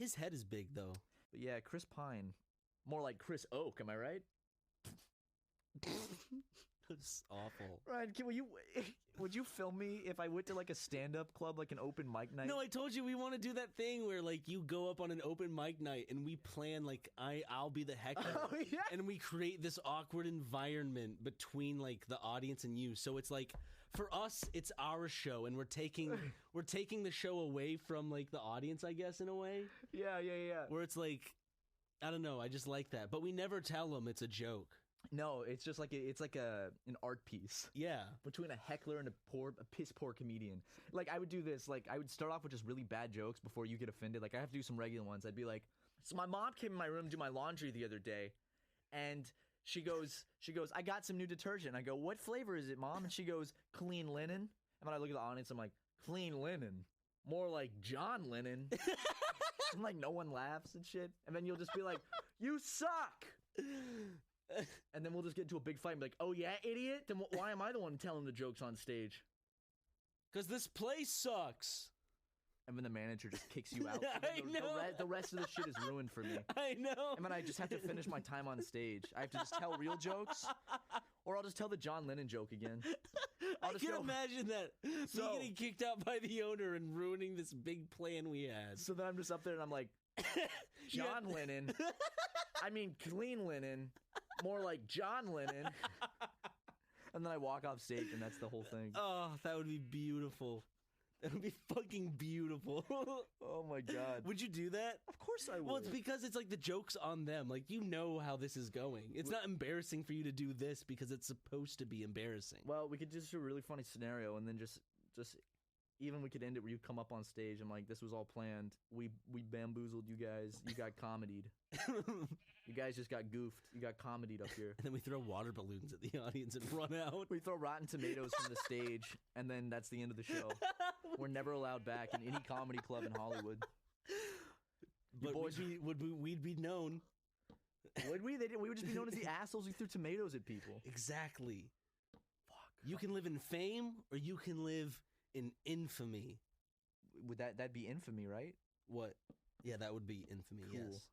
His head is big though. But yeah, Chris Pine, more like Chris Oak. Am I right? It's awful. Ryan, would you film me if I went to like a stand-up club, like an open mic night? No, I told you we want to do that thing where like you go up on an open mic night and we plan like I'll be the heckler. Oh, yeah. And we create this awkward environment between like the audience and you. So it's like for us, it's our show, and we're taking the show away from like the audience, I guess, in a way. Yeah. Where it's like, I don't know, I just like that. But we never tell them it's a joke. No, it's just like an art piece. Yeah. Between a heckler and a piss poor comedian. Like I would do this, like I would start off with just really bad jokes before you get offended. Like I have to do some regular ones. I'd be like, so my mom came in my room to do my laundry the other day, and she goes, I got some new detergent. I go, what flavor is it, Mom? And she goes, clean linen. And then I look at the audience, I'm like, clean linen? More like John Lennon. And like no one laughs and shit. And then you'll just be like, you suck. And then we'll just get into a big fight and be like, oh yeah, idiot? Then why am I the one telling the jokes on stage? Because this place sucks. And then the manager just kicks you out. I know. The rest of the shit is ruined for me. I know. And then I just have to finish my time on stage. I have to just tell real jokes, or I'll just tell the John Lennon joke again. I can imagine that. Me getting kicked out by the owner and ruining this big plan we had. So then I'm just up there and I'm like, John Lennon. I mean, clean linen. More like John Lennon. And then I walk off stage and that's the whole thing. Oh, that would be beautiful. That would be fucking beautiful. Oh my God. Would you do that? Of course I would. Well, it's because it's like the joke's on them. Like, you know how this is going. It's not embarrassing for you to do this because it's supposed to be embarrassing. Well, we could just do a really funny scenario and then just even we could end it where you come up on stage and like, this was all planned. We bamboozled you guys. You got comedied. You guys just got goofed. You got comedied up here. And then we throw water balloons at the audience and run out. We throw rotten tomatoes from the stage, and then that's the end of the show. We're never allowed back in any comedy club in Hollywood. But we'd be known. Would we? We would just be known as the assholes who threw tomatoes at people. Exactly. Fuck. You can live in fame, or you can live in infamy. Would that'd be infamy, right? What? Yeah, that would be infamy. Cool. Yes.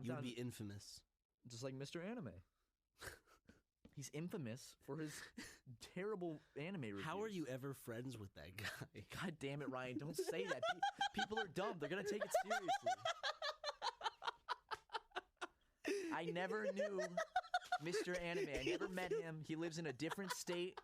You would be infamous. Just like Mr. Anime. He's infamous for his terrible anime reviews. How are you ever friends with that guy? God damn it, Ryan. Don't say that. People are dumb. They're going to take it seriously. I never knew Mr. Anime. I never met him. He lives in a different state.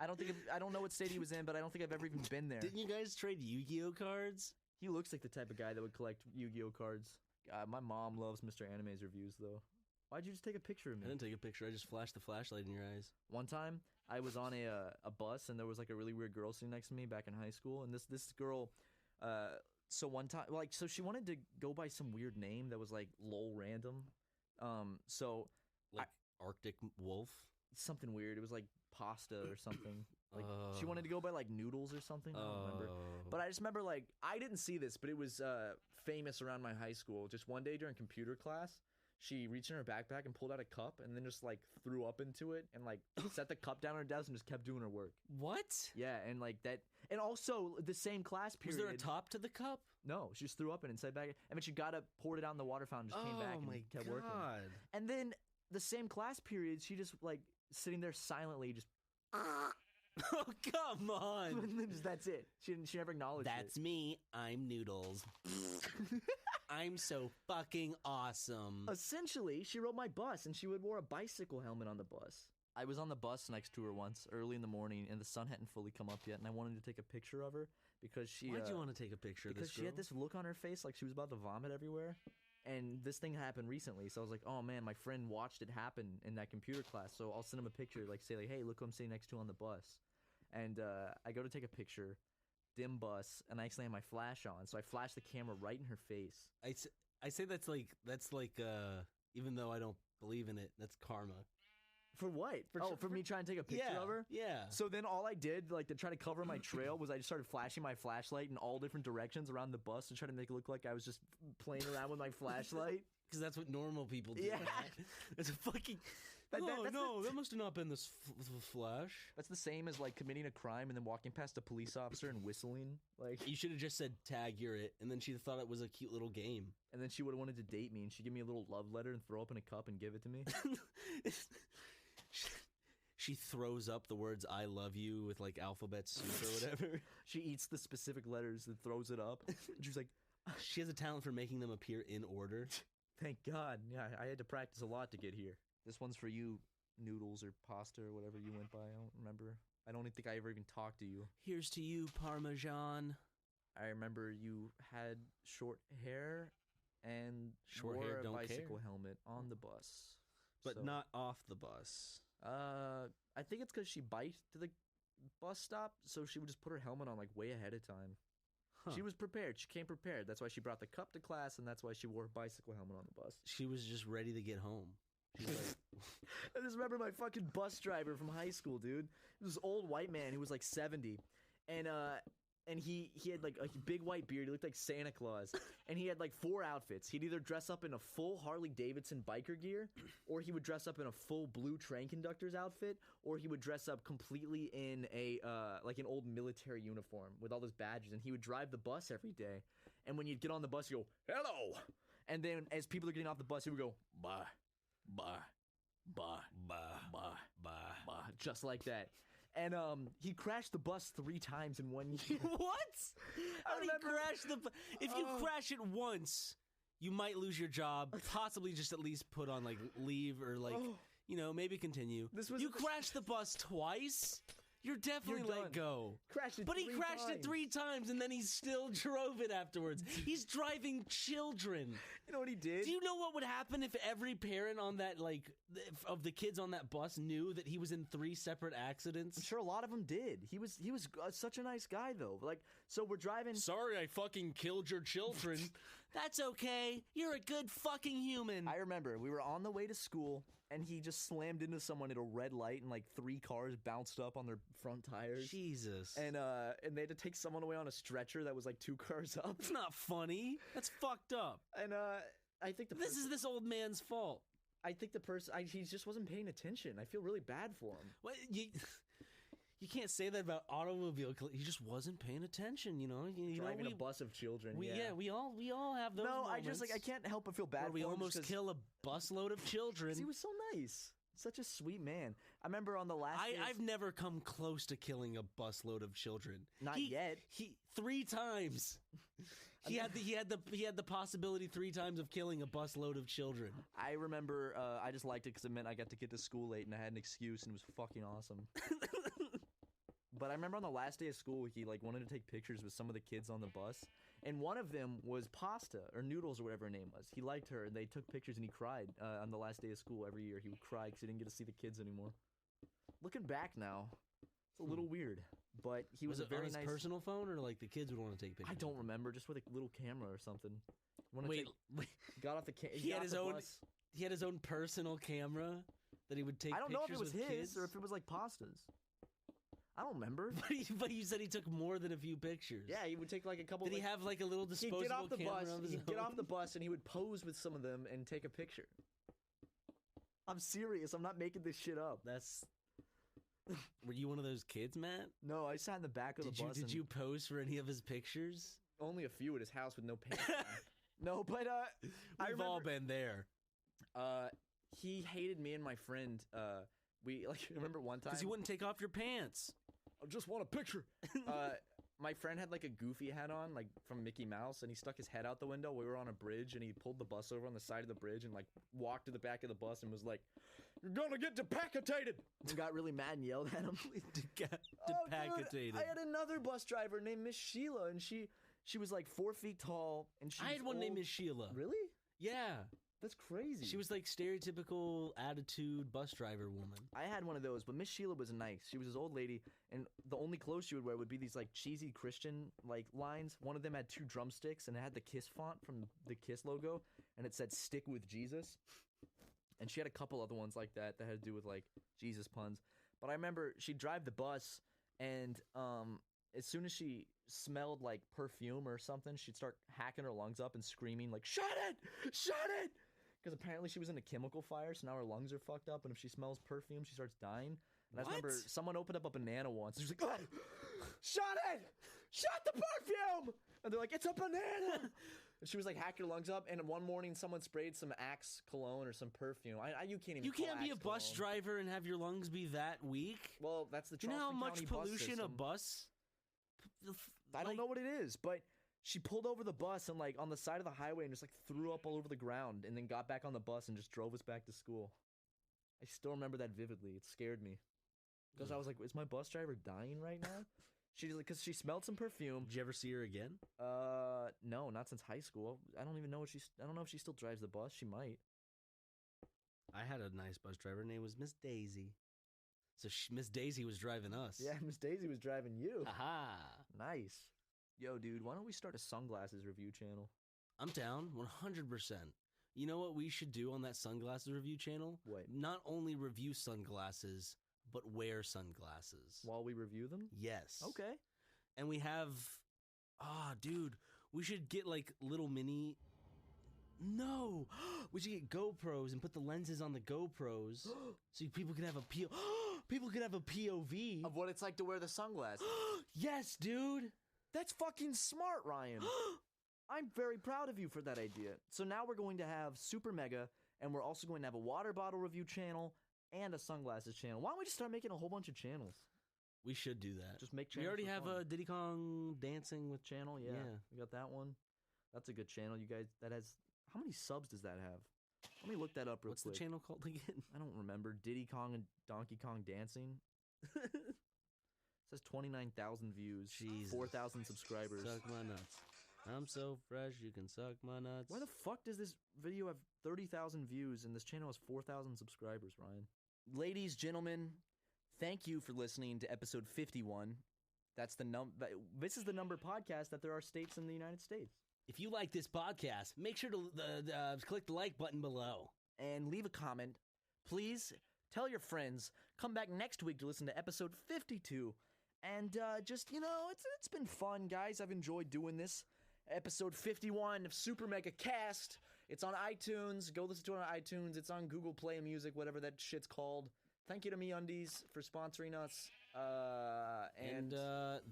I don't know what state he was in, but I don't think I've ever even been there. Didn't you guys trade Yu-Gi-Oh cards? He looks like the type of guy that would collect Yu-Gi-Oh cards. God, my mom loves Mr. Anime's reviews, though. Why'd you just take a picture of me? I didn't take a picture. I just flashed the flashlight in your eyes. One time, I was on a bus, and there was like a really weird girl sitting next to me back in high school. And this girl, so one time, like, so she wanted to go by some weird name that was like lol random. So like Arctic Wolf, something weird. It was like pasta or something. Like she wanted to go by like noodles or something. I don't remember. But I just remember like I didn't see this, but it was famous around my high school. Just one day during computer class, she reached in her backpack and pulled out a cup and then just like threw up into it and like set the cup down on her desk and just kept doing her work. What? Yeah, and like that, and also the same class period. Was there a top to the cup? No, she just threw up and set back. And then she got up, poured it out in the water fountain, just came back and kept working. And then the same class period, she just like sitting there silently, just. Oh, come on. That's it. She never acknowledged That's me. I'm Noodles. I'm so fucking awesome. Essentially, she rode my bus, and she would wear a bicycle helmet on the bus. I was on the bus next to her once, early in the morning, and the sun hadn't fully come up yet, and I wanted to take a picture of her because she... Why'd you want to take a picture of this girl? Because she had this look on her face like she was about to vomit everywhere. And this thing happened recently, so I was like, oh man, my friend watched it happen in that computer class, so I'll send him a picture, like say like, hey, look who I'm sitting next to on the bus. And I go to take a picture, dim bus, and I accidentally have my flash on, so I flash the camera right in her face. I say that's like even though I don't believe in it, that's karma. For what? For me trying to take a picture of her? Yeah. So then all I did, like to try to cover my trail, was I just started flashing my flashlight in all different directions around the bus to try to make it look like I was just playing around with my flashlight. Because that's what normal people do. Yeah. It's a fucking... That must have not been this Flash. That's the same as like committing a crime and then walking past a police officer and whistling. Like You should have just said, "Tag, you're it," and then she thought it was a cute little game. and then she would have wanted to date me and she'd give me a little love letter and throw up in a cup and give it to me. She throws up the words "I love you" with like alphabet soup or whatever. She eats the specific letters and throws it up. And she's like, She has a talent for making them appear in order. thank God. Yeah, I had to practice a lot to get here. This one's for you, noodles or pasta or whatever you went by. I don't remember. I don't think I ever even talked to you. Here's to you, Parmesan. I remember you had short hair and Short wore hair, a don't bicycle care. helmet on the bus. But So, not off the bus. I think it's because she biked to the bus stop, so she would just put her helmet on like way ahead of time. Huh. She was prepared. She came prepared. That's why she brought the cup to class, and that's why she wore a bicycle helmet on the bus. She was just ready to get home. She's like, I just remember my fucking bus driver from high school, dude. He was this old white man. He was like 70, and he had like a big white beard. He looked like Santa Claus, and he had like 4 outfits. He'd either dress up in a full Harley Davidson biker gear, or he would dress up in a full blue train conductor's outfit, or he would dress up completely in a like an old military uniform with all those badges. And he would drive the bus every day. And when you'd get on the bus, you go, "Hello," and then as people are getting off the bus, he would go, "Bye, bye, bye, bah, bye." bah. Just like that. And he crashed the bus 3 times in 1 year. What? How did he remember- crash the? If you crash it once, you might lose your job. Possibly just at least put on like leave or like maybe continue. This was- You crashed the bus twice. You're definitely You're let done. go. Crashed it But he 3 crashed it times. 3 times and then he still drove it afterwards. He's driving children. You know what he did? Do you know what would happen if every parent on that of the kids on that bus knew that he was in 3 separate accidents? I'm sure a lot of them did. He was such a nice guy though. Like, so we're driving. Sorry, I fucking killed your children. That's okay. You're a good fucking human. I remember we were on the way to school, and he just slammed into someone at a red light, and like 3 cars bounced up on their front tires. Jesus. And they had to take someone away on a stretcher that was like 2 cars up. It's not funny. That's fucked up. And I think This is this old man's fault. I think the person he just wasn't paying attention. I feel really bad for him. What you can't say that about automobile. He just wasn't paying attention. You know. Driving a bus of children. We all have those. No, moments I can't help but feel bad. where we for him almost just 'cause- kill a busload of children. He was so nice, such a sweet man. I remember on the last. I've never come close to killing a busload of children. Not yet. He 3 times. He had the possibility 3 times of killing a busload of children. I remember I just liked it because it meant I got to get to school late and I had an excuse and it was fucking awesome. But I remember on the last day of school, he like wanted to take pictures with some of the kids on the bus, and one of them was Pasta or Noodles or whatever her name was. He liked her, and they took pictures, and he cried on the last day of school every year. He would cry because he didn't get to see the kids anymore. Looking back now, it's a little weird, but he was, Was a it very on his nice. personal phone or like the kids would want to take pictures? I don't remember, just with a little camera or something. Wait, Got off the he had his own. He had his own personal camera that he would take. I don't know if it was pictures with his kids. or if it was like Pasta's. I don't remember. But you said he took more than a few pictures. Yeah, he would take like a couple. Did he like, have like a little He'd disposable get off the camera bus. of his He'd get own? off the bus and he would pose with some of them and take a picture. I'm serious. I'm not making this shit up. That's. Were you one of those kids, Matt? No, I sat in the back of the bus. Did and you pose for any of his pictures? Only a few at his house with no pants. on. No, but I We've all remember, been there. he hated me and my friend. We like remember one time Because you wouldn't take off your pants. I just want a picture. My friend had like a goofy hat on, like from Mickey Mouse, and he stuck his head out the window. We were on a bridge, and he pulled the bus over on the side of the bridge and like walked to the back of the bus and was like, "You're gonna get decapitated!" And got really mad and yelled at him. Decapitated. I had another bus driver named Miss Sheila, and she was like 4 feet tall, and she. I had one named old. Miss Sheila. Really? Yeah. That's crazy. She was like stereotypical attitude bus driver woman. I had one of those, but Miss Sheila was nice. She was this old lady, and the only clothes she would wear would be these like cheesy Christian like lines. One of them had 2 drumsticks, and it had the Kiss font from the Kiss logo, and it said "Stick with Jesus." And she had a couple other ones like that that had to do with like Jesus puns. But I remember she'd drive the bus, and as soon as she smelled like perfume or something, she'd start hacking her lungs up and screaming like, "Shut it! Shut it!" Because apparently she was in a chemical fire, so now her lungs are fucked up, and if she smells perfume, she starts dying. And I just remember someone opened up a banana once, and she was like, oh, shut it! Shut the perfume! And they're like, it's a banana! And she was like, hack your lungs up, and one morning someone sprayed some Axe cologne or some perfume. You can't even. You can't be a Axe bus cologne. driver and have your lungs be that weak. Well, that's the Do you know how Charleston much County bus pollution a system. bus? I don't know what it is, but she pulled over the bus and like on the side of the highway and just like threw up all over the ground, and then got back on the bus and just drove us back to school. I still remember that vividly. It scared me because I was like, "Is my bus driver dying right now?" She's like, because she smelled some perfume. Did you ever see her again? No, not since high school. I don't even know what I don't know if she still drives the bus. She might. I had a nice bus driver. Her name was Miss Daisy. So Miss Daisy was driving us. Yeah, Miss Daisy was driving you. Aha. Nice. Yo, dude, why don't we start a sunglasses review channel? I'm down 100%. You know what we should do on that sunglasses review channel? What? Not only review sunglasses, but wear sunglasses. While we review them? Yes. Okay. And we have... dude, we should get like little mini... No! We should get GoPros and put the lenses on the GoPros so people can have a people can have a POV. Of what it's like to wear the sunglasses. Yes, dude! That's fucking smart, Ryan. I'm very proud of you for that idea. So now we're going to have Super Mega, and we're also going to have a water bottle review channel and a sunglasses channel. Why don't we just start making a whole bunch of channels? We should do that. Just make We channels. already for have fun. a Diddy Kong dancing with... channel, yeah. We got that one. That's a good channel, you guys. That has... How many subs does that have? Let me look that up real What's quick. the channel called again? I don't remember. Diddy Kong and Donkey Kong dancing. It says 29,000 views. Jesus. 4,000 subscribers. Suck my nuts. I'm so fresh, you can suck my nuts. Why the fuck does this video have 30,000 views and this channel has 4,000 subscribers, Ryan? Ladies, gentlemen, thank you for listening to episode 51. That's the This is the number podcast that there are states in the United States. If you like this podcast, make sure to click the like button below. And leave a comment. Please tell your friends. Come back next week to listen to episode 52. And just, it's been fun, guys. I've enjoyed doing this. Episode 51 of Super Mega Cast. It's on iTunes. Go listen to it on iTunes. It's on Google Play Music, whatever that shit's called. Thank you to MeUndies for sponsoring us. And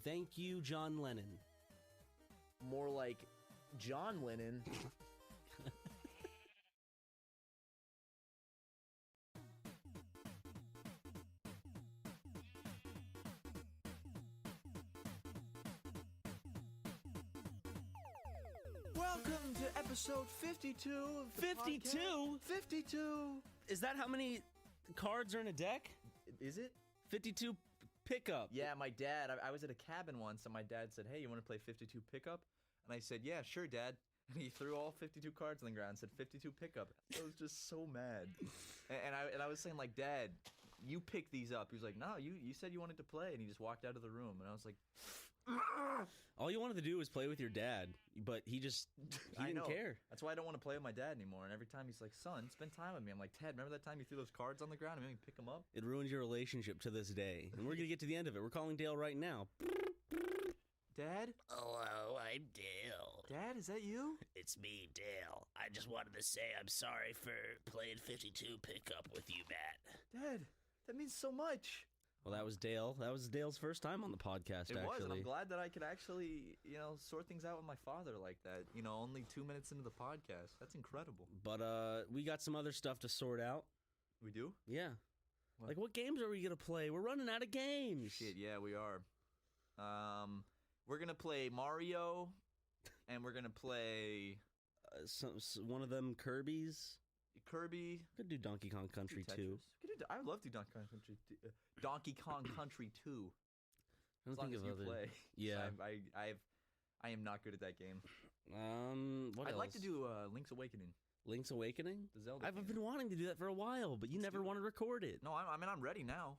thank you, John Lennon. more like John Lennon. Welcome to episode 52 of the 52? podcast. 52? Is that how many cards are in a deck? Is it? 52 pickup. Yeah, my dad, I was at a cabin once, and my dad said, hey, you want to play 52 pickup? And I said, yeah, sure, Dad. And he threw all 52 cards on the ground and said, 52 pickup. I was just so mad. And I was saying, like, Dad, you pick these up. He was like, no, you said you wanted to play. And he just walked out of the room. And I was like... All you wanted to do was play with your dad, but he didn't care. That's why I don't want to play with my dad anymore. And every time he's like, son, spend time with me. I'm like, Ted, remember that time you threw those cards on the ground and made me pick them up? It ruined your relationship to this day. And we're going to get to the end of it. We're calling Dale right now. Dad? Hello, I'm Dale. Dad, is that you? It's me, Dale. I just wanted to say I'm sorry for playing 52 pickup with you, Matt. Dad, that means so much. Well, that was Dale. That was Dale's first time on the podcast, It actually. was, and I'm glad that I could actually, sort things out with my father like that. Only 2 minutes into the podcast. That's incredible. But we got some other stuff to sort out. We do? Yeah. What? Like, what games are we going to play? We're running out of games. Shit, yeah, we are. We're going to play Mario, and we're going to play... One of them Kirby's. Kirby. Could do Donkey Kong Country Tetris. 2. I would love to do Donkey Kong Country. Donkey Kong Country 2. I don't As long think as of you other. play. Yeah. I am not good at that game. What I'd else? like to do Link's Awakening. Link's Awakening? The Zelda I've game. been wanting to do that for a while, but you Let's never do it. want to record it. No, I'm ready now.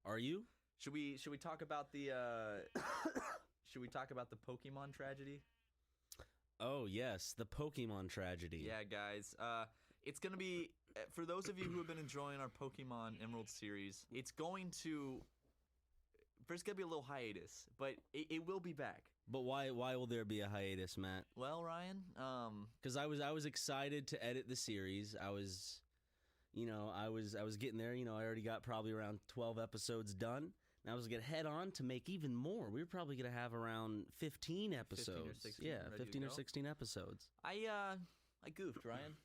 Are you? Should we talk about the should we talk about the Pokemon tragedy? Oh, yes, the Pokemon tragedy. Yeah, guys. It's going to be, for those of you who have been enjoying our Pokemon Emerald series, it's going to, first going to be a little hiatus, but it will be back. But why will there be a hiatus, Matt? Well, Ryan, Because I was excited to edit the series. I was getting there. I already got probably around 12 episodes done. And I was gonna head on to make even more. We were probably gonna have around 15 episodes. 15 or 16 yeah, ready 15 to or go? 16 episodes. I goofed, Ryan.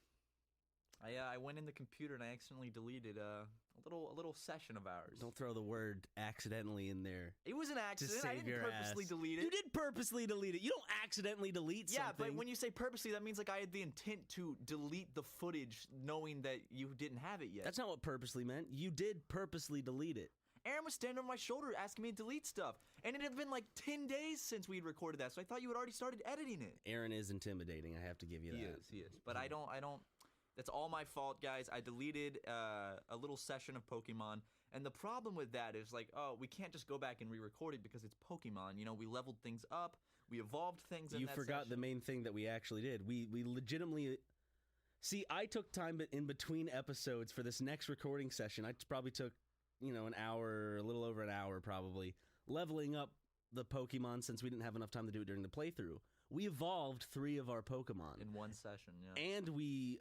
I went in the computer and I accidentally deleted a little session of ours. Don't throw the word accidentally in there. It was an accident. I save didn't your purposely ass. delete it. You did purposely delete it. You don't accidentally delete Yeah, something. but when you say purposely, that means like I had the intent to delete the footage knowing that you didn't have it yet. That's not what purposely meant. You did purposely delete it. Aaron was standing over my shoulder asking me to delete stuff. And it had been like 10 days since we'd recorded that, so I thought you had already started editing it. Aaron is intimidating. I have to give you that. He is. But I don't, that's all my fault, guys. I deleted a little session of Pokemon. And the problem with that is like, oh, we can't just go back and re-record it because it's Pokemon. We leveled things up. We evolved things in You that forgot session. the main thing that we actually did. We legitimately... See, I took time in between episodes for this next recording session. I probably took, an hour, a little over an hour probably, leveling up the Pokemon since we didn't have enough time to do it during the playthrough. We evolved 3 of our Pokemon. In one session, yeah. And we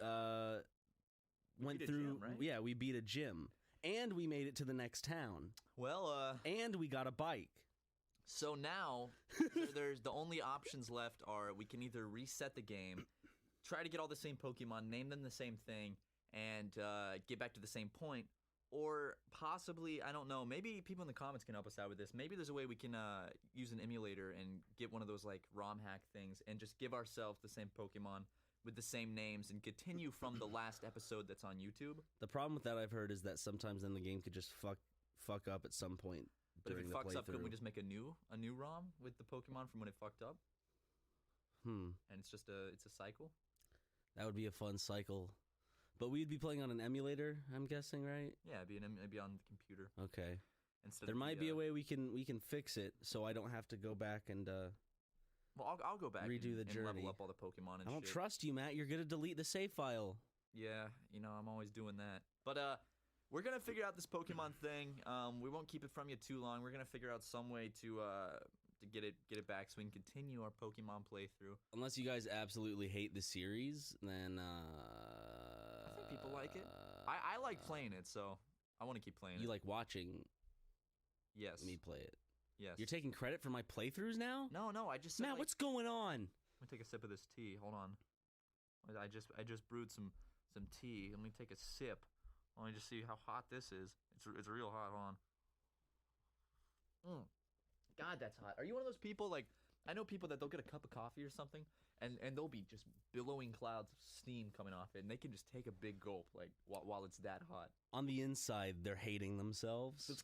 went beat a through... gym, right? Yeah, we beat a gym. And we made it to the next town. Well, And we got a bike. so now there's the only options left are we can either reset the game, try to get all the same Pokemon, name them the same thing, and get back to the same point, or possibly, I don't know, maybe people in the comments can help us out with this. Maybe there's a way we can use an emulator and get one of those like ROM hack things and just give ourselves the same Pokemon with the same names and continue from the last episode that's on YouTube. The problem with that I've heard is that sometimes then the game could just fuck up at some point But if during it the fucks up, playthrough. can we just make a new ROM with the Pokemon from when it fucked up? And it's just it's a cycle? That would be a fun cycle. But we'd be playing on an emulator, I'm guessing, right? Yeah, it'd be on the computer. Okay. Instead There of might the, be a way we can fix it so I don't have to go back and Well, I'll go back redo and, the journey. and level up all the Pokemon and I don't shit. trust you, Matt. You're gonna delete the save file. Yeah, I'm always doing that. But we're gonna figure out this Pokemon thing. We won't keep it from you too long. We're gonna figure out some way to get it back so we can continue our Pokemon playthrough. Unless you guys absolutely hate the series, then I think people like it. I like playing it, so I want to keep playing it. you like watching Yes. me play it. Yes. You're taking credit for my playthroughs now? No, I just said, Matt, like, what's going on? Let me take a sip of this tea. Hold on. I just brewed some tea. Let me take a sip. Let me just see how hot this is. It's real hot. Hold on. God, that's hot. Are you one of those people, like, I know people that they'll get a cup of coffee or something, and they'll be just billowing clouds of steam coming off it, and they can just take a big gulp, like, while it's that hot. On the inside, they're hating themselves.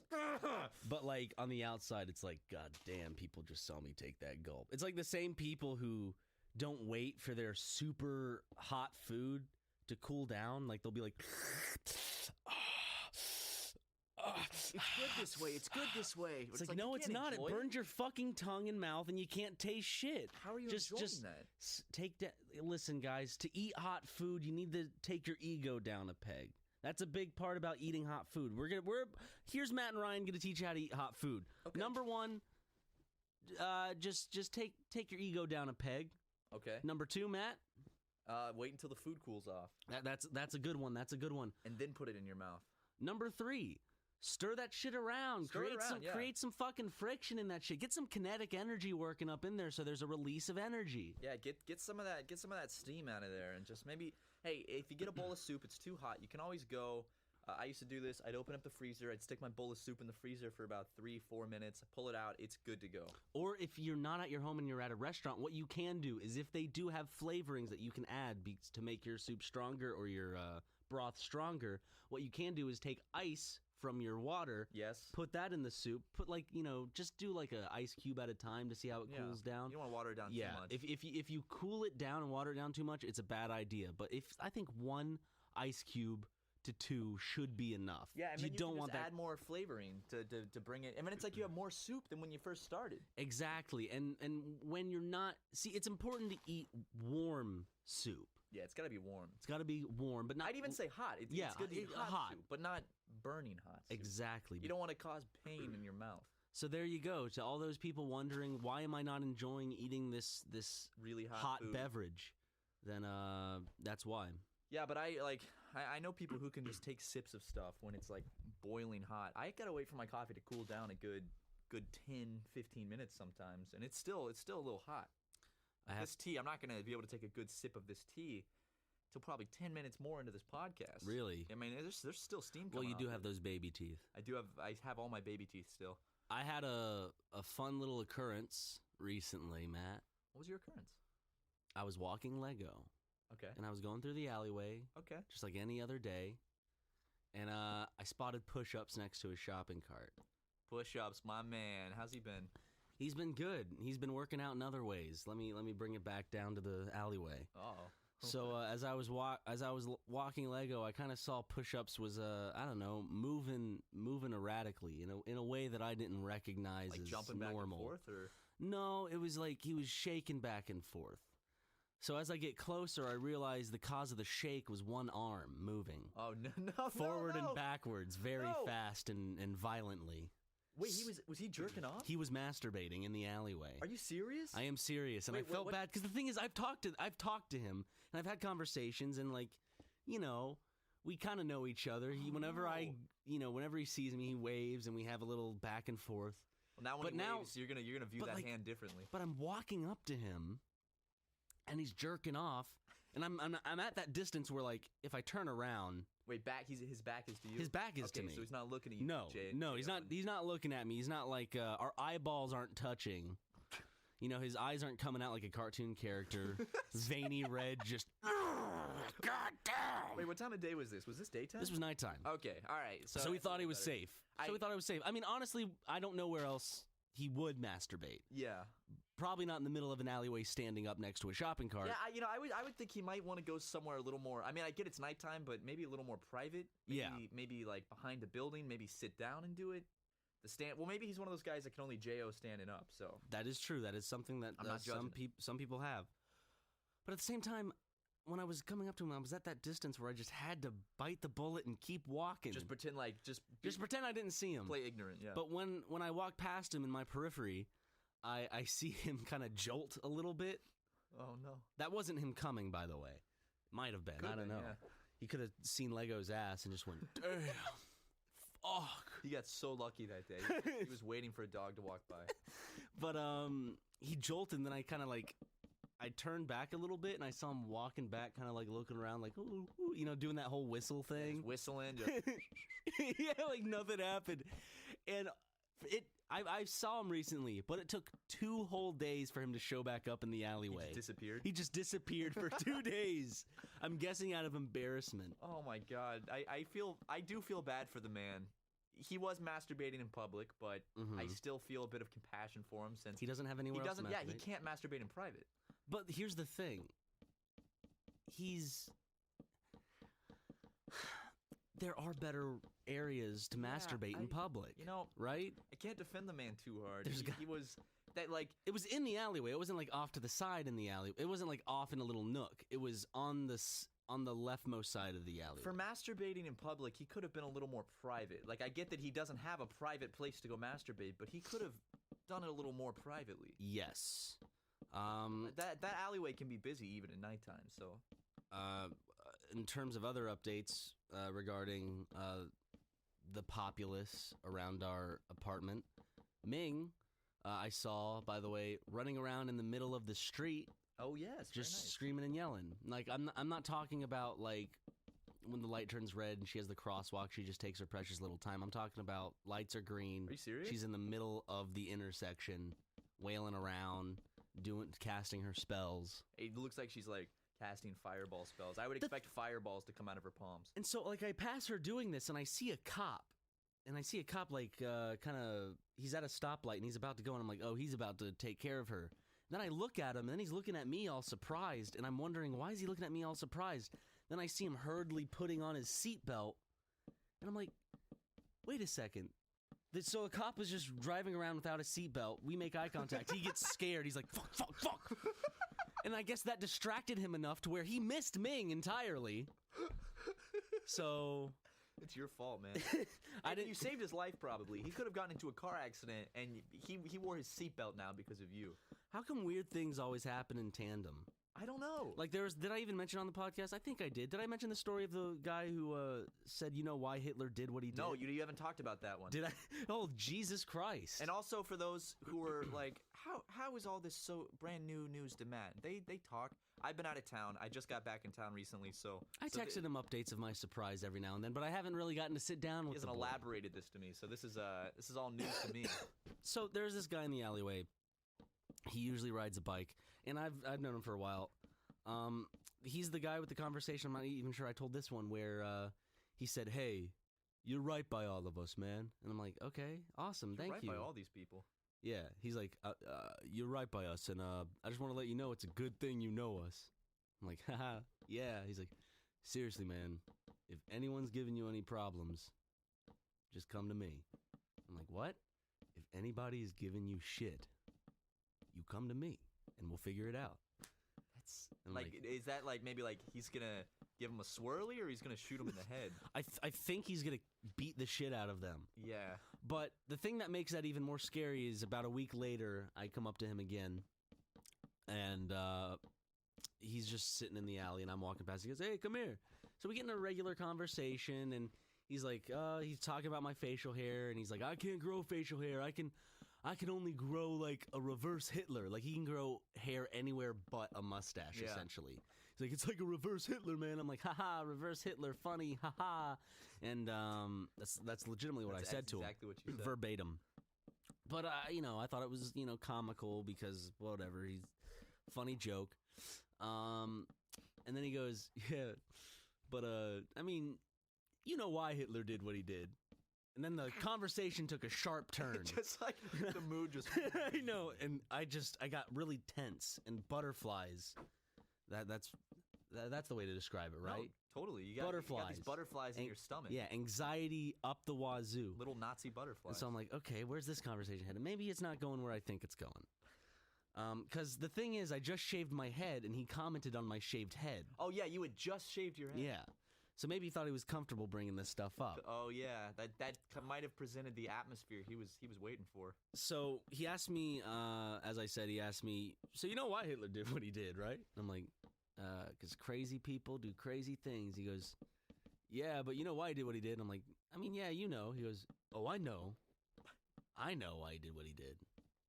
But, like, on the outside, it's like, God damn, people just saw me take that gulp. It's like the same people who don't wait for their super hot food to cool down. Like, they'll be like... It's good this way. It's good this way. It's like, no, you it's can't not. It enjoy burns your fucking tongue and mouth, and you can't taste shit. How are you enjoying that? Take that. Listen, guys, to eat hot food, you need to take your ego down a peg. That's a big part about eating hot food. Here's Matt and Ryan gonna teach you how to eat hot food. Okay. Number one, just take your ego down a peg. Okay. Number two, Matt. Wait until the food cools off. That's a good one. That's a good one. And then put it in your mouth. Number three. Stir that shit around. Stir it around, yeah. Create some fucking friction in that shit. Get some kinetic energy working up in there so there's a release of energy. Yeah, get some of that steam out of there, and just maybe, hey, if you get a bowl of soup, it's too hot, you can always go. I used to do this. I'd open up the freezer. I'd stick my bowl of soup in the freezer for about 3-4 minutes. Pull it out. It's good to go. Or if you're not at your home and you're at a restaurant, what you can do is if they do have flavorings that you can add to make your soup stronger or your broth stronger, what you can do is take ice from your water. Yes. Put that in the soup. Put just do like a ice cube at a time to see how it cools down. You don't want to water it down too much. If you cool it down and water it down too much, it's a bad idea. But I think 1 ice cube to 2 should be enough. Yeah, and you then don't can want just that. add more flavoring to bring it. I mean, it's like you have more soup than when you first started. Exactly. And when you're not, see, it's important to eat warm soup. Yeah, it's got to be warm. It's got to be warm, but not. I'd even say hot. It's good to eat hot soup, but not burning hot soup. Exactly. You don't want to cause pain in your mouth. So there you go. To all those people wondering, why am I not enjoying eating this Really hot food. beverage? Then that's why. Yeah, but I know people who can just take sips of stuff when it's like boiling hot. I gotta wait for my coffee to cool down a good 10, 15 minutes sometimes, and it's still a little hot. This tea, I'm not gonna be able to take a good sip of this tea till probably 10 minutes more into this podcast. Really? I mean, there's still steam Well, coming you do off have it. those baby teeth. I have all my baby teeth still. I had a fun little occurrence recently, Matt. What was your occurrence? I was walking Lego, Okay. and I was going through the alleyway, Okay. just like any other day, and I spotted push-ups next to his shopping cart. Push-ups, my man. How's he been? He's been good. He's been working out in other ways. Let me bring it back down to the alleyway. Oh. So as I was walking Lego, I kind of saw push-ups was I don't know, moving erratically in a way that I didn't recognize Like as jumping normal. back and forth, or No, it was like he was shaking back and forth. So as I get closer, I realized the cause of the shake was one arm moving oh no, forward no. and backwards very No. fast and violently. Wait, was he jerking off? He was masturbating in the alleyway. Are you serious? I am serious, and Wait, I felt what- bad because the thing is, I've talked to him, and I've had conversations, and like, you know, we kind of know each other. Whenever he sees me, he waves, and we have a little back and forth. Well, now when But he now- waves, you're gonna view but that like- hand differently. But I'm walking up to him, and he's jerking off, and I'm at that distance where like if I turn around, Wait, his back is to you. his back is to Okay, me. so he's not looking at you. No, he's not. He's not looking at me. He's not like our eyeballs aren't touching. You know, his eyes aren't coming out like a cartoon character. Veiny red, just. God damn! Wait, what time of day was this? Was this daytime? This was nighttime. Okay, all right. So, So we that's a thought he little was better. safe. I mean, honestly, I don't know where else he would masturbate. Yeah. Probably not in the middle of an alleyway, standing up next to a shopping cart. Yeah, I would think he might want to go somewhere a little more. I mean, I get it's nighttime, but maybe a little more private. Maybe, Yeah. Maybe like behind a building. Maybe sit down and do it. Well, maybe he's one of those guys that can only JO standing up. So That is true. That is something that I'm not judging it. some people have. But at the same time, when I was coming up to him, I was at that distance where I just had to bite the bullet and keep walking. just pretend like just pretend I didn't see him. play ignorant. Yeah. But when I walk past him in my periphery, I see him kind of jolt a little bit. oh no. That wasn't him coming, by the way. Might have been. I don't know. Yeah. He could have seen Lego's ass and just went, damn, fuck. He got so lucky that day. He was waiting for a dog to walk by. But he jolted, and then I kind of like, I turned back a little bit, and I saw him walking back, kind of like looking around, like, ooh, ooh, you know, doing that whole whistle thing. Just whistling. Just, Yeah, like nothing happened. And I saw him recently, but it took 2 whole days for him to show back up in the he alleyway. just disappeared. He just disappeared for 2 days. I'm guessing out of embarrassment. Oh my god. I do feel bad for the man. He was masturbating in public, but I still feel a bit of compassion for him since He doesn't have anywhere else to he masturbate. can't masturbate in private. But here's the thing. There are better areas to masturbate in public. You know, right? I can't defend the man too hard. There's He was that like It was in the alleyway. It wasn't like off to the side in the alley. It wasn't like off in a little nook. It was on the leftmost side of the alleyway. for masturbating in public, he could have been a little more private. Like I get that he doesn't have a private place to go masturbate, but he could have done it a little more privately. Yes. That alleyway can be busy even at nighttime. So In terms of other updates regarding the populace around our apartment, Ming, I saw, by the way, running around in the middle of the street, oh yes, just screaming and yelling. Like I'm not talking about like when the light turns red and she has the crosswalk, she just takes her precious little time. I'm talking about lights are green. Are you serious? She's in the middle of the intersection, wailing around, casting her spells. It looks like she's like casting fireball spells. I would expect fireballs to come out of her palms. And so, like, I pass her doing this, and I see a cop. And I see a cop, like, kind of, he's at a stoplight, and he's about to go, and I'm like, oh, he's about to take care of her. Then I look at him, and then he's looking at me all surprised, and I'm wondering, why is he looking at me all surprised? Then I see him hurriedly putting on his seatbelt, and I'm like, wait a second. So a cop was just driving around without a seatbelt. We make eye contact. He gets scared. He's like, fuck, fuck, fuck. And I guess that distracted him enough to where he missed Ming entirely. So It's your fault, man. I didn't. You saved his life, probably. He could have gotten into a car accident, and he wore his seatbelt now because of you. How come weird things always happen in tandem? I don't know. Like did I even mention on the podcast? I think I did. Did I mention the story of the guy who said, you know, why Hitler did what he did? No, you haven't talked about that one. Did I? Oh, Jesus Christ. And also for those who were like, how is all this so brand new news to Matt? They talk. I've been out of town. I just got back in town recently, so I texted him updates of my surprise every now and then, but I haven't really gotten to sit down with he hasn't elaborated this to me, so this is all news to me. So there's this guy in the alleyway. He usually rides a bike, and I've known him for a while. He's the guy with the conversation. I'm not even sure I told this one where he said, "Hey, you're right by all of us, man." And I'm like, "Okay, awesome, thank you." Right by all these people. Yeah, he's like, "You're right by us, and I just want to let you know it's a good thing you know us." I'm like, "Haha, yeah." He's like, "Seriously, man, if anyone's giving you any problems, just come to me." I'm like, "What?" "If anybody is giving you shit, you come to me, and we'll figure it out." Like, is that like maybe like he's gonna give him a swirly, or he's gonna shoot him in the head? I think he's gonna beat the shit out of them. Yeah. But the thing that makes that even more scary is about a week later, I come up to him again, and he's just sitting in the alley, and I'm walking past. He goes, "Hey, come here." So we get in a regular conversation, and he's like, he's talking about my facial hair, and he's like, "I can't grow facial hair. I can only grow like a reverse Hitler. Like he can grow hair anywhere but a mustache, essentially." He's like, "It's like a reverse Hitler, man." I'm like, "Haha, reverse Hitler, funny, haha." And that's legitimately what I said to him. Exactly what you said. Verbatim. But you know, I thought it was, you know, comical because whatever, he's funny joke. And then he goes, "Yeah, but I mean, you know why Hitler did what he did." And then the conversation took a sharp turn. Just like the mood just... I know, and I got really tense and butterflies. That's the way to describe it, right? No, totally. You got these butterflies in your stomach. Yeah, anxiety up the wazoo. Little Nazi butterflies. And so I'm like, okay, where's this conversation headed? Maybe it's not going where I think it's going. Because the thing is, I just shaved my head, and he commented on my shaved head. Oh, yeah, you had just shaved your head. Yeah. So maybe he thought he was comfortable bringing this stuff up. Oh yeah, that might have presented the atmosphere he was waiting for. So he asked me, as I said, he asked me, "So you know why Hitler did what he did, right?" I'm like, "'Cause crazy people do crazy things." He goes, "Yeah, but you know why he did what he did?" I'm like, "I mean, yeah, you know." He goes, "Oh, I know why he did what he did."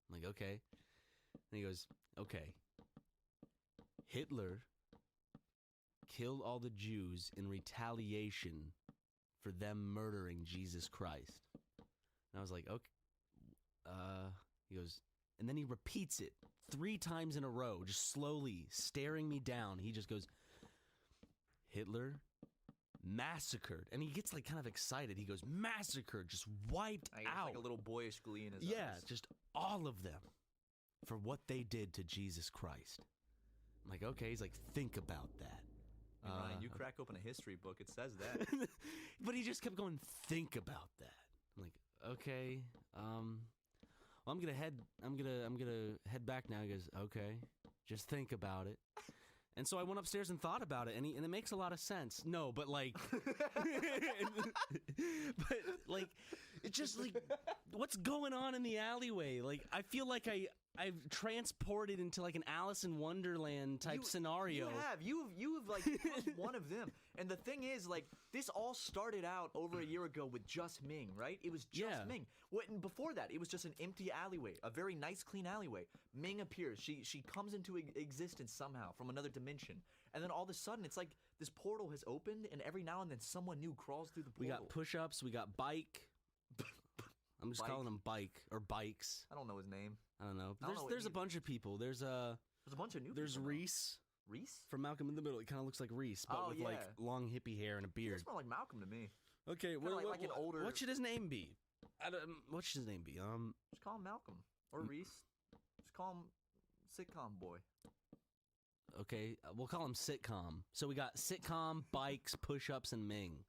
I'm like, "Okay." And he goes, "Okay, Hitler killed all the Jews in retaliation for them murdering Jesus Christ." And I was like, "Okay." He goes, and then he repeats it 3 times in a row, just slowly staring me down. He just goes, "Hitler massacred," and he gets like kind of excited. He goes, "Massacred, just wiped out." Like a little boyish glee in his eyes. Yeah, just all of them for what they did to Jesus Christ. I'm like, okay. He's like, "Think about that." Ryan, you crack open a history book, it says that. But he just kept going, "Think about that." I'm like, okay. Well, I'm gonna head back now. He goes, "Okay, just think about it." And so I went upstairs and thought about it, and it makes a lot of sense. No, but like, it's just like, what's going on in the alleyway? Like, I feel like I've transported into like an Alice in Wonderland type scenario. You have like become one of them. And the thing is, like, this all started out over a year ago with just Ming, right? It was just Ming. And before that, it was just an empty alleyway, a very nice, clean alleyway. Ming appears. She comes into existence somehow from another dimension. And then all of a sudden, it's like this portal has opened, and every now and then someone new crawls through the portal. We got push-ups. We got bike. I'm just calling them bike or bikes. I don't know his name. I don't know. There's a bunch of people. There's a bunch of new. There's people. Reese. Reese? From Malcolm in the Middle. It kind of looks like Reese, but with like long hippie hair and a beard. It's more like Malcolm to me. Okay, like an older. What should his name be? What should his name be? Just call him Malcolm or Reese. Just call him Sitcom Boy. Okay, we'll call him Sitcom. So we got Sitcom, bikes, push-ups, and Ming.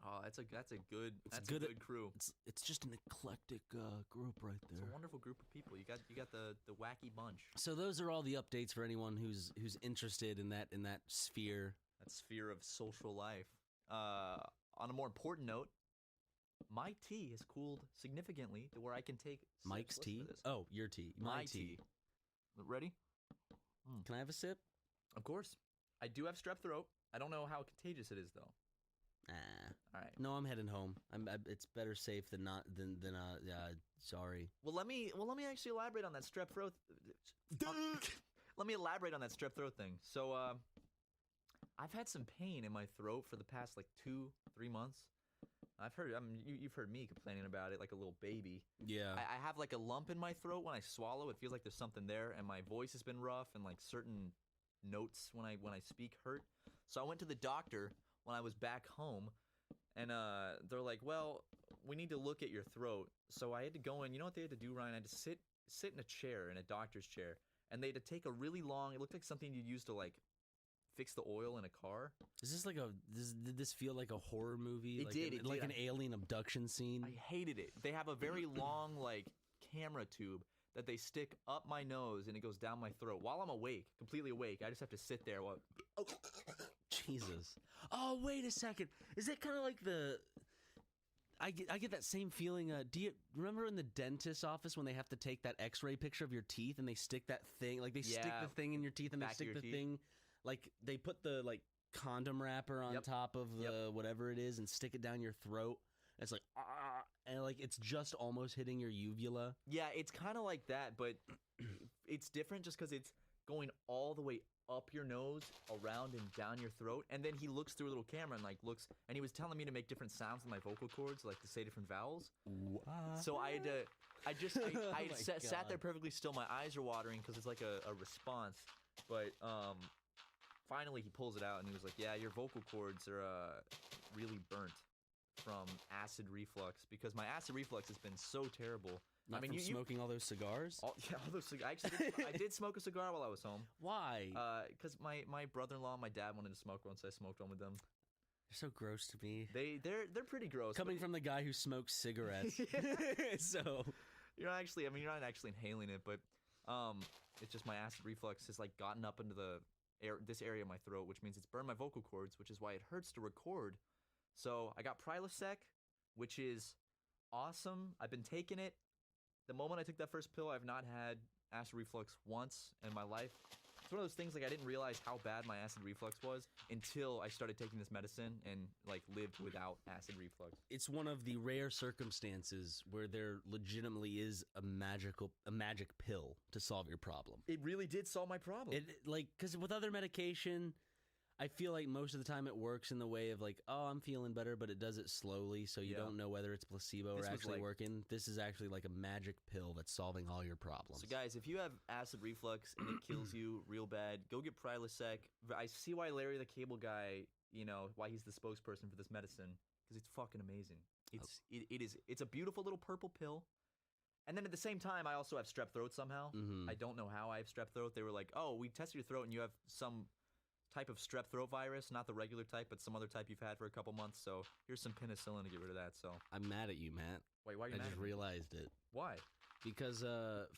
Oh, that's a good crew. It's just an eclectic group right there. It's a wonderful group of people. You got the wacky bunch. So those are all the updates for anyone who's interested in that sphere. That sphere of social life. on a more important note, my tea has cooled significantly to where I can take Mike's sips. tea? Listen to this. Oh, your tea. My tea. Ready? Can I have a sip? Of course. I do have strep throat. I don't know how contagious it is though. All right. No, I'm heading home. It's better safe than not than sorry. Well, let me actually elaborate on that strep throat. Let me elaborate on that strep throat thing. So, I've had some pain in my throat for the past like 2-3 months. I've heard. You've heard me complaining about it like a little baby. Yeah. I have like a lump in my throat when I swallow. It feels like there's something there, and my voice has been rough, and like certain notes when I speak hurt. So I went to the doctor when I was back home, and they're like, "Well, we need to look at your throat." So I had to go in. You know what they had to do, Ryan? I had to sit in a chair, in a doctor's chair, and they had to take a really long. It looked like something you'd use to like fix the oil in a car. Is this like did this feel like a horror movie? It did. Like an alien abduction scene? I hated it. They have a very long like camera tube that they stick up my nose and it goes down my throat while I'm awake, completely awake. I just have to sit there while. Jesus. Oh, wait a second. Is it kind of like I get that same feeling. Do you remember in the dentist's office when they have to take that X-ray picture of your teeth and they stick that thing, like they stick the thing in your teeth and they stick the thing, like they put the like condom wrapper on top of the whatever it is and stick it down your throat. And it's like and like it's just almost hitting your uvula. Yeah, it's kind of like that, but it's different just because it's going all the way up your nose, around and down your throat, and then he looks through a little camera and like looks, and he was telling me to make different sounds with my vocal cords, like to say different vowels. So I had to, I sat there perfectly still. My eyes are watering because it's like a response, but finally he pulls it out and he was like, "Yeah, your vocal cords are really burnt from acid reflux because my acid reflux has been so terrible." Not from smoking all those cigars? All those cigars. I did smoke a cigar while I was home. Why? Because my brother-in-law and my dad wanted to smoke one, so I smoked one with them. They're so gross to me. They're pretty gross. Coming from the guy who smokes cigarettes. So you're not actually inhaling it, but it's just my acid reflux has like gotten up into this area of my throat, which means it's burned my vocal cords, which is why it hurts to record. So I got Prilosec, which is awesome. I've been taking it. The moment I took that first pill, I've not had acid reflux once in my life. It's one of those things like I didn't realize how bad my acid reflux was until I started taking this medicine and like lived without acid reflux. It's one of the rare circumstances where there legitimately is a magic pill to solve your problem. It really did solve my problem. Because with other medication, I feel like most of the time it works in the way of like, oh, I'm feeling better, but it does it slowly, so you don't know whether it's placebo or actually working. This is actually like a magic pill that's solving all your problems. So guys, if you have acid reflux and it kills you real bad, go get Prilosec. I see why Larry the Cable Guy, why he's the spokesperson for this medicine, because it's fucking amazing. It's a beautiful little purple pill. And then at the same time, I also have strep throat somehow. I don't know how I have strep throat. They were like, oh, we tested your throat and you have some type of strep throat virus, not the regular type, but some other type you've had for a couple months. So here's some penicillin to get rid of that. So I'm mad at you, Matt. Wait, why are you mad? I just realized it. Why? Because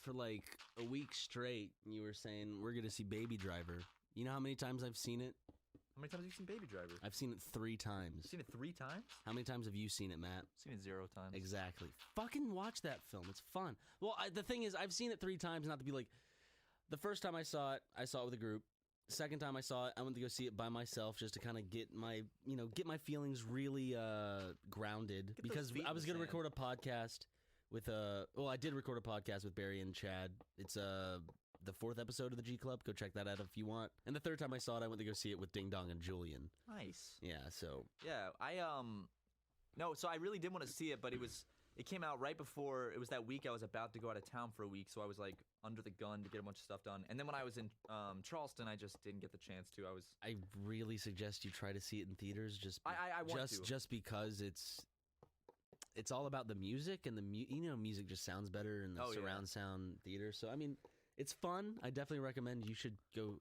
for like a week straight, you were saying we're gonna see Baby Driver. You know how many times I've seen it? How many times have you seen Baby Driver? I've seen it 3 times. You've seen it 3 times? How many times have you seen it, Matt? I've seen it 0 times. Exactly. Fucking watch that film. It's fun. Well, the thing is, I've seen it 3 times, not to be like, the first time I saw it with a group. Second time I saw it, I went to go see it by myself just to kind of get my feelings really grounded, because I was going to record a podcast with I did record a podcast with Barry and Chad. It's the 4th episode of the G Club. Go check that out if you want. And the 3rd time I saw it, I went to go see it with Ding Dong and Julian. Nice. Yeah, so so I really did want to see it, but it came out right before, it was that week I was about to go out of town for a week, so I was like under the gun to get a bunch of stuff done. And then when I was in Charleston, I just didn't get the chance to. I really suggest you try to see it in theaters, just because it's all about the music, and music just sounds better in the surround sound theater. So I mean, it's fun. I definitely recommend you should go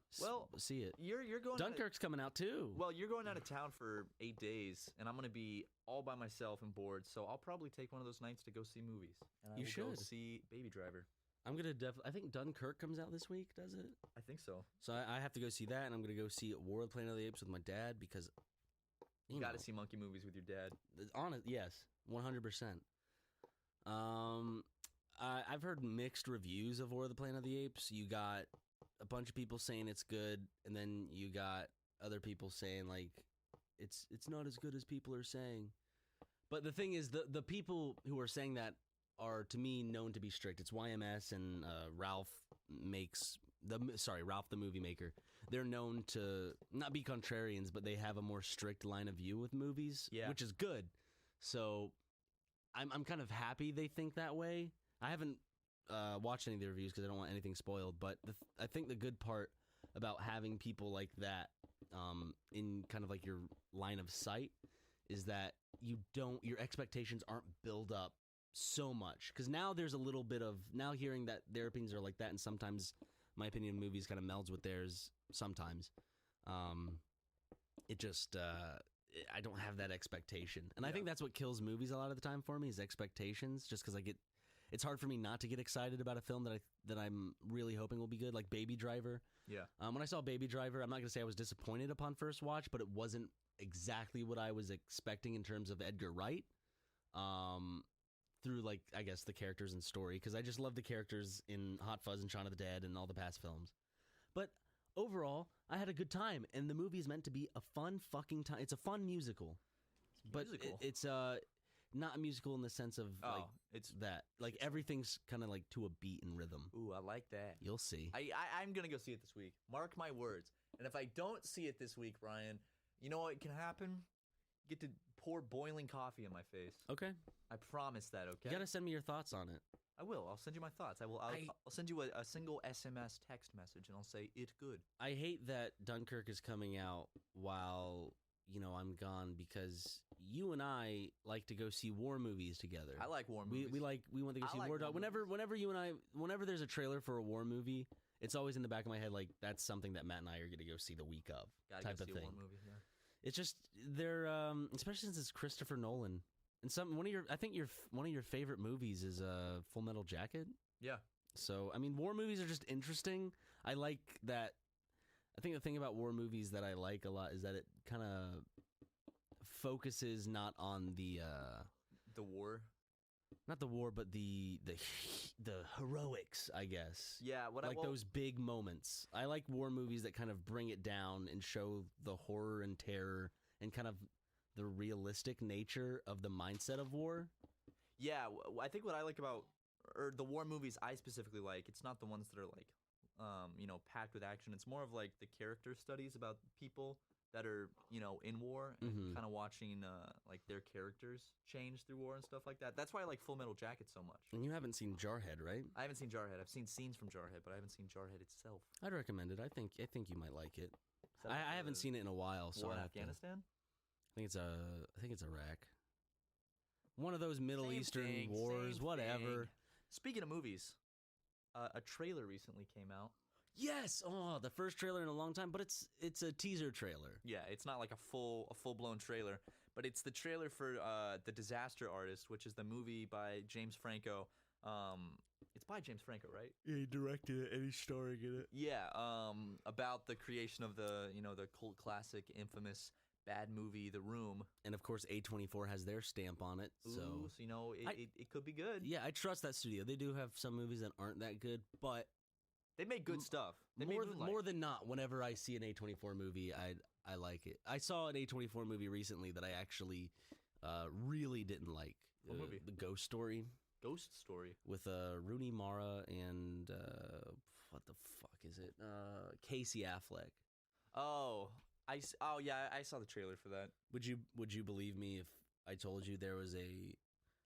see it. You're going. Dunkirk's coming out too. Well, you're going out of town for 8 days, and I'm going to be all by myself and bored. So I'll probably take one of those nights to go see movies. And I will go see Baby Driver. I'm gonna I think Dunkirk comes out this week. Does it? I think so. So I have to go see that, and I'm gonna go see War of the Planet of the Apes with my dad, because You got to see monkey movies with your dad. Yes, 100%. I've heard mixed reviews of War of the Planet of the Apes. You got a bunch of people saying it's good, and then you got other people saying like it's not as good as people are saying. But the thing is, the people who are saying that are, to me, known to be strict. It's YMS and Ralph the movie maker. They're known to not be contrarians, but they have a more strict line of view with movies, which is good. So I'm kind of happy they think that way. I haven't watched any of the reviews because I don't want anything spoiled, but I think the good part about having people like that in kind of like your line of sight is that your expectations aren't build up so much, because now there's a little bit of, now hearing that their opinions are like that, and sometimes my opinion of movies kind of melds with theirs sometimes. It just I don't have that expectation, and I think that's what kills movies a lot of the time for me, is expectations. Just because it's hard for me not to get excited about a film that I'm really hoping will be good, like Baby Driver. Yeah. When I saw Baby Driver, I'm not gonna say I was disappointed upon first watch, but it wasn't exactly what I was expecting in terms of Edgar Wright. Through, like, I guess the characters and story, because I just love the characters in Hot Fuzz and Shaun of the Dead and all the past films. But overall, I had a good time, and the movie is meant to be a fun fucking time. It's a fun musical, but it's not a musical in the sense of like it's that. Like everything's kind of like to a beat and rhythm. Ooh, I like that. You'll see. I'm gonna go see it this week. Mark my words. And if I don't see it this week, Ryan, you know what can happen? You get to pour boiling coffee in my face. Okay. I promise that. Okay. You gotta send me your thoughts on it. I will. I'll send you my thoughts. I'll send you a single SMS text message, and I'll say it good. I hate that Dunkirk is coming out while I'm gone, because you and I like to go see war movies together. I like war movies. We want to go see war dog. Whenever there's a trailer for a war movie, it's always in the back of my head like that's something that Matt and I are going to go see the week of. Gotta type go of see thing. A war movie, yeah. It's just they're especially since it's Christopher Nolan. And one of your favorite movies is Full Metal Jacket. Yeah. So I mean, war movies are just interesting. I like that. I think the thing about war movies that I like a lot is that it kind of focuses not on the war, not the war, but the heroics, I guess. Yeah, those big moments. I like war movies that kind of bring it down and show the horror and terror and kind of the realistic nature of the mindset of war. Yeah, I think what I like about the war movies I specifically like, it's not the ones that are like packed with action. It's more of like the character studies about people that are in war and kind of watching like their characters change through war and stuff like that. That's why I like Full Metal Jacket so much. And you haven't seen Jarhead, right? I haven't seen Jarhead. I've seen scenes from Jarhead, but I haven't seen Jarhead itself. I'd recommend it. I think you might like it. I haven't seen it in a while. So war in Afghanistan? I think it's Iraq. One of those Middle Eastern wars, whatever. Speaking of movies, a trailer recently came out. Yes, the first trailer in a long time, but it's a teaser trailer. Yeah, it's not like a full-blown trailer, but it's the trailer for The Disaster Artist, which is the movie by James Franco. It's by James Franco, right? Yeah, he directed it and he's starring in it. Yeah, about the creation of the cult classic, infamous bad movie, The Room. And of course, A24 has their stamp on it. So it could be good. Yeah, I trust that studio. They do have some movies that aren't that good, but they make good stuff. More than not, whenever I see an A24 movie, I like it. I saw an A24 movie recently that I actually really didn't like. What movie? The Ghost Story. Ghost Story? With Rooney Mara and what the fuck is it? Casey Affleck. I saw the trailer for that. Would you believe me if I told you there was a...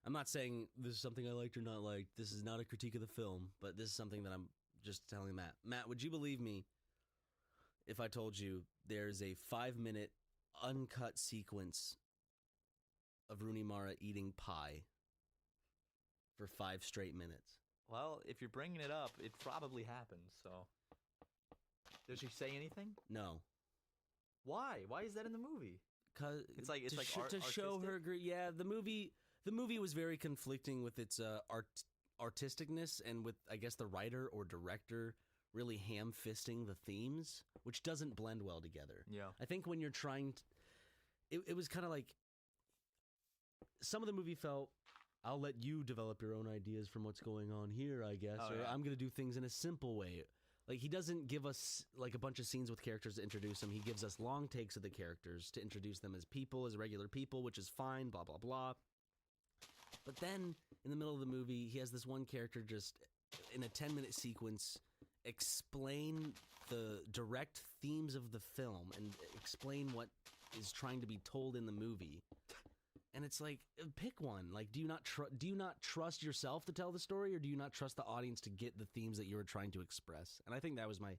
I'm not saying this is something I liked or not liked. This is not a critique of the film, but this is something that I'm just telling Matt. Matt, would you believe me if I told you there's a 5-minute uncut sequence of Rooney Mara eating pie for 5 straight minutes? Well, if you're bringing it up, it probably happened, so... Does she say anything? No. Why? Why is that in the movie? Because it's like to show her. Yeah, the movie was very conflicting with its artisticness and with, I guess, the writer or director really ham-fisting the themes, which doesn't blend well together. Yeah, I think when you're trying it was kind of like some of the movie felt, I'll let you develop your own ideas from what's going on here, I guess. Oh, or yeah. I'm going to do things in a simple way. Like, he doesn't give us, like, a bunch of scenes with characters to introduce them. He gives us long takes of the characters to introduce them as people, as regular people, which is fine, blah, blah, blah. But then, in the middle of the movie, he has this one character just, in a 10-minute sequence, explain the direct themes of the film and explain what is trying to be told in the movie. And it's like, pick one. Like, do you not trust yourself to tell the story, or do you not trust the audience to get the themes that you were trying to express? And I think that was my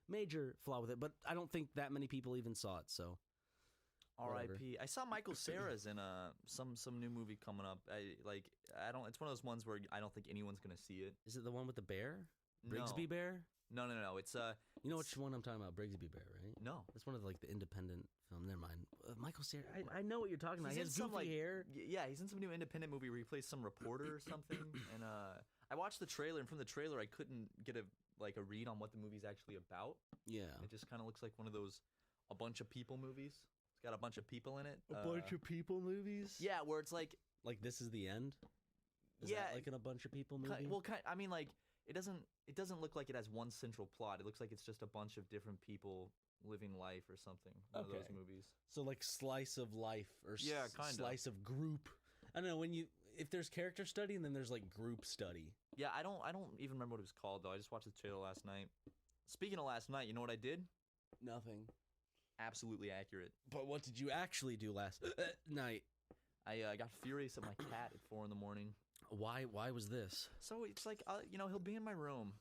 major flaw with it. But I don't think that many people even saw it. So, R.I.P. I saw Michael Cera's in some new movie coming up. It's one of those ones where I don't think anyone's gonna see it. is it the one with the bear, Brigsby Bear? No. It's You know which one I'm talking about, Brigsby Bear, right? no. That's one of the independent film. Never mind. Michael Cera. I know what you're talking about. He has in some, goofy hair. Yeah, he's in some new independent movie where he plays some reporter or something. And I watched the trailer, and from the trailer, I couldn't get a read on what the movie's actually about. Yeah. It just kind of looks like one of those a bunch of people movies. It's got a bunch of people in it. A bunch of people movies. Yeah, where it's like This Is the End. Is Yeah. that like in a bunch of people movie? It doesn't look like it has one central plot. It looks like it's just a bunch of different people living life or something. One of those Okay. movies. So like slice of life or Yeah, kinda. slice of group. I don't know if there's character study and then there's like group study. Yeah, I don't even remember what it was called though. I just watched the trailer last night. Speaking of last night, you know what I did? Nothing. Absolutely accurate. But what did you actually do last night? I got furious at my cat at 4 a.m. Why was this? So it's like he'll be in my room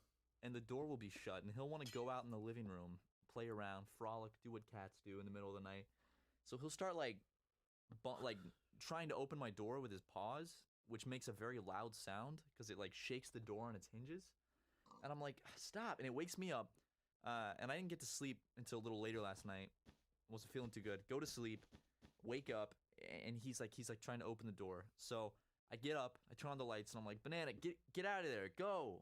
and the door will be shut and he'll want to go out in the living room, play around, frolic, do what cats do in the middle of the night. So he'll start trying to open my door with his paws, which makes a very loud sound because it shakes the door on its hinges. And I'm like, stop. And it wakes me up. And I didn't get to sleep until a little later last night. Wasn't feeling too good. Go to sleep, wake up, and he's trying to open the door. So I get up, I turn on the lights, and I'm like, Banana, get out of there. Go,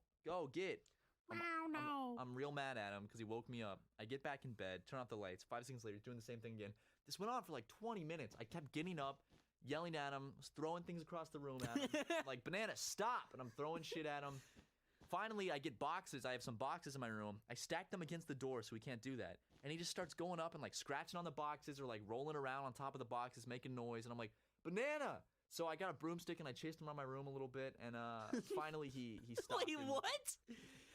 get. I'm real mad at him because he woke me up. I get back in bed, turn off the lights. 5 seconds later, doing the same thing again. This went on for 20 minutes. I kept getting up, yelling at him, throwing things across the room at him. Like, Banana, stop! And I'm throwing shit at him. Finally, I get boxes. I have some boxes in my room. I stack them against the door so he can't do that. And he just starts going up and scratching on the boxes or rolling around on top of the boxes, making noise. And I'm like, Banana! So I got a broomstick and I chased him around my room a little bit. And finally he stopped. Wait, and- what?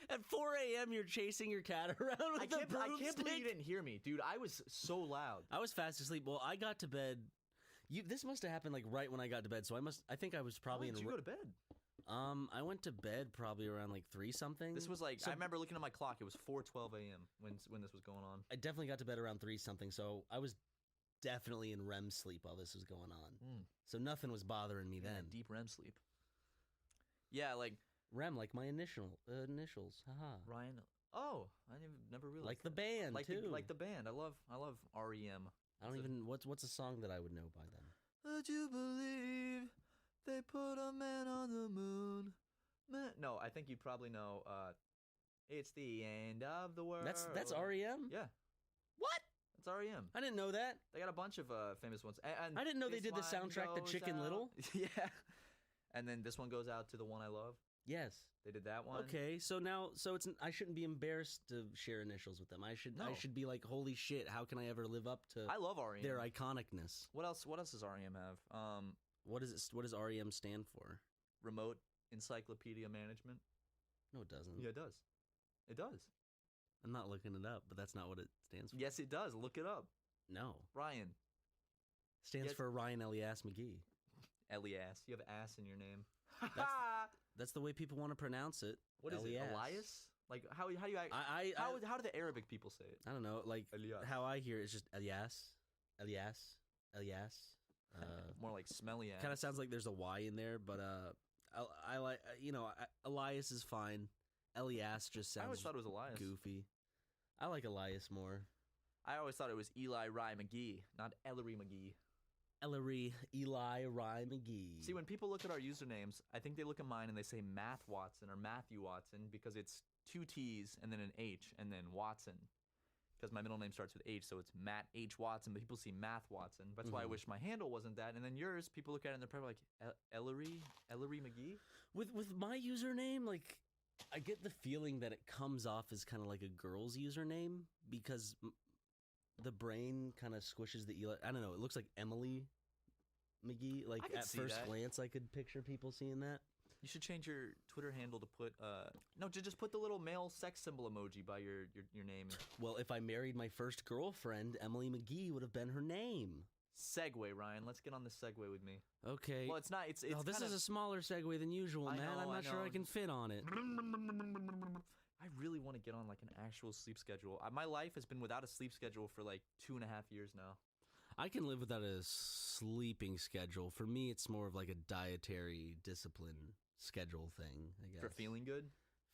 At 4 a.m. you're chasing your cat around with I a broomstick? can't believe you didn't hear me, dude. I was so loud. I was fast asleep. Well, I got to bed. This must have happened right when I got to bed. So I think I was probably When did you go to bed? I went to bed probably around 3 something. This was So I remember looking at my clock. It was 4:12 a.m. when this was going on. I definitely got to bed around 3 something. So I was definitely in REM sleep while this was going on. So nothing was bothering me then. Deep REM sleep. Yeah, REM, like my initials. Haha. Ryan. Oh, I never realized. Like the band too. Like the band. I love REM. I don't even. What's a song that I would know by them? Would you believe they put a man on the moon? No, I think you probably know. It's the end of the world. That's REM. Yeah, What? that's REM. I didn't know that. They got a bunch of famous ones. And I didn't know they this did the line soundtrack to goes Chicken out- Little. Yeah. And then this one goes out to the one I love. Yes. They did that one. Okay, so I shouldn't be embarrassed to share initials with them. I should No. be like, holy shit, how can I ever live up to I love REM. their iconicness? What else does REM have? What does REM stand for? Remote Encyclopedia Management. No, it doesn't. Yeah, it does. It does. I'm not looking it up, but that's not what it stands for. Yes, it does. Look it up. No. Ryan. Stands Yes. for Ryan Elias McGee. Elias. You have ass in your name. That's the way people want to pronounce it. What is Elias. it? Elias? Like how do you how do the Arabic people say it? I don't know. Like Elias. how I hear it is just Elias. More like smelly ass. Kind of sounds like there's a Y in there, but I like Elias is fine. Elias just I always sounds thought it was Elias. goofy. I like Elias more. I always thought it was Eli Rye McGee, not Ellery McGee. Ellery Eli Rye McGee. See, when people look at our usernames, I think they look at mine and they say Math Watson or Matthew Watson because it's 2 T's and then an H and then Watson. because my middle name starts with H, so it's Matt H. Watson, but people see Math Watson. That's why I wish my handle wasn't that. And then yours, people look at it and they're probably like, Ellery McGee? With my username, like, I get the feeling that it comes off as kind of like a girl's username because the brain kind of squishes the E. I don't know. It looks like Emily McGee. Like, I could at see first that. glance, I could picture people seeing that. You should change your Twitter handle to put just put the little male sex symbol emoji by your name. Well, if I married my first girlfriend, Emily McGee would have been her name. Segue, Ryan. Let's get on this segue with me. Okay. Well, it's not. It's oh, this kind is a smaller segue than usual, I man. know, I'm not sure I can fit on it. I really want to get on like an actual sleep schedule. My life has been without a sleep schedule for like 2.5 years now. I can live without a sleeping schedule. For me, it's more of like a dietary discipline schedule thing, I guess. For feeling good?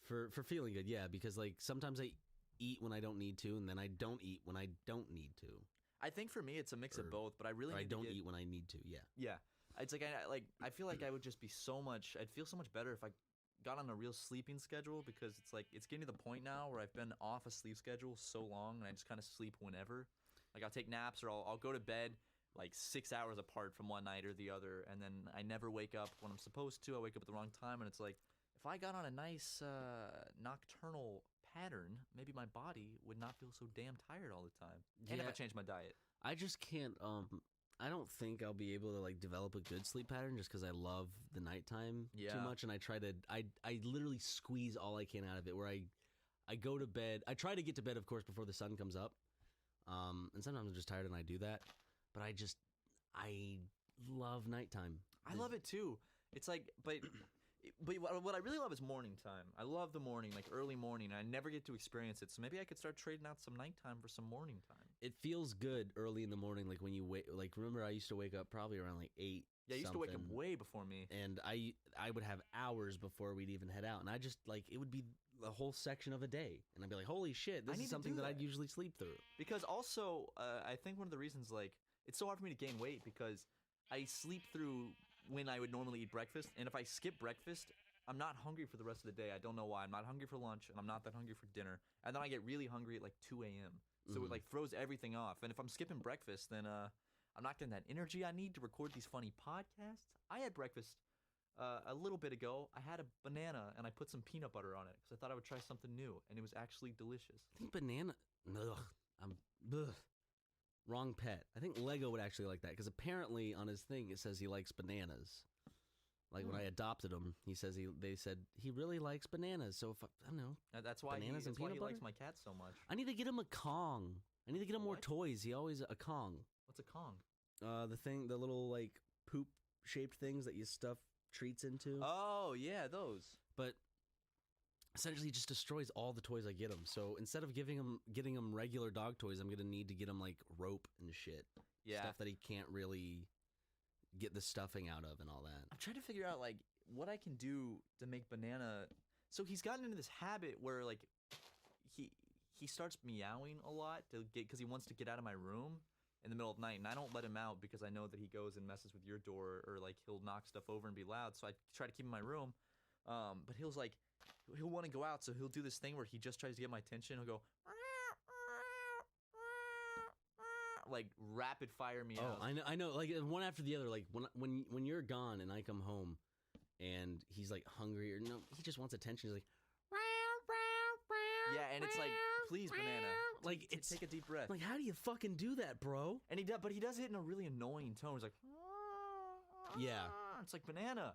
For feeling good, yeah, because like sometimes I eat when I don't need to, and then I don't eat when I don't need to. I think for me it's a mix of both, but I really I need to don't get, eat when I need to, yeah. Yeah. It's like I feel like I would just be I'd feel so much better if I got on a real sleeping schedule, because it's like it's getting to the point now where I've been off a sleep schedule so long and I just kind of sleep whenever. Like I'll take naps or I'll go to bed like 6 hours apart from one night or the other, and then I never wake up when I'm supposed to. I wake up at the wrong time, and it's like if I got on a nice nocturnal pattern, maybe my body would not feel so damn tired all the time. And if I change my diet. I just can't I don't think I'll be able to like develop a good sleep pattern just because I love the nighttime too much, and I try to I literally squeeze all I can out of it, where I go to bed. I try to get to bed, of course, before the sun comes up. And sometimes I'm just tired and I do that. But I love nighttime. I love it too. It's like, but what I really love is morning time. I love the morning, like early morning. I never get to experience it, so maybe I could start trading out some nighttime for some morning time. It feels good early in the morning, like when you wake. Like remember, I used to wake up probably around like 8. Yeah, I used to wake up way before me. And I would have hours before we'd even head out, and I just like it would be a whole section of a day, and I'd be like, holy shit, this is something that I'd usually sleep through. Because also, I think one of the reasons like it's so hard for me to gain weight because I sleep through when I would normally eat breakfast, and if I skip breakfast, I'm not hungry for the rest of the day. I don't know why. I'm not hungry for lunch, and I'm not that hungry for dinner, and then I get really hungry at like 2 a.m. So it like throws everything off. And if I'm skipping breakfast, then I'm not getting that energy I need to record these funny podcasts. I had breakfast a little bit ago. I had a banana and I put some peanut butter on it because I thought I would try something new, and it was actually delicious. I think banana. Ugh. Wrong pet. I think Lego would actually like that because apparently on his thing it says he likes bananas. Like when I adopted him, they said he really likes bananas. So if I don't know, that's why bananas and that's why peanut he butter? likes my cat so much. I need to get him a Kong. I need to get him more toys. He always a Kong. What's a Kong? The little like poop shaped things that you stuff treats into. Oh yeah, those. But essentially, he just destroys all the toys I get him. So instead of getting him regular dog toys, I'm gonna need to get him like rope and shit. Yeah, stuff that he can't really get the stuffing out of and all that. I'm trying to figure out like what I can do to make banana. So he's gotten into this habit where like he starts meowing a lot because he wants to get out of my room in the middle of the night, and I don't let him out because I know that he goes and messes with your door, or like he'll knock stuff over and be loud. So I try to keep him in my room, but he'll want to go out, so he'll do this thing where he just tries to get my attention. He'll go like rapid fire meows. Oh, I know, like one after the other. Like when you're gone and I come home, and he's like hungry or no, he just wants attention. He's like, yeah, and it's like, please, banana, like it's take a deep breath. Like, how do you fucking do that, bro? And but he does it in a really annoying tone. He's like, yeah, it's like, banana,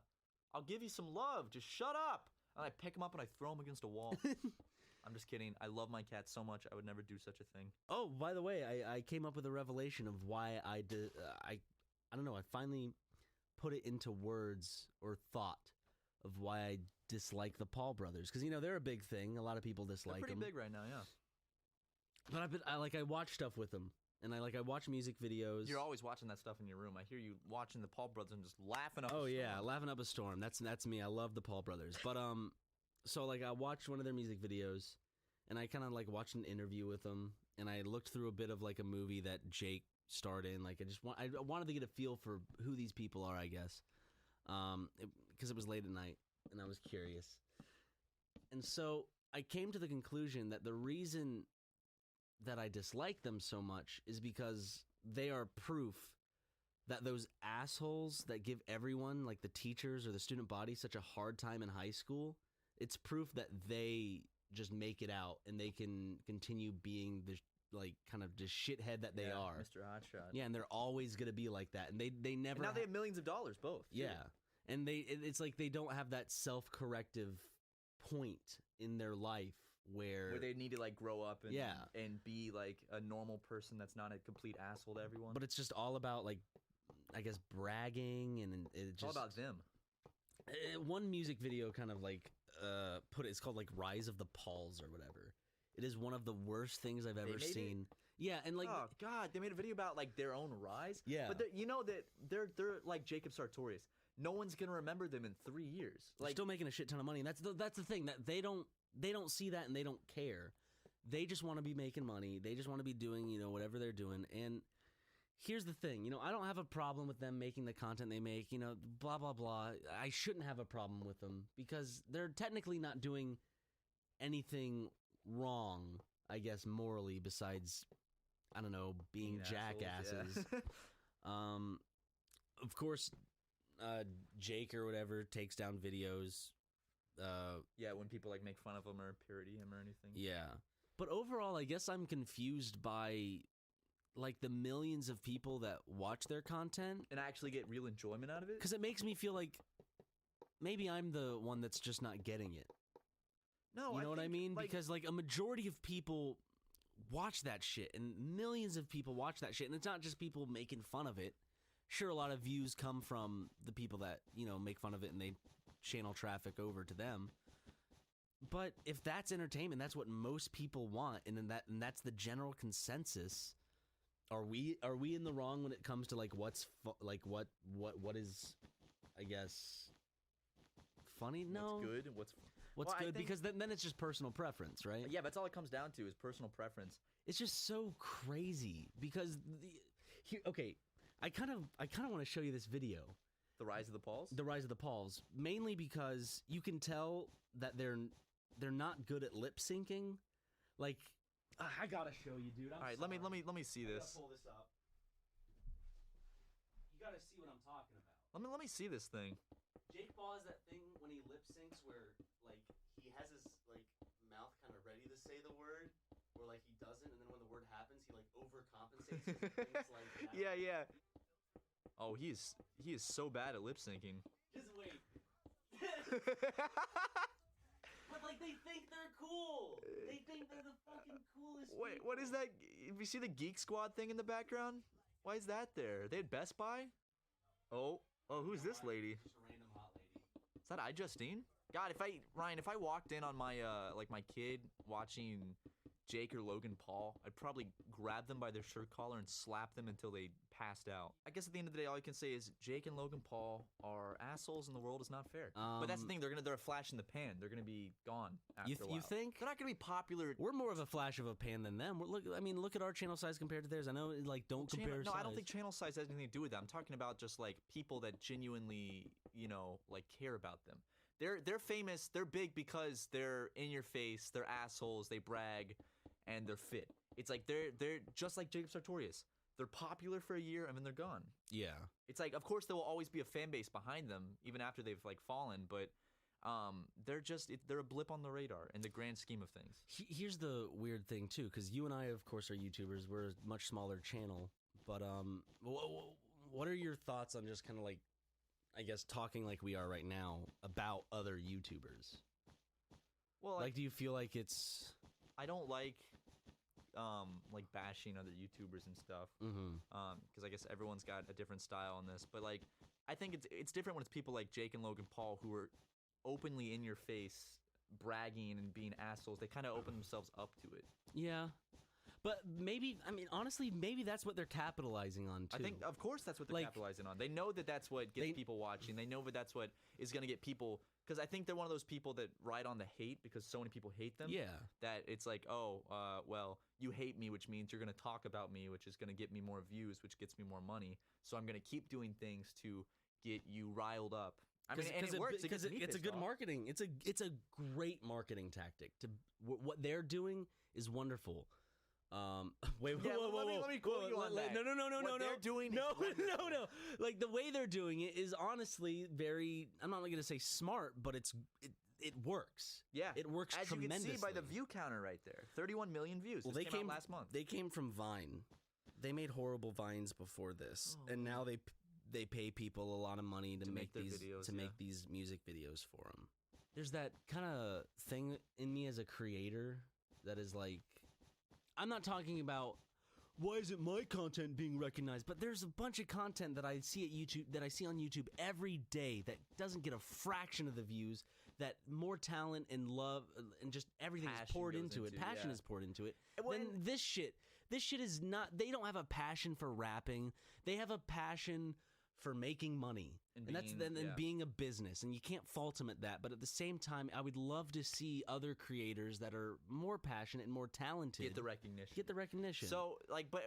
I'll give you some love, just shut up. And I pick him up and I throw him against a wall. I'm just kidding. I love my cat so much. I would never do such a thing. Oh, by the way, I came up with a revelation of why I did. I don't know. I finally put it into words or thought of why I dislike the Paul brothers, because they're a big thing. A lot of people dislike them. They're pretty big right now, yeah. But I watch stuff with them, and I watch music videos. You're always watching that stuff in your room. I hear you watching the Paul brothers and just laughing up. Oh yeah, laughing up a storm. That's me. I love the Paul brothers. But so like I watched one of their music videos, and I kind of like watched an interview with them, and I looked through a bit of like a movie that Jake starred in. Like I wanted to get a feel for who these people are, I guess, because it was late at night and I was curious, and so I came to the conclusion that the reason that I dislike them so much is because they are proof that those assholes that give everyone, like the teachers or the student body, such a hard time in high school, it's proof that they just make it out and they can continue being the like kind of just shithead that they are. Mr. Hotshot. Yeah, and they're always going to be like that. And they never... And now they have millions of dollars, both. Too. Yeah. And it's like they don't have that self-corrective point in their life where they need to like grow up and Yeah. and be like a normal person that's not a complete asshole to everyone. But it's just all about like, I guess, bragging and it It's just... all about them. One music video kind of like it's called like Rise of the Pauls or whatever. It is one of the worst things I've ever seen. Yeah, and like oh god, they made a video about like their own rise. Yeah. But you know that they're like Jacob Sartorius. No one's gonna remember them in 3 years. they're Like still making a shit ton of money. And that's the thing, that they don't see that and they don't care. They just want to be making money. They just want to be doing, you know, whatever they're doing. And here's the thing, you know, I don't have a problem with them making the content they make, you know, blah, blah, blah. I shouldn't have a problem with them because they're technically not doing anything wrong, I guess, morally, besides, I don't know, being jackasses. Yeah. Of course, Jake or whatever takes down videos. Yeah, when people like make fun of him or parody him or anything. Yeah. But overall, I guess I'm confused by like the millions of people that watch their content And actually get real enjoyment out of it. because it makes me feel like maybe I'm the one that's just not getting it. No, You know what I think, mean? like, Because like a majority of people watch that shit and millions of people watch that shit, and it's not just people making fun of it. Sure, a lot of views come from the people that, you know, make fun of it and they channel traffic over to them. But if that's entertainment, that's what most people want, and that's the general consensus. Are we in the wrong when it comes to like what's what is, I guess, funny? No, what's good and what's what's Well, I good, think- because then it's just personal preference, right? yeah, that's all it comes down to is personal preference. It's just so crazy because okay, I kind of want to show you this video, The rise of the Pauls. The Rise of the Pauls, mainly because you can tell that they're not good at lip syncing. Like, I gotta show you, dude. All right, let me see I gotta this. pull this up. You gotta see what I'm talking about. Let me see this thing. Jake Paul has that thing when he lip syncs where like he has his like mouth kind of ready to say the word, or like he doesn't, and then when the word happens, he like overcompensates. and things like that. Yeah. Oh, he is so bad at lip syncing. Just wait. But like they think they're cool. They think they're the fucking coolest. Wait, people. what is that? If you see the Geek Squad thing in the background, why is that there? They had Best Buy. Oh, who's this lady? Just a random hot lady. Is that iJustine? God, if I walked in on my like my kid watching Jake or Logan Paul, I'd probably grab them by their shirt collar and slap them until they passed out. I guess at the end of the day, all I can say is Jake and Logan Paul are assholes, and the world is not fair. But that's the thing; they're a flash in the pan. They're gonna be gone after a while. You think? They're not gonna be popular? We're more of a flash of a pan than them. Look at our channel size compared to theirs. I know, like, don't compare. No, size. I don't think channel size has anything to do with that. I'm talking about just like people that genuinely, you know, like care about them. They're famous. They're big because they're in your face. They're assholes. They brag, and they're fit. It's like they're just like Jacob Sartorius. They're popular for a year and then they're gone. Yeah. It's like, of course, there will always be a fan base behind them, even after they've like fallen. But they're a blip on the radar in the grand scheme of things. Here's the weird thing too, because you and I, of course, are YouTubers. We're a much smaller channel. But what are your thoughts on just kind of like, I guess, talking like we are right now about other YouTubers? Well, Like, do you feel like it's... I don't like bashing other YouTubers and stuff. Because I guess everyone's got a different style on this. But like, I think it's different when it's people like Jake and Logan Paul who are openly in your face, bragging and being assholes. They kind of open themselves up to it. Yeah. But maybe, I mean, honestly, maybe that's what they're capitalizing on, too. I think, of course, that's what they're Like, capitalizing on. They know that that's what gets people watching. They know that that's what is going to get people... Because I think they're one of those people that ride on the hate because so many people hate them. Yeah. That it's like, well, you hate me, which means you're going to talk about me, which is going to get me more views, which gets me more money. So I'm going to keep doing things to get you riled up. I mean, and it works. Because it's a good marketing. It's a great marketing tactic. What they're doing is wonderful. Wait, Yeah, whoa, let me quote you on that. No. What they're doing is wonderful. no. Like the way they're doing it is honestly very. I'm not gonna say smart, but it works. Yeah, it works as you tremendously. can see by the view counter right there. 31 million views. Well, This they came out last month. They came from Vine. They made horrible Vines before this, and now they pay people a lot of money to make their these videos, make these music videos for them. There's that kind of thing in me as a creator that is like, I'm not talking about why isn't my content being recognized, but there's a bunch of content that I see at YouTube that I see on YouTube every day that doesn't get a fraction of the views. That more talent and love and just everything is poured into it. Passion is poured into it. Then this shit is not. They don't have a passion for rapping. They have a passion for making money, and that's then being a business. And you can't fault them at that. But at the same time, I would love to see other creators that are more passionate and more talented Get the recognition. So, like, but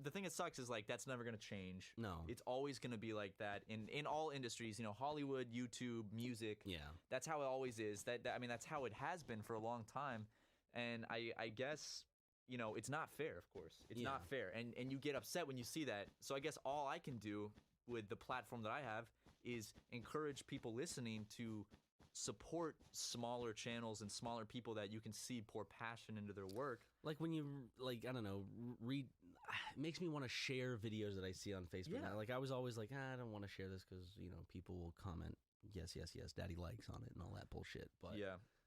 the thing that sucks is like that's never gonna change. No, it's always gonna be like that in all industries. You know, Hollywood, YouTube, music. Yeah, that's how it always is. I mean, that's how it has been for a long time. And I guess, you know, it's not fair. Of course, it's not fair. And you get upset when you see that. So I guess all I can do with the platform that I have is encourage people listening to support smaller channels and smaller people that you can see pour passion into their work. Like when you, like, I don't know, read, it makes me want to share videos that I see on Facebook. Yeah. Like I was always like, I don't want to share this because, you know, people will comment, yes, daddy likes on it and all that bullshit. But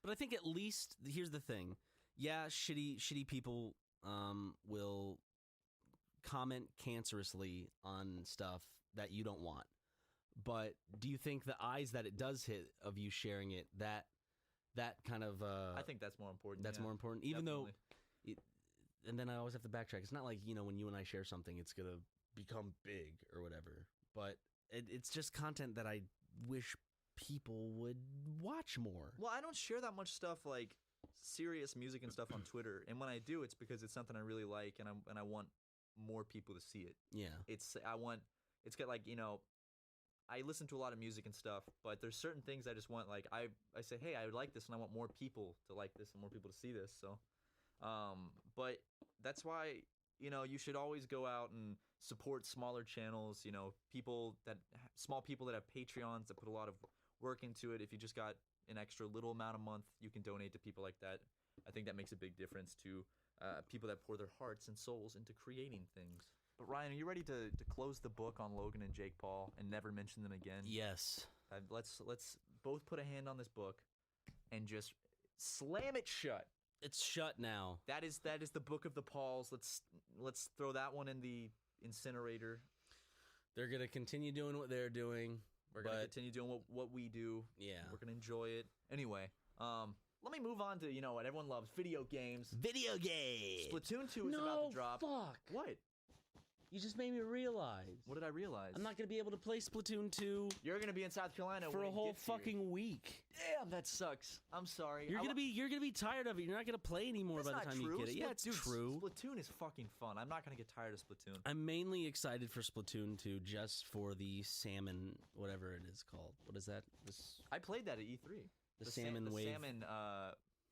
but I think at least, here's the thing. Yeah, shitty people will comment cancerously on stuff that you don't want. But do you think the eyes that it does hit of you sharing it, that kind of I think that's more important. That's more important, even though and then I always have to backtrack. It's not like, you know, when you and I share something it's gonna become big or whatever, but it's just content that I wish people would watch more. Well, I don't share that much stuff like serious music and stuff on Twitter, and when I do, it's because it's something I really like, and I want more people to see it. Yeah, it's got, like, you know, I listen to a lot of music and stuff, but there's certain things I just want, like I say, hey, I would like this, and I want more people to like this and more people to see this. So, but that's why, you know, you should always go out and support smaller channels. You know, small people that have Patreons that put a lot of work into it. If you just got an extra little amount a month, you can donate to people like that. I think that makes a big difference to people that pour their hearts and souls into creating things. But Ryan, are you ready to close the book on Logan and Jake Paul and never mention them again? Yes. Let's both put a hand on this book and just slam it shut. It's shut now. That is the book of the Pauls. Let's throw that one in the incinerator. They're gonna continue doing what they're doing. We're gonna continue doing what we do. Yeah. We're gonna enjoy it. Anyway, let me move on to, you know, what everyone loves: video games. Video games. Splatoon 2 is about to drop. Fuck. What? You just made me realize. What did I realize? I'm not going to be able to play Splatoon 2. You're going to be in South Carolina for when a whole it gets here. fucking week. Damn, that sucks. I'm sorry. You're going to be tired of it. You're not going to play anymore by the time you get it. Yeah, it's true. Splatoon is fucking fun. I'm not going to get tired of Splatoon. I'm mainly excited for Splatoon 2 just for the salmon, whatever it is called. What is that? I played that at E3. The salmon wave. Salmon,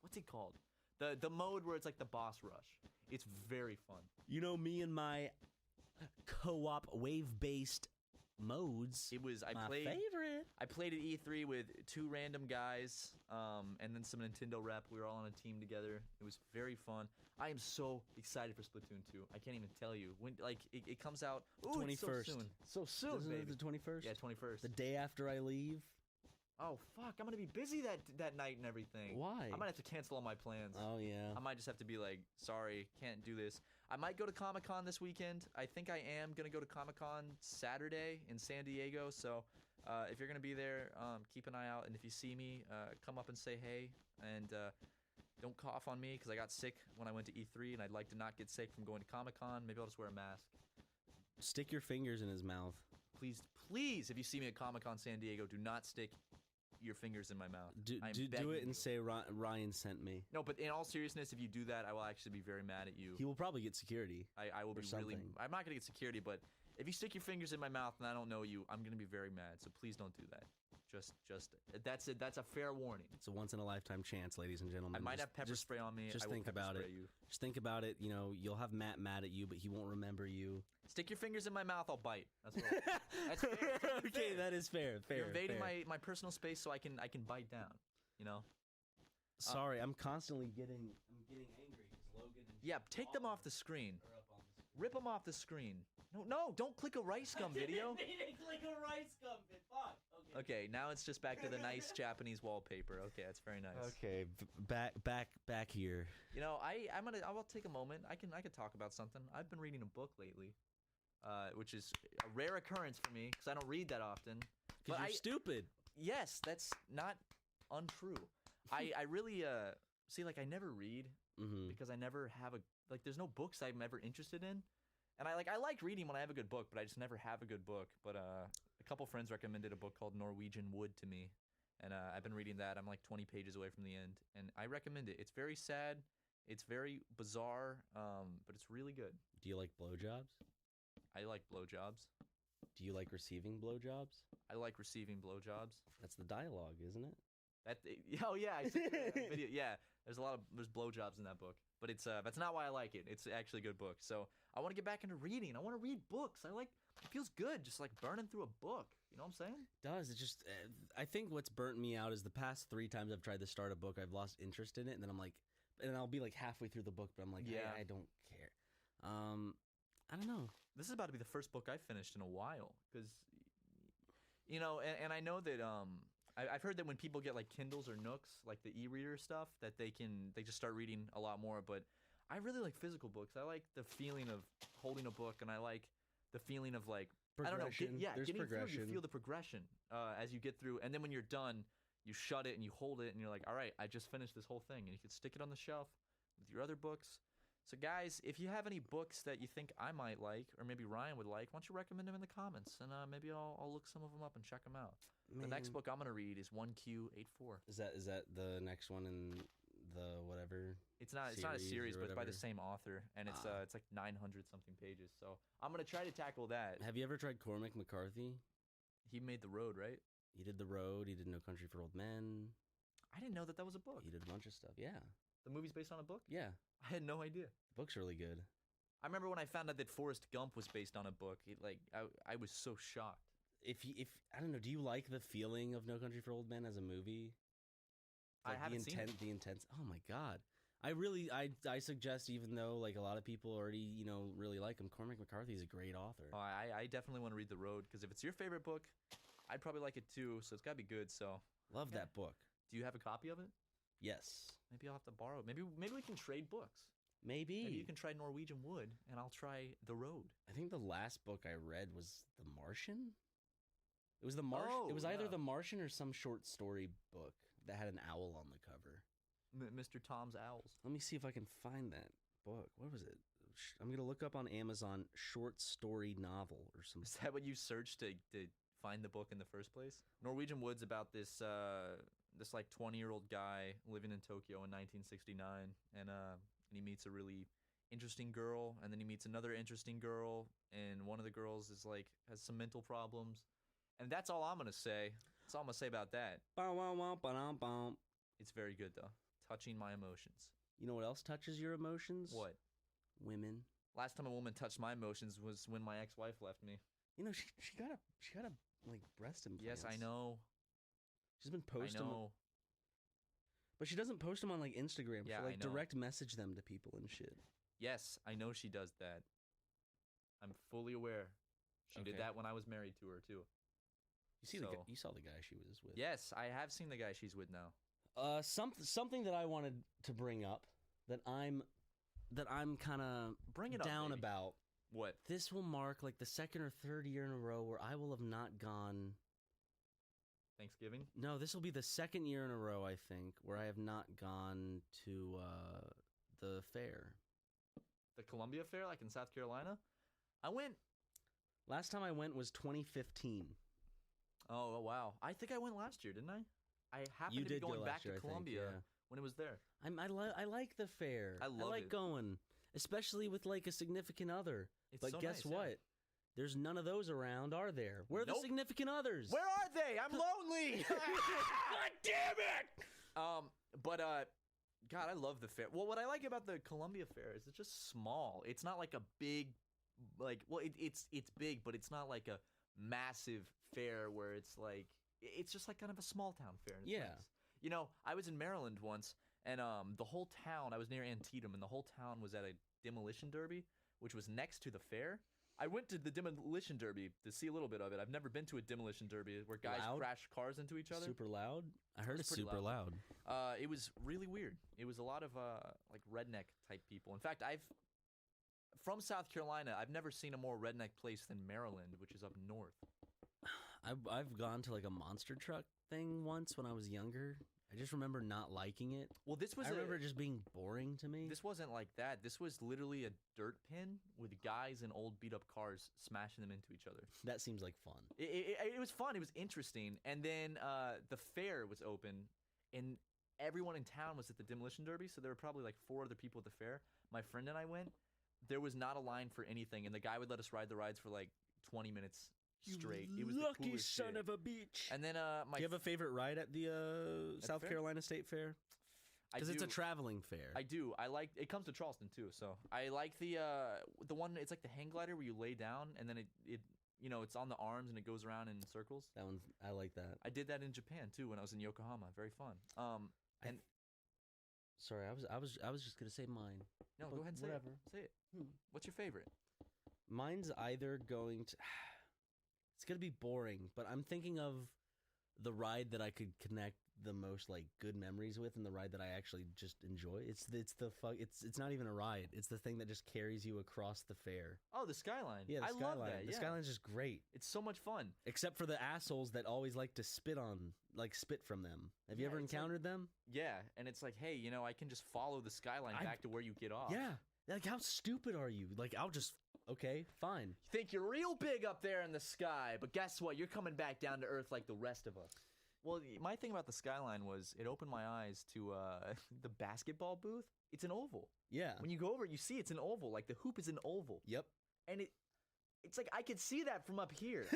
what's it called? The mode where it's like the boss rush. It's very fun. You know, me and my co-op wave-based modes. It was my favorite. I played at E3 with two random guys, and then some Nintendo rep. We were all on a team together. It was very fun. I am so excited for Splatoon 2. I can't even tell you when. Like it comes out. Ooh, 21st. So soon, Isn't baby. it the 21st? Yeah, 21st. The day after I leave. Oh fuck! I'm gonna be busy that night and everything. Why? I might have to cancel all my plans. Oh yeah. I might just have to be like, sorry, can't do this. I might go to Comic-Con this weekend. I think I am gonna go to Comic-Con Saturday in San Diego. So if you're gonna be there, keep an eye out. And if you see me, come up and say hey. And don't cough on me because I got sick when I went to E3, and I'd like to not get sick from going to Comic-Con. Maybe I'll just wear a mask. Stick your fingers in his mouth. Please, if you see me at Comic-Con San Diego, do not stick your fingers in my mouth. Do it and say Ryan sent me. No, but in all seriousness, if you do that, I will actually be very mad at you. He will probably get security. I will be something. really. I'm not gonna get security, but If you stick your fingers in my mouth and I don't know you, I'm gonna be very mad. So please don't do that. Just that's it. That's a fair warning. It's a once in a lifetime chance, ladies and gentlemen. I might have pepper spray on me. Just I will think pepper about it. spray you. Just think about it. You know, you'll have Matt mad at you, but he won't remember you. Stick your fingers in my mouth. I'll bite. That's what. That's fair. It's Okay, fair. that is fair. Fair. You're invading fair. my personal space, so I can bite down. You know. Sorry, I'm constantly getting angry because Logan. And Yeah, take them off the screen. are up on the screen. Rip them off the screen. No, don't click a rice gum video. Click a rice gum, but fuck. Okay, now it's just back to the nice Japanese wallpaper. Okay, that's very nice. Okay, back here. You know, I will take a moment. I can talk about something. I've been reading a book lately, which is a rare occurrence for me because I don't read that often. Because you're stupid. Yes, that's not untrue. I really see, like, I never read because I never have there's no books I'm ever interested in. And I like reading when I have a good book, but I just never have a good book. But a couple friends recommended a book called Norwegian Wood to me, and I've been reading that. I'm like 20 pages away from the end, and I recommend it. It's very sad, it's very bizarre, but it's really good. Do you like blowjobs? I like blowjobs. Do you like receiving blowjobs? I like receiving blowjobs. That's the dialogue, isn't it? Oh yeah, I see that video. Yeah, there's blowjobs in that book, but it's that's not why I like it. It's actually a good book. So I want to get back into reading. I want to read books. It feels good, just like burning through a book. You know what I'm saying? It does. It just I think what's burnt me out is the past 3 times I've tried to start a book, I've lost interest in it, and then I'm like, and I'll be like halfway through the book, but I'm like, Yeah. I don't care. I don't know. This is about to be the first book I've finished in a while, because, you know, and I know that I've heard that when people get like Kindles or Nooks, like the e-reader stuff, that they just start reading a lot more. But I really like physical books. I like the feeling of holding a book, and I like the feeling of like I don't know, There's getting progression. through. You feel the progression as you get through, and then when you're done, you shut it and you hold it, and you're like, all right, I just finished this whole thing, and you can stick it on the shelf with your other books. So guys, if you have any books that you think I might like, or maybe Ryan would like, why don't you recommend them in the comments, and maybe I'll look some of them up and check them out. The next book I'm gonna read is 1Q84. Is that the next one in the whatever? It's not a series, or but it's by the whatever? same author, and it's like 900 something pages. So I'm gonna try to tackle that. Have you ever tried Cormac McCarthy? He made The Road, right? He did The Road. He did No Country for Old Men. I didn't know that was a book. He did a bunch of stuff. Yeah, The movie's based on a book? yeah. I had no idea. The book's really good. I remember when I found out that Forrest Gump was based on a book. I was so shocked. If I don't know, do you like the feeling of No Country for Old Men as a movie? I haven't seen it. The intense. Oh my god. I suggest, even though like a lot of people already really like him, Cormac McCarthy is a great author. Oh, I definitely want to read The Road, because if it's your favorite book, I'd probably like it too. So it's got to be good. So Love yeah. that book. Do you have a copy of it? Yes. Maybe I'll have to borrow it. Maybe we can trade books. Maybe. Maybe you can try Norwegian Wood, and I'll try The Road. I think the last book I read was The Martian. It was The Martian. Oh, it was either yeah. The Martian or some short story book that had an owl on the cover. Mr. Tom's Owls. Let me see if I can find that book. What was it? I'm gonna look up on Amazon short story novel or something. Is that what you searched to find the book in the first place? Norwegian Wood's about this this like 20-year-old guy living in Tokyo in 1969, and he meets a really interesting girl, and then he meets another interesting girl, and one of the girls is like has some mental problems, and that's all I'm gonna say. That's all I'm gonna say about that. Bow, wow, wow, ba-dum, bum. It's very good though, touching my emotions. You know what else touches your emotions? What? Women. Last time a woman touched my emotions was when my ex-wife left me. You know, she got a like breast implants. Yes, I know. She's been posting. I know. But she doesn't post them on like Instagram. Yeah, she like I know. direct message them to people and shit. Yes, I know she does that. I'm fully aware. She did Okay. that when I was married to her too. You saw the guy she was with. Yes, I have seen the guy she's with now. Something that I wanted to bring up that I'm kind of Bring it up, down baby. about. What? This will mark like the second or third year in a row where I will have not gone. Thanksgiving? No, this will be the second year in a row, I think, where I have not gone to the fair. The Columbia Fair, like in South Carolina? I went. Last time I went was 2015. Oh, wow. I think I went last year, didn't I? I happened You to be did go going back last year, to I think, Columbia yeah. when it was there. I like the fair. I love like it. going, especially with like a significant other. It's But so guess nice, yeah. what? There's none of those around, are there? Where are the Nope. significant others? Where are they? I'm lonely. God damn it! But God, I love the fair. Well, what I like about the Columbia Fair is it's just small. It's not like a big, like, well, it's big, but it's not like a massive fair where it's like it's just like kind of a small town fair. And it's Yeah. nice. You know, I was in Maryland once, and the whole town. I was near Antietam, and the whole town was at a demolition derby, which was next to the fair. I went to the demolition derby to see a little bit of it. I've never been to a demolition derby where guys Loud? crash cars into each other. Super loud? I heard it's pretty super loud. It was really weird. It was a lot of like redneck type people. In fact, from South Carolina, I've never seen a more redneck place than Maryland, which is up north. I've gone to like a monster truck thing once when I was younger. I just remember not liking it. Well, this was I remember it just being boring to me. this wasn't like that. This was literally a dirt pin with guys in old beat up cars smashing them into each other. That seems like fun. It was fun. It was interesting. And then the fair was open, and everyone in town was at the demolition derby. So there were probably like 4 other people at the fair. My friend and I went. There was not a line for anything, and the guy would let us ride the rides for like 20 minutes straight. It was the lucky coolest son shit. of a bitch. And then Do you have a favorite ride at the South fair? Carolina State Fair? Because it's a traveling fair. I do. I like. It comes to Charleston too, so I like the one. It's like the hang glider where you lay down and then it you know it's on the arms and it goes around in circles. That one's. I like that. I did that in Japan too when I was in Yokohama. Very fun. And Sorry, I was just gonna say mine. no, but go ahead and say whatever. it. Say it. Hmm. What's your favorite? Mine's either going to. It's gonna be boring, but I'm thinking of the ride that I could connect the most like good memories with, and the ride that I actually just enjoy. It's not even a ride. It's the thing that just carries you across the fair. Oh, the skyline. Yeah, the I skyline. love that. The yeah. skyline's just great, It's so much fun. except for the assholes that always like to spit from them. Have you Yeah, ever it's like- encountered them? Yeah, and it's like, hey, you know, I can just follow the skyline back to where you get off. Yeah. Like, how stupid are you? Like, I'll just okay, fine. You think you're real big up there in the sky, but guess what? You're coming back down to earth like the rest of us. Well, my thing about the skyline was it opened my eyes to the basketball booth. It's an oval. Yeah. When you go over it, you see it's an oval. Like the hoop is an oval. Yep. And it's like I could see that from up here.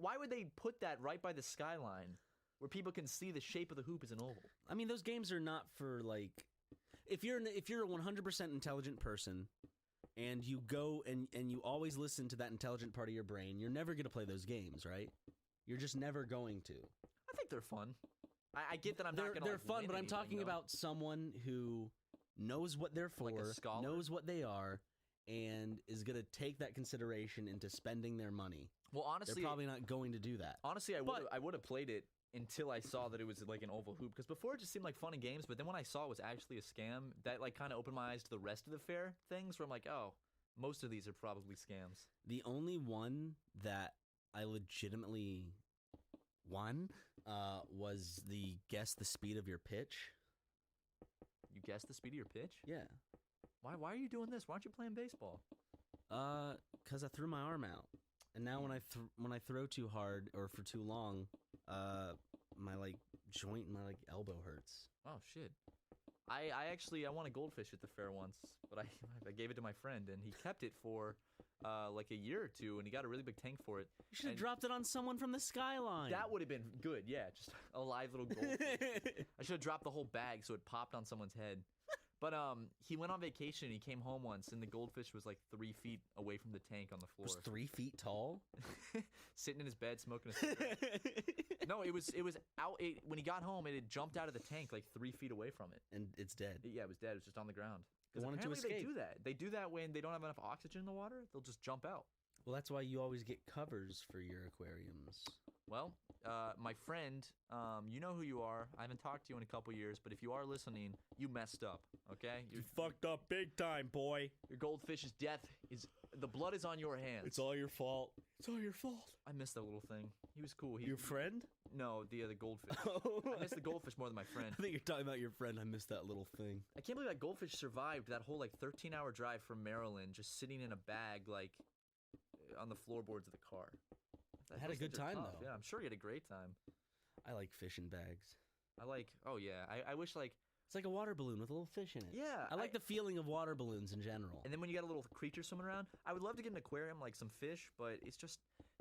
Why would they put that right by the skyline where people can see the shape of the hoop as an oval? I mean, those games are not for like if you're a 100% intelligent person and you go and you always listen to that intelligent part of your brain, you're never going to play those games, right? You're just never going to. I think they're fun. I get that I'm not gonna. They're like, fun, win but I'm anything, talking though. about someone who knows what they're for, Like a scholar? knows what they are, and is going to take that consideration into spending their money. Well, honestly, They're probably not going to do that. honestly, But- I would have played it until I saw that it was like an oval hoop. Because before it just seemed like fun and games, but then when I saw it was actually a scam, that like kind of opened my eyes to the rest of the fair things. Where I'm like, oh, most of these are probably scams. The only one that I legitimately won was the guess the speed of your pitch. You guessed the speed of your pitch. Yeah. Why are you doing this? Why aren't you playing baseball? 'Cause I threw my arm out, and now when I throw too hard or for too long, my like joint and my like elbow hurts. Oh shit. I won a goldfish at the fair once, but I gave it to my friend and he kept it for like a year or two, and he got a really big tank for it. You should have And dropped it on someone from the skyline. That would have been good. Yeah, just a live little goldfish. I should have dropped the whole bag so it popped on someone's head. But he went on vacation. He came home once, and the goldfish was like 3 feet away from the tank on the floor, was 3 feet tall. sitting in his bed smoking a cigarette. No, it was out. When he got home, it had jumped out of the tank like 3 feet away from it. And it's dead. Yeah, it was dead. It was just on the ground. It wanted to apparently escape. They do that. They do that when they don't have enough oxygen in the water. They'll just jump out. Well, that's why you always get covers for your aquariums. Well, my friend, you know who you are. I haven't talked to you in a couple years, but if you are listening, you messed up. Okay, You fucked up big time, boy. your goldfish's death is the blood is on your hands. It's all your fault. It's all your fault. I miss that little thing. He was cool. Your friend? No, the goldfish. Oh. I miss the goldfish more than my friend. I think you're talking about your friend. I missed that little thing. I can't believe that goldfish survived that whole like 13-hour drive from Maryland, just sitting in a bag like on the floorboards of the car. Had a Those good things are time, tough. though. Yeah, I'm sure he had a great time. I like fish in bags. Oh yeah, I wish like It's like a water balloon with a little fish in it. Yeah, I like the feeling of water balloons in general. And then when you got a little creature swimming around, I would love to get an aquarium, like some fish, but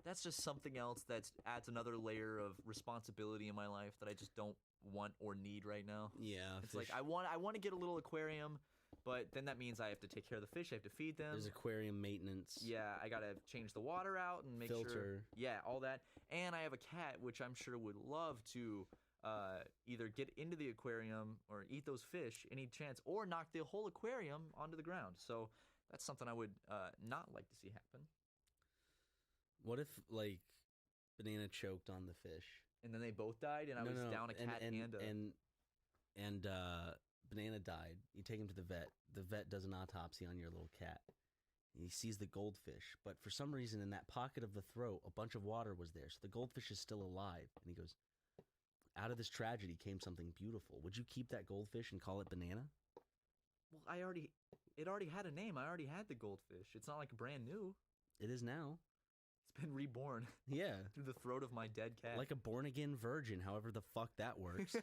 that's just something else that adds another layer of responsibility in my life that I just don't want or need right now. Yeah, it's like I want to get a little aquarium, but then that means I have to take care of the fish, I have to feed them. There's aquarium maintenance. Yeah, I gotta change the water out and make sure. Filter. Yeah, all that. And I have a cat, which I'm sure would love to either get into the aquarium or eat those fish any chance, or knock the whole aquarium onto the ground. So that's something I would not like to see happen. What if, like, Banana choked on the fish? And then they both died, and I was down a cat and Banana died. You take him to the vet. The vet does an autopsy on your little cat. He sees the goldfish, but for some reason in that pocket of the throat, a bunch of water was there. So the goldfish is still alive. And he goes, out of this tragedy came something beautiful. Would you keep that goldfish and call it Banana? Well, it already had a name. I already had the goldfish. It's not like brand new. It is now. It's been reborn. Yeah. Through the throat of my dead cat. Like a born-again virgin, however the fuck that works.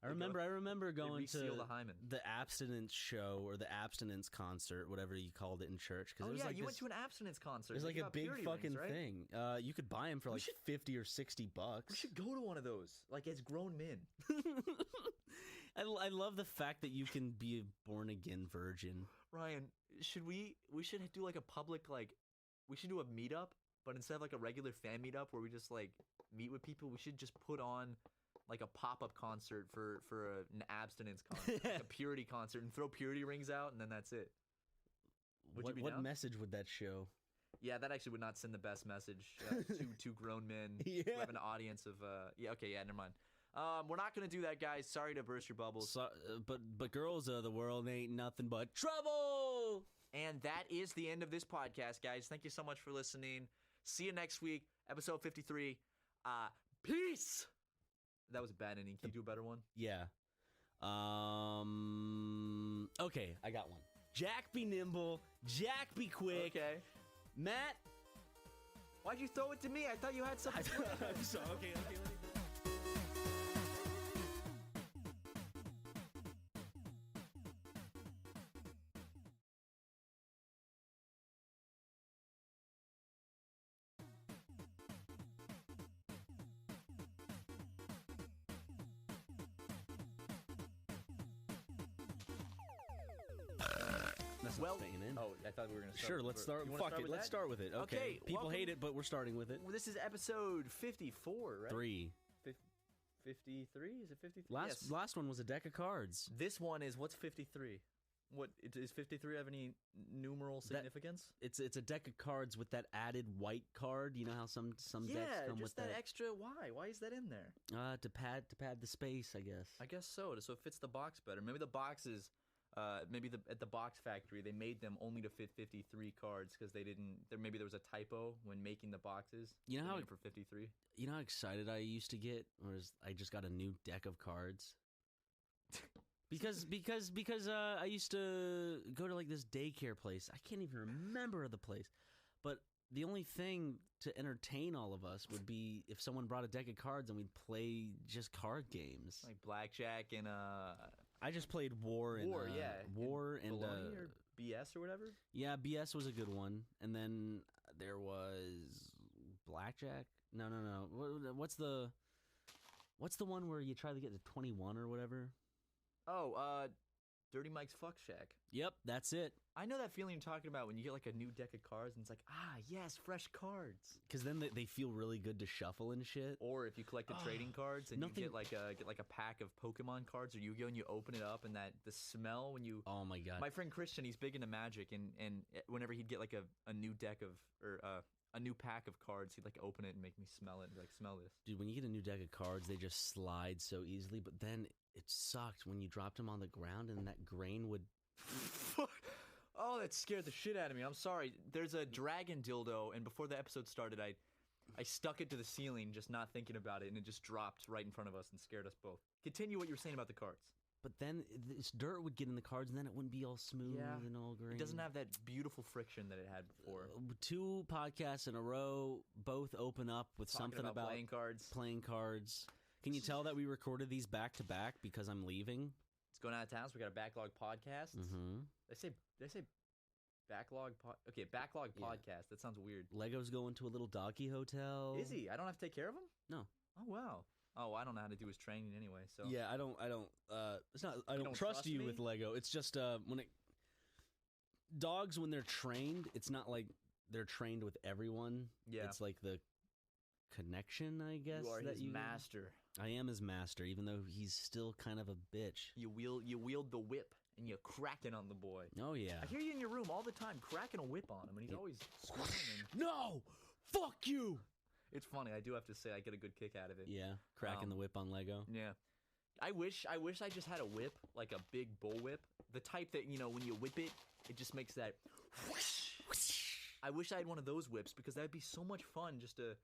I remember going to the abstinence show or the abstinence concert, whatever you called it in church. Oh, yeah, you went to an abstinence concert. It was like a big fucking thing. You could buy them for like $50 or $60. We should go to one of those, like as grown men. I love the fact that you can be a born-again virgin. Ryan, we should do like a public, like, we should do a meetup, but instead of like a regular fan meetup where we just like meet with people, we should just put on like a pop-up concert for an abstinence concert, like a purity concert, and throw purity rings out, and then that's it. What message would that show? Yeah, that actually would not send the best message to grown men who have an audience of. Never mind. We're not gonna do that, guys. Sorry to burst your bubbles. But girls of the world ain't nothing but trouble. And that is the end of this podcast, guys. Thank you so much for listening. See you next week, episode 53. Peace. That was a bad ending. Can you do a better one? Yeah. Okay, I got one. Jack be nimble. Jack be quick. Okay. Matt. Why'd you throw it to me? I thought you had something. I'm sorry. Okay. Well, I thought we were going to start. Sure, let's start. Fuck it, let's start with it. Okay. People hate it, but we're starting with it. Well, this is episode 54, right? 3. 53? Is it 53? Last one was a deck of cards. This one is, what's 53? What does 53 have any numeral significance? It's a deck of cards with that added white card. You know how some decks come with that. Yeah, just that extra. Why is that in there? To pad the space, I guess. I guess so it fits the box better. Maybe the boxes. At the box factory, they made them only to fit 53 cards because they didn't. Maybe there was a typo when making the boxes. You know how for 53. You know how excited I used to get, I just got a new deck of cards. because I used to go to like this daycare place. I can't even remember the place, but the only thing to entertain all of us would be if someone brought a deck of cards and we'd play just card games like blackjack and I just played War and or BS or whatever. Yeah, BS was a good one, and then there was blackjack. No. What's the one where you try to get to 21 or whatever? Oh, Dirty Mike's Fuck Shack. Yep, that's it. I know that feeling you're talking about when you get like a new deck of cards and it's like, yes, fresh cards. Because then they feel really good to shuffle and shit. Or if you collect the trading cards and you get like a pack of Pokemon cards or Yu-Gi-Oh and you open it up and the smell when you. Oh my god. My friend Christian, he's big into Magic and whenever he'd get like a new deck of a new pack of cards, he'd like open it and make me smell it and be like, smell this. Dude, when you get a new deck of cards, they just slide so easily, but then it sucked when you dropped them on the ground and that grain would. Oh, that scared the shit out of me. I'm sorry. There's a dragon dildo, and before the episode started, I stuck it to the ceiling, just not thinking about it, and it just dropped right in front of us and scared us both. Continue what you were saying about the cards. But then this dirt would get in the cards, and then it wouldn't be all smooth and all green. It doesn't have that beautiful friction that it had before. 2 podcasts in a row, both open up with Talking something about playing cards. Playing cards. Can you tell that we recorded these back to back because I'm leaving? It's going out of town, so we got a backlog podcast. Mm-hmm. They say backlog backlog Yeah. podcast. That sounds weird. Lego's going to a little doggy hotel. Is he? I don't have to take care of him? No. Oh wow. Oh, I don't know how to do his training anyway, so Yeah, I don't it's not I don't don't trust trust you me? with Lego. It's just dogs when they're trained, it's not like they're trained with everyone. Yeah. It's like the connection, I guess. you are that his master. I am his master, even though he's still kind of a bitch. You wield the whip and you crack it on the boy. Oh yeah. I hear you in your room all the time cracking a whip on him, and he's always screaming. No! Fuck you! It's funny. I do have to say, I get a good kick out of it. Yeah, cracking the whip on Lego. Yeah. I wish I just had a whip, like a big bull whip, the type that when you whip it, it just makes that. I wish I had one of those whips because that'd be so much fun just to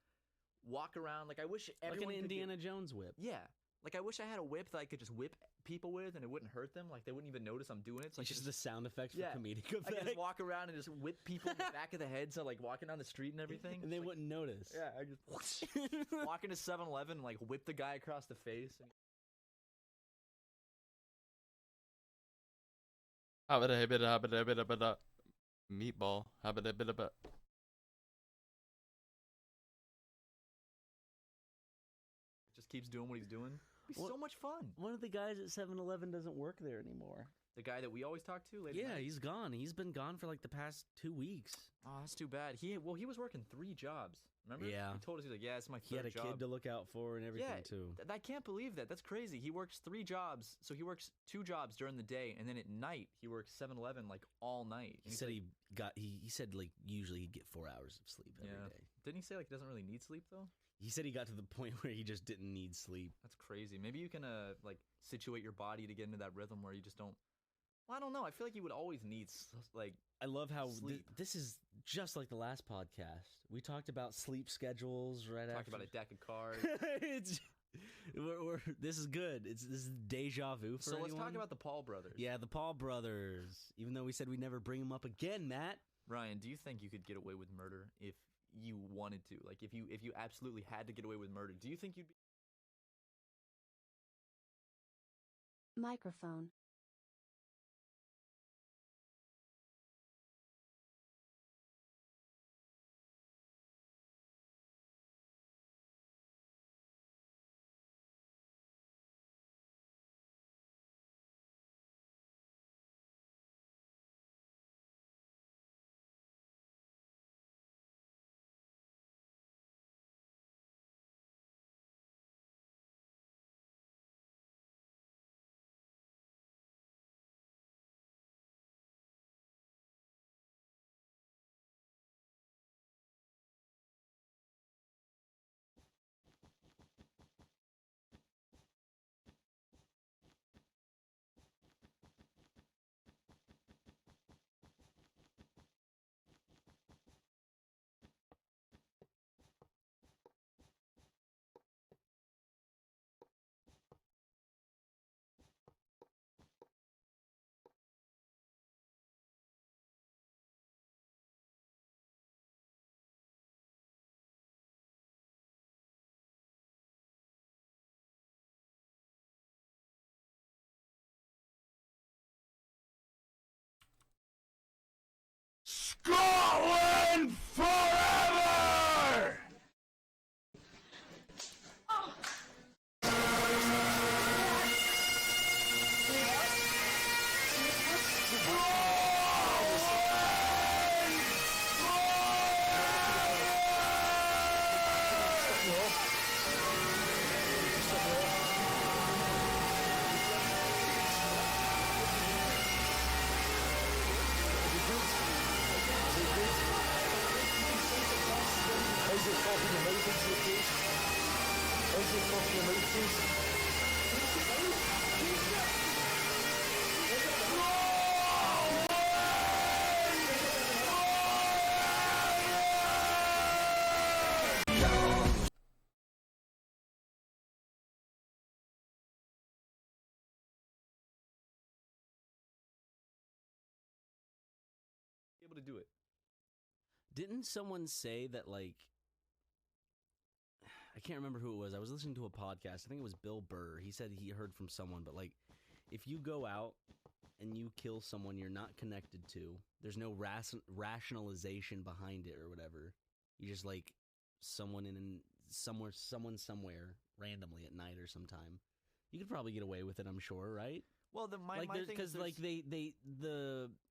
walk around. Like I wish Like everyone an could Indiana Jones whip. Yeah. Like I wish I had a whip that I could just whip people with and it wouldn't hurt them. Like they wouldn't even notice I'm doing it. So It's just the sound effects for Yeah. comedic I could effect. just walk around and just whip people in the back of the head, so like walking down the street and everything. and they It's like, wouldn't notice. yeah, I just walk into 7-Eleven, like whip the guy across the face. Meatball. Just keeps doing what he's doing. It'd be Well- so much fun. One of the guys at 7-Eleven doesn't work there anymore. The guy that we always talk to. Late at Yeah, night? he's gone. He's been gone for like the past 2 weeks. Oh, that's too bad. He was working 3 jobs. Remember? Yeah. He told us, he's like, yeah, it's my He had third a job. kid to look out for and everything Yeah, too. I can't believe that. That's crazy. He works 3 jobs. So he works 2 jobs during the day, and then at night he works 7-Eleven like all night. He said he said like usually he'd get 4 hours of sleep every day. Didn't he say like he doesn't really need sleep though? He said he got to the point where he just didn't need sleep. That's crazy. Maybe you can like situate your body to get into that rhythm where you just don't. Well, I don't know. I feel like you would always need like. I love how Sleep. this is just like the last podcast. We talked about sleep schedules right Talk after. about a deck of cards. This is good. This is deja vu for So let's talk anyone. about the Paul brothers. Yeah, the Paul brothers. Even though we said we'd never bring them up again, Matt. Ryan, do you think you could get away with murder if you wanted to? Like if you absolutely had to get away with murder, do you think you'd be? Microphone. Scotland forever! Able to do it. Didn't someone say that like I can't remember who it was. I was listening to a podcast. I think it was Bill Burr. He said he heard from someone, but like, if you go out and you kill someone you're not connected to, there's no rationalization behind it or whatever. You just like someone someone somewhere randomly at night or sometime. You could probably get away with it, I'm sure, right? Well, my thing is because like the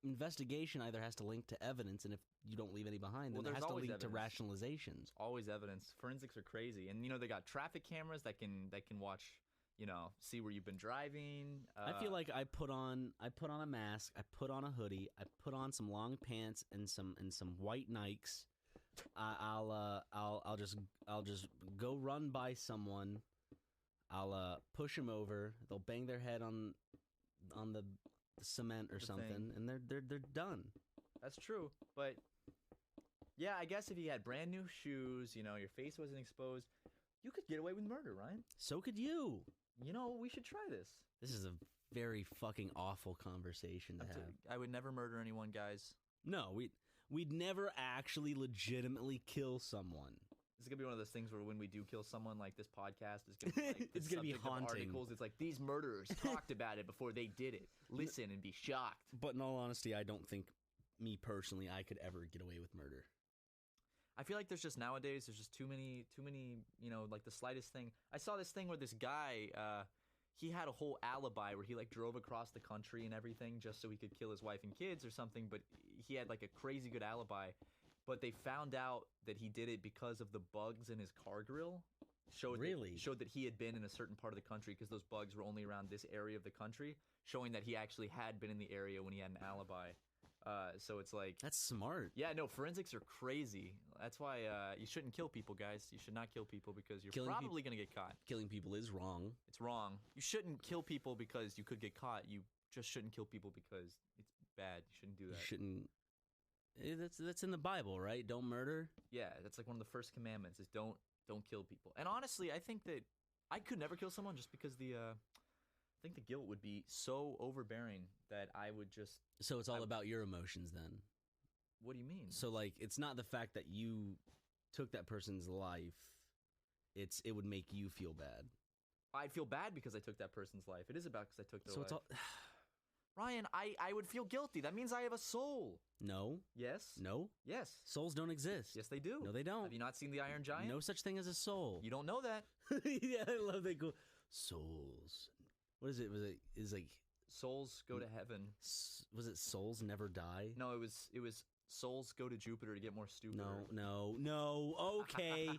investigation either has to link to evidence, and if you don't leave any behind, then Well, it has there's to always link to evidence. rationalizations. always evidence. Forensics are crazy, and they got traffic cameras that can watch, see where you've been driving. I feel like I put on a mask, I put on a hoodie, I put on some long pants and some white Nikes. I'll just go run by someone. I'll push them over. They'll bang their head on the cement or The something, thing. and they're done. That's true, but yeah, I guess if you had brand new shoes, your face wasn't exposed, you could get away with murder, Ryan. So could you. We should try this. This is a very fucking awful conversation to have. I would never murder anyone, guys. No, we'd never actually legitimately kill someone. This is gonna be one of those things where when we do kill someone, like this podcast is gonna be like It's the gonna be subject of haunting. articles. It's like these murderers talked about it before they did it. Listen and be shocked. But in all honesty, I don't think, me personally, I could ever get away with murder. I feel like there's just nowadays there's just too many like the slightest thing. I saw this thing where this guy he had a whole alibi where he like drove across the country and everything just so he could kill his wife and kids or something, but he had like a crazy good alibi. But they found out that he did it because of the bugs in his car grill. Showed that he had been in a certain part of the country because those bugs were only around this area of the country, showing that he actually had been in the area when he had an alibi. So it's like... That's smart. Yeah, no, forensics are crazy. That's why you shouldn't kill people, guys. You should not kill people because you're probably going to get caught. Killing people is wrong. It's wrong. You shouldn't kill people because you could get caught. You just shouldn't kill people because it's bad. You shouldn't do that. You shouldn't... That's in the Bible, right? Don't murder. Yeah, that's like one of the first commandments is don't kill people. And honestly, I think that I could never kill someone just because I think the guilt would be so overbearing that I would just... So it's all about your emotions then. What do you mean? So like, it's not the fact that you took that person's life. It would make you feel bad. I'd feel bad because I took that person's life. It is about because I took their So life. it's all... Ryan, I would feel guilty. That means I have a soul. No. Yes. No. Yes. Souls don't exist. Yes, they do. No, they don't. Have you not seen The Iron Giant? No such thing as a soul. You don't know that. Yeah, I love that. Cool. Souls. What is it? Is like Souls go to heaven. Was it souls never die? No, it was souls go to Jupiter to get more stupid. No. Okay,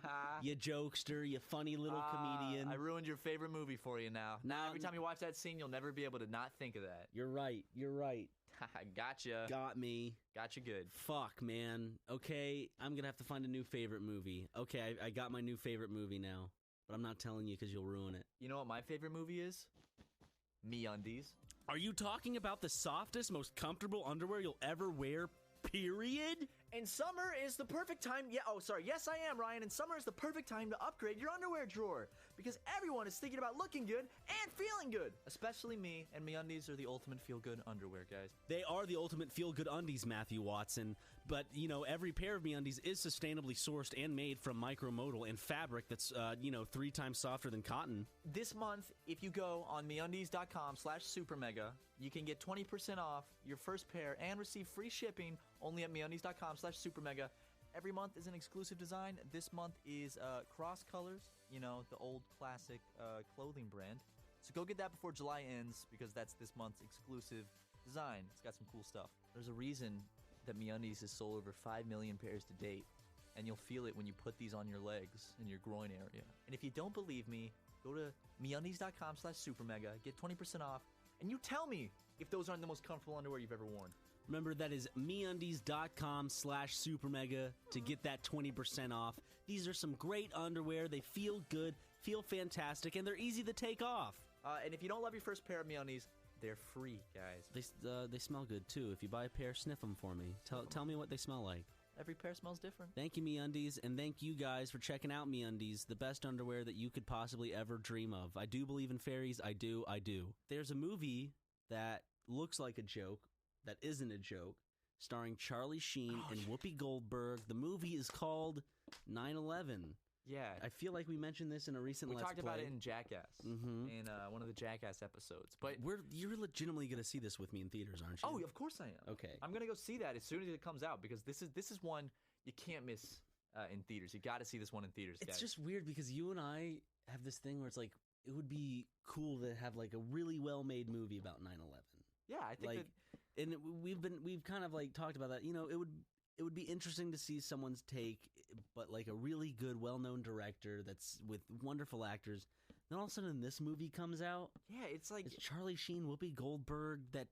you jokester, you funny little comedian. I ruined your favorite movie for you now. Now every time you watch that scene, you'll never be able to not think of that. You're right. Gotcha. Got me. Gotcha good. Fuck, man. Okay, I'm gonna have to find a new favorite movie. Okay, I got my new favorite movie now, but I'm not telling you because you'll ruin it. You know what my favorite movie is? MeUndies. Are you talking about the softest, most comfortable underwear you'll ever wear? Period? And summer is the perfect time. Yes, I am, Ryan. And summer is the perfect time to upgrade your underwear drawer because everyone is thinking about looking good and feeling good. Especially me, and MeUndies are the ultimate feel-good underwear, guys. They are the ultimate feel-good undies, Matthew Watson. But, every pair of MeUndies is sustainably sourced and made from micromodal and fabric that's, 3 times softer than cotton. This month, if you go on MeUndies.com/supermega, you can get 20% off your first pair and receive free shipping only at MeUndies.com/supermega. Every month is an exclusive design. This month is Cross Colors, the old classic clothing brand. So go get that before July ends because that's this month's exclusive design. It's got some cool stuff. There's a reason that MeUndies has sold over 5 million pairs to date, and you'll feel it when you put these on your legs and your groin area. And if you don't believe me, go to MeUndies.com/supermega, get 20% off, and you tell me if those aren't the most comfortable underwear you've ever worn. Remember, that is MeUndies.com/supermega to get that 20% off. These are some great underwear. They feel good, feel fantastic, and they're easy to take off. And if you don't love your first pair of MeUndies, they're free, guys. They smell good, too. If you buy a pair, sniff them for me. Tell me what they smell like. Every pair smells different. Thank you, MeUndies, and thank you guys for checking out MeUndies, the best underwear that you could possibly ever dream of. I do believe in fairies. I do. There's a movie that looks like a joke, that isn't a joke, starring Charlie Sheen and Whoopi Goldberg. The movie is called 9/11. Yeah. I feel like we mentioned this in a recent We Let's talked Play. about it in Jackass, in one of the Jackass episodes. But You're legitimately going to see this with me in theaters, aren't you? oh, of course I am. Okay. I'm gonna go see that as soon as it comes out because this is one you can't miss in theaters. You got to see this one in theaters, guys. It's just weird because you and I have this thing where it's like it would be cool to have like a really well-made movie about 9/11. yeah, I think Like, that and we've kind of like talked about that. You know, it would be interesting to see someone's take, but like a really good, well-known director that's with wonderful actors. Then all of a sudden, this movie comes out. yeah, it's like It's Charlie Sheen, Whoopi Goldberg. That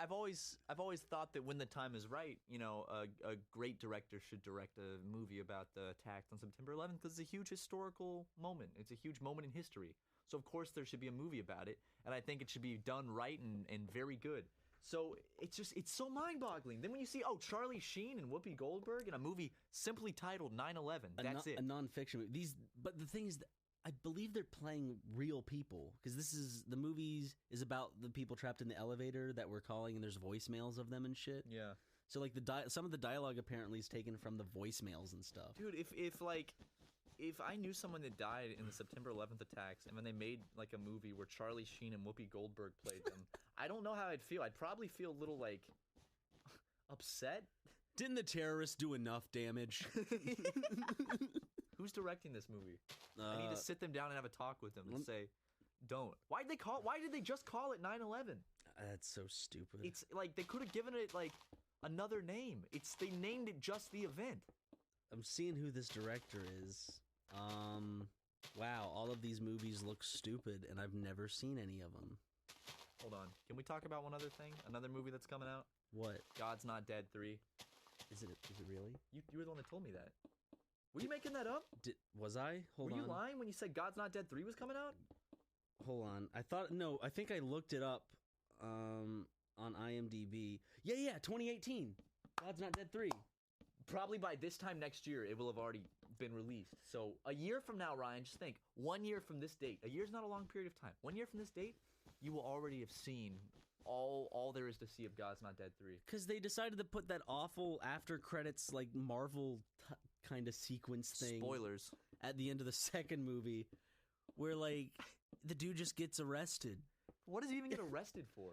I've always thought that when the time is right, you know, a great director should direct a movie about the attacks on September 11th because it's a huge historical moment. It's a huge moment in history. So of course there should be a movie about it, and I think it should be done right and very good. So it's so mind-boggling. Then when you see Charlie Sheen and Whoopi Goldberg in a movie simply titled 9/11, that's it. a nonfiction movie. But the thing is, I believe they're playing real people because the movies is about the people trapped in the elevator that we're calling, and there's voicemails of them and shit. Yeah. So like some of the dialogue apparently is taken from the voicemails and stuff. Dude, if I knew someone that died in the September 11th attacks and then they made like a movie where Charlie Sheen and Whoopi Goldberg played them, I don't know how I'd feel. I'd probably feel a little like upset. Didn't the terrorists do enough damage? Who's directing this movie? I need to sit them down and have a talk with them and say, don't. Why did they just call it 9/11? That's so stupid. It's like they could have given it like another name. They named it just the event. I'm seeing who this director is. Wow, all of these movies look stupid, and I've never seen any of them. Hold on. Can we talk about one other thing? Another movie that's coming out? What? God's Not Dead 3. Is it really? You were the one that told me that. Were you making that up? Was I? Hold on. Were you lying when you said God's Not Dead 3 was coming out? Hold on. I think I looked it up on IMDb. Yeah, 2018. God's Not Dead 3. Probably by this time next year, it will have already been released. So a year from now, Ryan, just think, 1 year from this date. A year's not a long period of time. 1 year from this date, you will already have seen all there is to see of God's Not Dead 3. Because they decided to put that awful after credits, like Marvel kind of sequence thing. Spoilers. At the end of the second movie, where like the dude just gets arrested. What does he even get arrested for?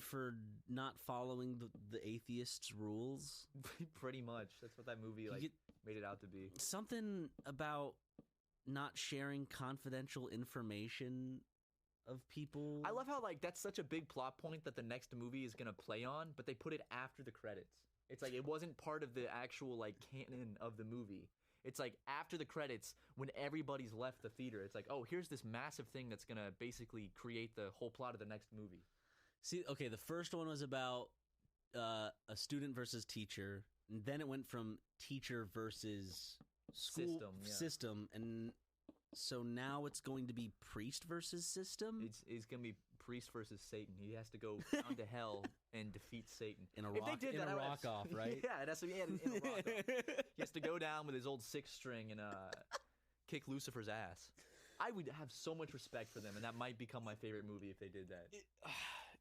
For not following the atheists' rules. Pretty much. That's what that movie made it out to be. Something about not sharing confidential information of people. I love how that's such a big plot point that the next movie is gonna play on, but they put it after the credits. It's like it wasn't part of the actual canon of the movie. It's like after the credits when everybody's left the theater. It's like, oh, here's this massive thing that's gonna basically create the whole plot of the next movie. See, okay, the first one was about a student versus teacher, and then it went from teacher versus school system, and so now it's going to be priest versus system. It's going to be priest versus Satan. He has to go down to hell and defeat Satan. In a rock off, right? Yeah, it has to be in a rock off. He has to go down with his old six string and kick Lucifer's ass. I would have so much respect for them, and that might become my favorite movie if they did that.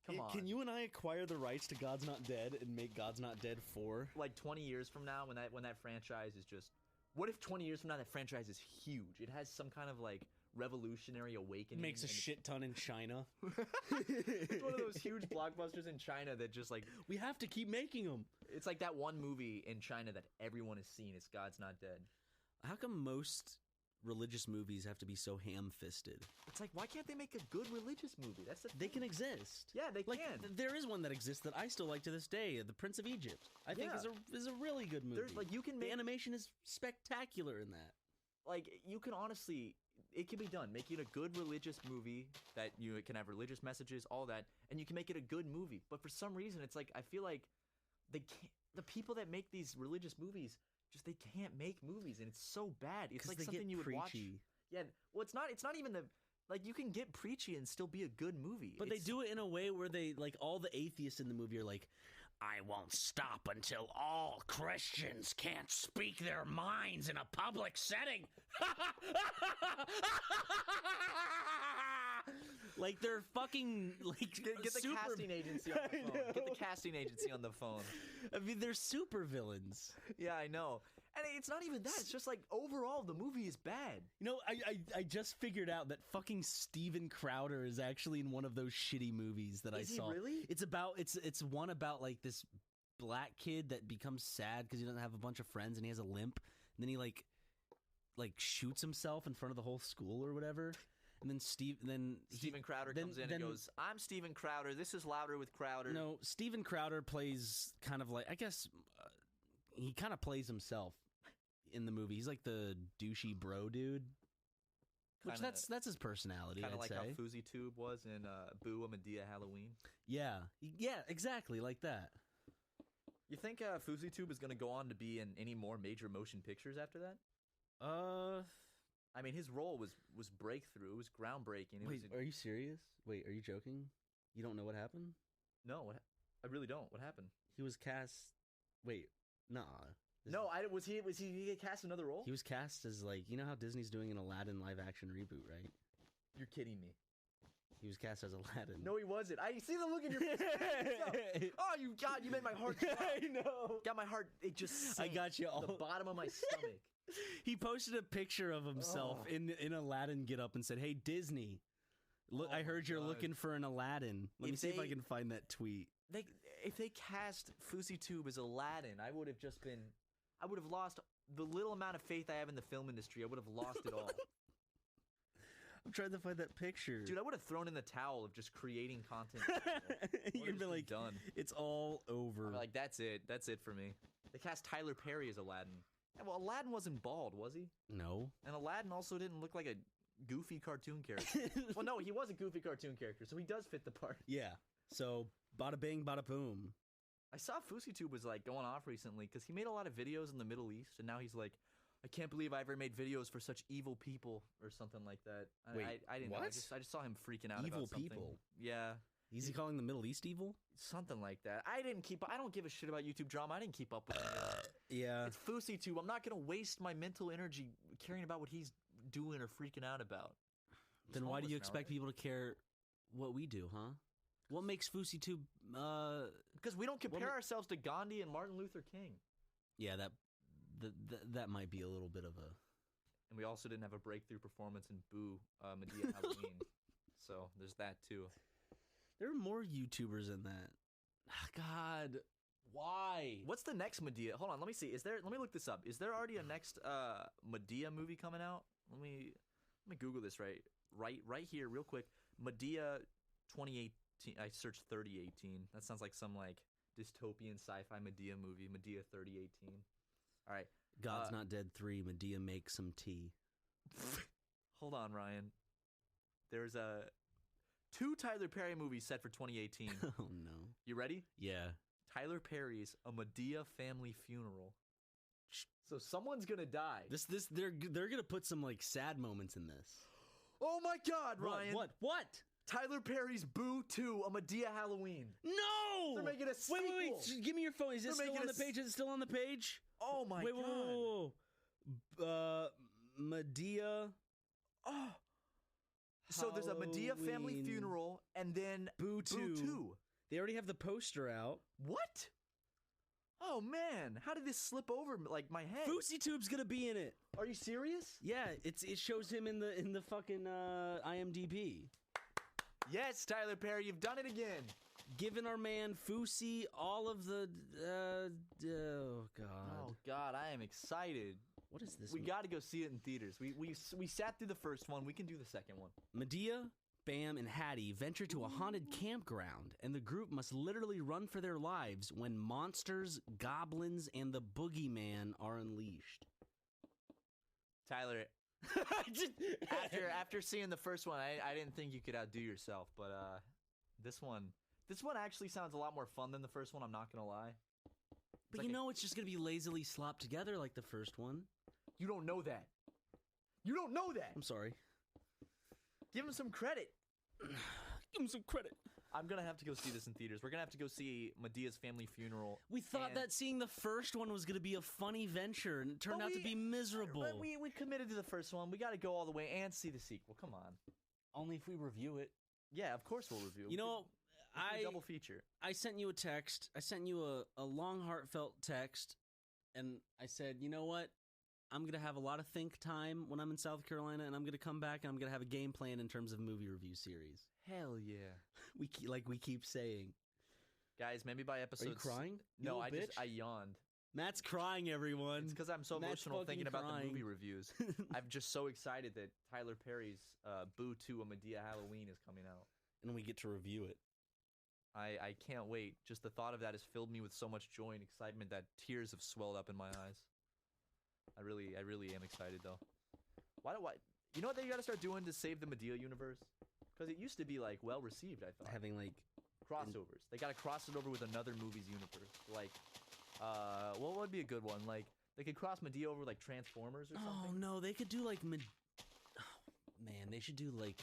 Come on. Can you and I acquire the rights to God's Not Dead and make God's Not Dead 4? Like 20 years from now, when that franchise is just... What if 20 years from now that franchise is huge? It has some kind of revolutionary awakening. Makes a shit ton in China. It's one of those huge blockbusters in China that just we have to keep making them. It's like that one movie in China that everyone has seen. It's God's Not Dead. How come most religious movies have to be so ham-fisted? It's like, why can't they make a good religious movie? That's the thing. They can exist. Yeah, they can. There is one that exists that I still like to this day, The Prince of Egypt. I think is a really good movie. The animation is spectacular in that. You can honestly, it can be done. Make it a good religious movie that it can have religious messages, all that, and you can make it a good movie. But for some reason, it's I feel like they can't. The people that make these religious movies they can't make movies, and it's so bad. It's like something you would watch. Yeah, well, it's not even the you can get preachy and still be a good movie. But they do it in a way where they all the atheists in the movie are like, I won't stop until all Christians can't speak their minds in a public setting. They're fucking get the casting agency on the phone. Get the casting agency on the phone. I mean, they're super villains. Yeah, I know. And it's not even that. It's just like overall the movie is bad. You know, I just figured out that fucking Steven Crowder is actually in one of those shitty movies that I saw. Is he really? It's one about like this black kid that becomes sad because he doesn't have a bunch of friends and he has a limp. And then he like shoots himself in front of the whole school or whatever. And then Steven Crowder comes in and goes, "I'm Steven Crowder. This is Louder with Crowder." No, Steven Crowder plays kind of like, I guess he kind of plays himself in the movie. He's like the douchey bro dude. Which that's his personality. Kind of I'd like say. how Fousey Tube was in Boo! A Medea Halloween. Yeah, exactly like that. You think Fousey Tube is going to go on to be in any more major motion pictures after that? I mean, his role was breakthrough. It was groundbreaking. Wait, are you serious? Wait, are you joking? You don't know what happened? No, I really don't. What happened? He was cast. Wait, nah. No, was he get cast another role? He was cast as like, you know how Disney's doing an Aladdin live action reboot, right? You're kidding me. He was cast as Aladdin. No, he wasn't. I see the look in your face. Oh, you made my heart drop. I know. Got my heart. It just sank I got you all. to the bottom of my stomach. He posted a picture of himself in Aladdin getup and said, "Hey Disney, look, I heard you're looking for an Aladdin. Let me see if I can find that tweet." If they cast Fousey Tube as Aladdin, I would have lost the little amount of faith I have in the film industry. I would have lost it all. I'm trying to find that picture. Dude, I would have thrown in the towel of just creating content. You'd be like, done. It's all over. I'm like, that's it for me. They cast Tyler Perry as Aladdin. Yeah, well, Aladdin wasn't bald, was he? No. And Aladdin also didn't look like a goofy cartoon character. Well, no, he was a goofy cartoon character, so he does fit the part. Yeah. So, bada bing, bada boom. I saw Fousey Tube was like going off recently because he made a lot of videos in the Middle East, and now he's like, I can't believe I ever made videos for such evil people or something like that. Wait, I didn't what? know. I just saw him freaking out Evil about something. people? Yeah. Is he calling the Middle East evil? Something like that. I don't give a shit about YouTube drama. I didn't keep up with it. Yeah. It's Fousey Tube. I'm not going to waste my mental energy caring about what he's doing or freaking out about. Then why do you expect people to care what we do, huh? What makes Fousey Tube, Because we don't compare ourselves to Gandhi and Martin Luther King. Yeah, that might be a little bit of a... And we also didn't have a breakthrough performance in Boo! Medea Halloween. So there's that too. There are more YouTubers in that. God, why? What's the next Medea? Hold on, let me see. Let me look this up. Is there already a next Medea movie coming out? Let me Google this right here real quick. Medea 2018. I searched 3018. That sounds like some like dystopian sci-fi Medea movie. Medea 3018. All right. God's Not Dead 3, Medea Makes Some Tea. Hold on, Ryan. There's two Tyler Perry movies set for 2018. Oh, no. You ready? Yeah. Tyler Perry's A Medea Family Funeral. So someone's gonna die. They're gonna put some like sad moments in this. Oh my God, Ryan! What? Tyler Perry's Boo 2, A Medea Halloween. No! They're making a sequel. Wait. Give me your phone. Is it still on the page? Is it still on the page? Oh my God! Whoa. Medea. Oh. So there's a Medea Family Funeral, and then Boo 2. They already have the poster out. What? Oh man, how did this slip over like my head? Fousey Tube's gonna be in it. Are you serious? Yeah, it shows him in the fucking IMDb. Yes, Tyler Perry, you've done it again. Giving our man Fousey all of the oh God. Oh God, I am excited. What is this? We got to go see it in theaters. We sat through the first one. We can do the second one. Medea, Bam, and Hattie venture to a haunted campground, and the group must literally run for their lives when monsters, goblins, and the boogeyman are unleashed. Tyler, after seeing the first one, I didn't think you could outdo yourself, but this one actually sounds a lot more fun than the first one. I'm not gonna lie. But like it's just gonna be lazily slopped together like the first one. You don't know that. You don't know that. I'm sorry. Give him some credit. Give him some credit. I'm gonna have to go see this in theaters. We're gonna have to go see Medea's Family Funeral. We thought that seeing the first one was gonna be a funny venture, and it turned out to be miserable. But we committed to the first one. We got to go all the way and see the sequel. Come on. Only if we review it. Yeah, of course we'll review it. You know, double feature. I sent you a text. I sent you a long, heartfelt text and I said, you know what? I'm going to have a lot of think time when I'm in South Carolina, and I'm going to come back, and I'm going to have a game plan in terms of movie review series. Hell yeah. We keep saying. Guys, maybe by episode... Are you crying? No, You little I bitch? yawned. Matt's crying, everyone. It's because I'm so Matt's emotional thinking fucking about the crying. movie reviews. I'm just so excited that Tyler Perry's Boo 2 A Medea Halloween is coming out. And we get to review it. I can't wait. Just the thought of that has filled me with so much joy and excitement that tears have swelled up in my eyes. I really am excited though. Why? You know what they gotta start doing to save the Medea universe? Because it used to be like well received. I thought Having like crossovers. They gotta cross it over with another movie's universe. Like, what would be a good one? Like they could cross Medea over like Transformers or oh something. no, they could do like man, they should do like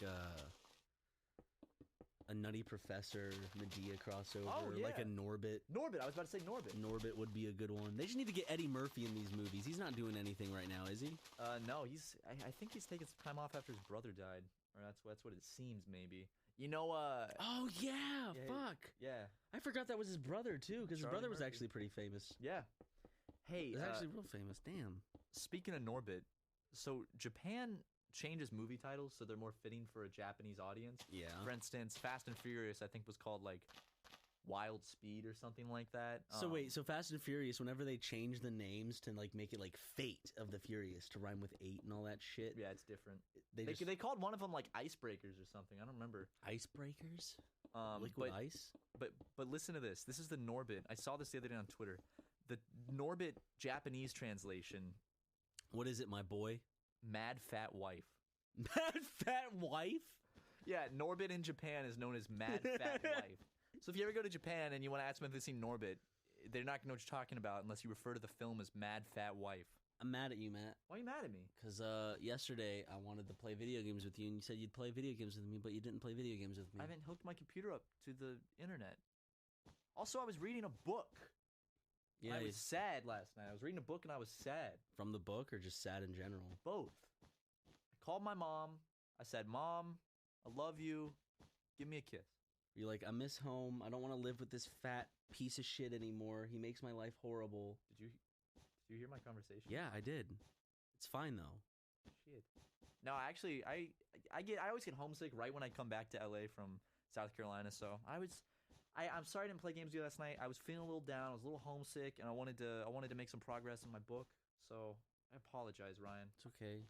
a Nutty Professor Medea crossover, Oh, yeah. like a Norbit. Norbit. I was about to say Norbit. Norbit would be a good one. They just need to get Eddie Murphy in these movies. He's not doing anything right now, is he? No, he's. I think he's taking some time off after his brother died, or that's what it seems. Maybe. You know. Oh yeah, Yeah, fuck. Yeah. I forgot that was his brother too, because his Charlie brother was Murphy. actually pretty famous. Yeah. Hey. He's actually real famous. Damn. Speaking of Norbit, so Japan changes movie titles so they're more fitting for a Japanese audience. Yeah. For instance, Fast and Furious, I think, was called like Wild Speed or something like that. So wait, so Fast and Furious, whenever they change the names to like make it like Fate of the Furious to rhyme with 8 and all that shit, Yeah, it's different. they They called one of them like Icebreakers or something. I don't remember. icebreakers, but, liquid ice. But listen to this. This is the Norbit. I saw this the other day on Twitter. The Norbit Japanese translation, What is it, my boy? Mad Fat Wife. Mad fat wife. Yeah, Norbit in Japan is known as Mad Fat Wife. So if you ever go to Japan and you want to ask them if they've seen Norbit, they're not going to know what you're talking about unless you refer to the film as Mad Fat Wife. I'm mad at you, Matt. Why are you mad at me? Because yesterday I wanted to play video games with you, and you said you'd play video games with me, but you didn't play video games with me. I haven't hooked my computer up to the internet. Also, I was reading a book. Yeah, I was sad last night. I was reading a book and I was sad. from the book or just sad in general. Both. I called my mom. I said, Mom, I love you. Give me a kiss. You're like, I miss home. I don't want to live with this fat piece of shit anymore. He makes my life horrible. Did you hear my conversation? Yeah, I did. It's fine though. Shit. No, actually, I always get homesick right when I come back to LA from South Carolina. So I'm sorry I didn't play games with you last night. I was feeling a little down. I was a little homesick, and I wanted to make some progress in my book. So I apologize, Ryan. It's okay.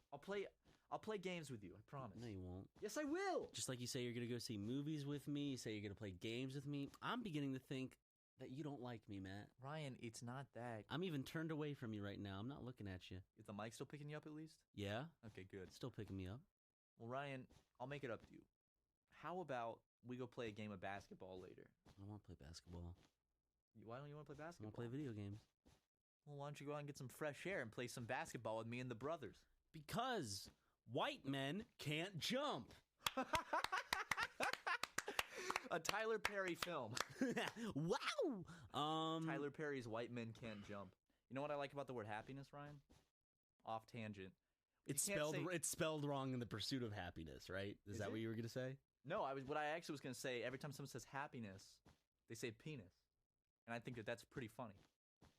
I'll play games with you. I promise. No, you won't. Yes, I will. Just like you say you're going to go see movies with me, you say you're going to play games with me. I'm beginning to think that you don't like me, Matt. Ryan, it's not that. I'm even turned away from you right now. I'm not looking at you. Is the mic still picking you up at least? Yeah? Okay, good. It's still picking me up. Well, Ryan, I'll make it up to you. How about we go play a game of basketball later? I don't want to play basketball. Why don't you want to play I basketball? want to play video games. Well, why don't you go out and get some fresh air and play some basketball with me and the brothers? Because white men can't jump. A Tyler Perry film. Wow. Tyler Perry's White Men Can't Jump. You know what I like about the word happiness, Ryan? Off tangent. It's You can't spelled say- it's spelled wrong in the pursuit of happiness, right? Is that it? what you were going to say? No, what I actually was going to say, every time someone says happiness, they say penis. And I think that that's pretty funny.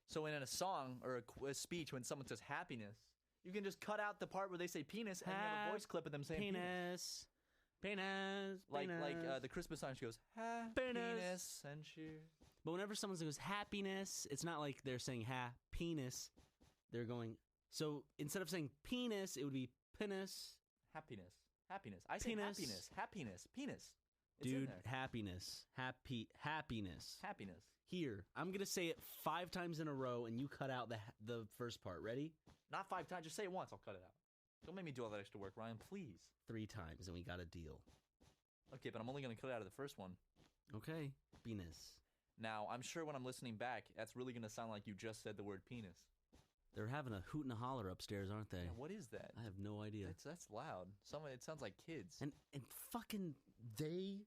So in a song or a speech, when someone says happiness, you can just cut out the part where they say penis and you have a voice clip of them saying penis. Penis. Like the Christmas song, she goes, happiness and cheer. But whenever someone says happiness, it's not like they're saying penis. They're going, so instead of saying penis, it would be penis. Happiness. I say Penis. happiness. Penis. It's in Dude, there. happiness. Happiness. Happiness. Here, I'm going to say it 5 times in a row, and you cut out the first part. Ready? Not 5 times. Just say it once. I'll cut it out. Don't make me do all that extra work, Ryan. Please. 3 times, and we got a deal. Okay, but I'm only going to cut it out of the first one. Okay. Penis. Now, I'm sure when I'm listening back, that's really going to sound like you just said the word penis. They're having a hoot and a holler upstairs, aren't they? Yeah, what is that? I have no idea. That's loud. It sounds like kids. And fucking they,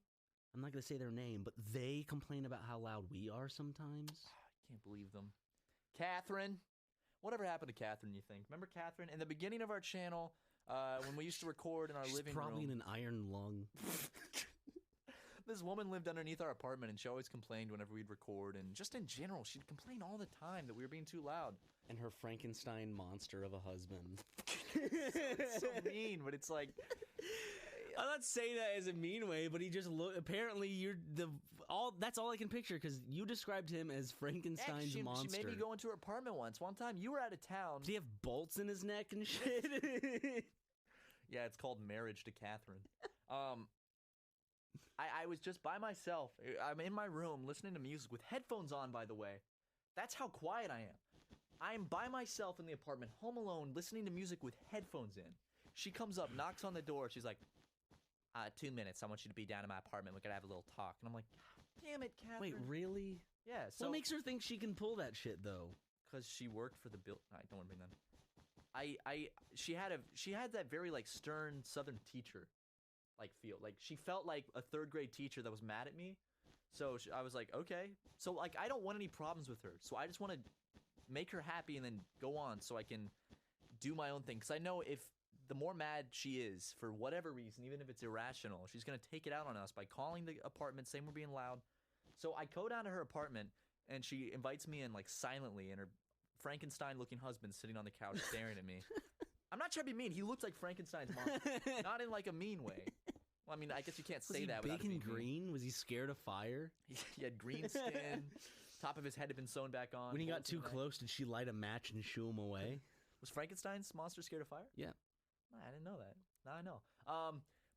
I'm not going to say their name, but they complain about how loud we are sometimes. I can't believe them. Catherine. Whatever happened to Catherine, you think? Remember Catherine? In the beginning of our channel, when we used to record in our She's living probably room. in an iron lung. This woman lived underneath our apartment, and she always complained whenever we'd record, and just in general, she'd complain all the time that we were being too loud. And her Frankenstein monster of a husband. It's so mean, but it's like, I'm not saying that as a mean way, but he just apparently that's all I can picture, because you described him as Frankenstein's she monster. made me go into her apartment once. One time, you were out of town. Did he have bolts in his neck and shit? Yeah, it's called Marriage to Catherine. I was just by myself. I'm in my room listening to music with headphones on, by the way. That's how quiet I am. I'm by myself in the apartment, home alone, listening to music with headphones in. She comes up, knocks on the door. She's like, 2 minutes. I want you to be down in my apartment. We're going to have a little talk. And I'm like, damn it, Catherine. Wait, really? Yeah. So What makes her think she can pull that shit, though? because she worked for the bill. I don't want to bring that. She had that very like stern Southern teacher like feel. Like she felt like a third grade teacher that was mad at me. So I was like, okay. So like I don't want any problems with her. So I just want to make her happy and then go on so I can do my own thing. Because I know if the more mad she is for whatever reason, even if it's irrational, she's gonna take it out on us by calling the apartment, saying we're being loud. So I go down to her apartment and she invites me in like silently, and her Frankenstein-looking husband sitting on the couch staring at me. I'm not trying to be mean. He looks like Frankenstein's monster, not in like a mean way. Well, I mean, I guess you can't Was say he that. big without it and being mean. green? Was he scared of fire? He had green skin. Top of his head had been sewn back on. When he got bullets in too the neck. close, did she light a match and shoo him away? Was Frankenstein's monster scared of fire? Yeah. I didn't know that. Now I know.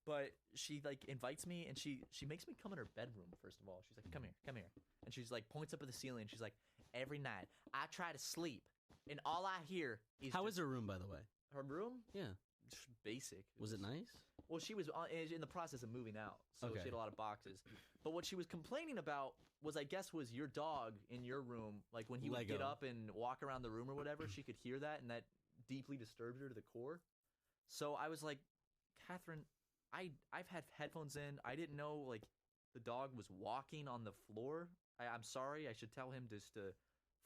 But she like invites me and she makes me come in her bedroom. First of all, she's like, come here, and she's like points up at the ceiling. And she's like, every night I try to sleep, and all I hear is How just was her room, by the way? her room. Yeah. Just basic. Was it nice? Well, she was in the process of moving out, so Okay. she had a lot of boxes. But what she was complaining about was, I guess, was your dog in your room. Like when he would get Lego. up and walk around the room or whatever, she could hear that, and that deeply disturbed her to the core. So I was like, Catherine, I've had headphones in. I didn't know like the dog was walking on the floor. I'm sorry. I should tell him just to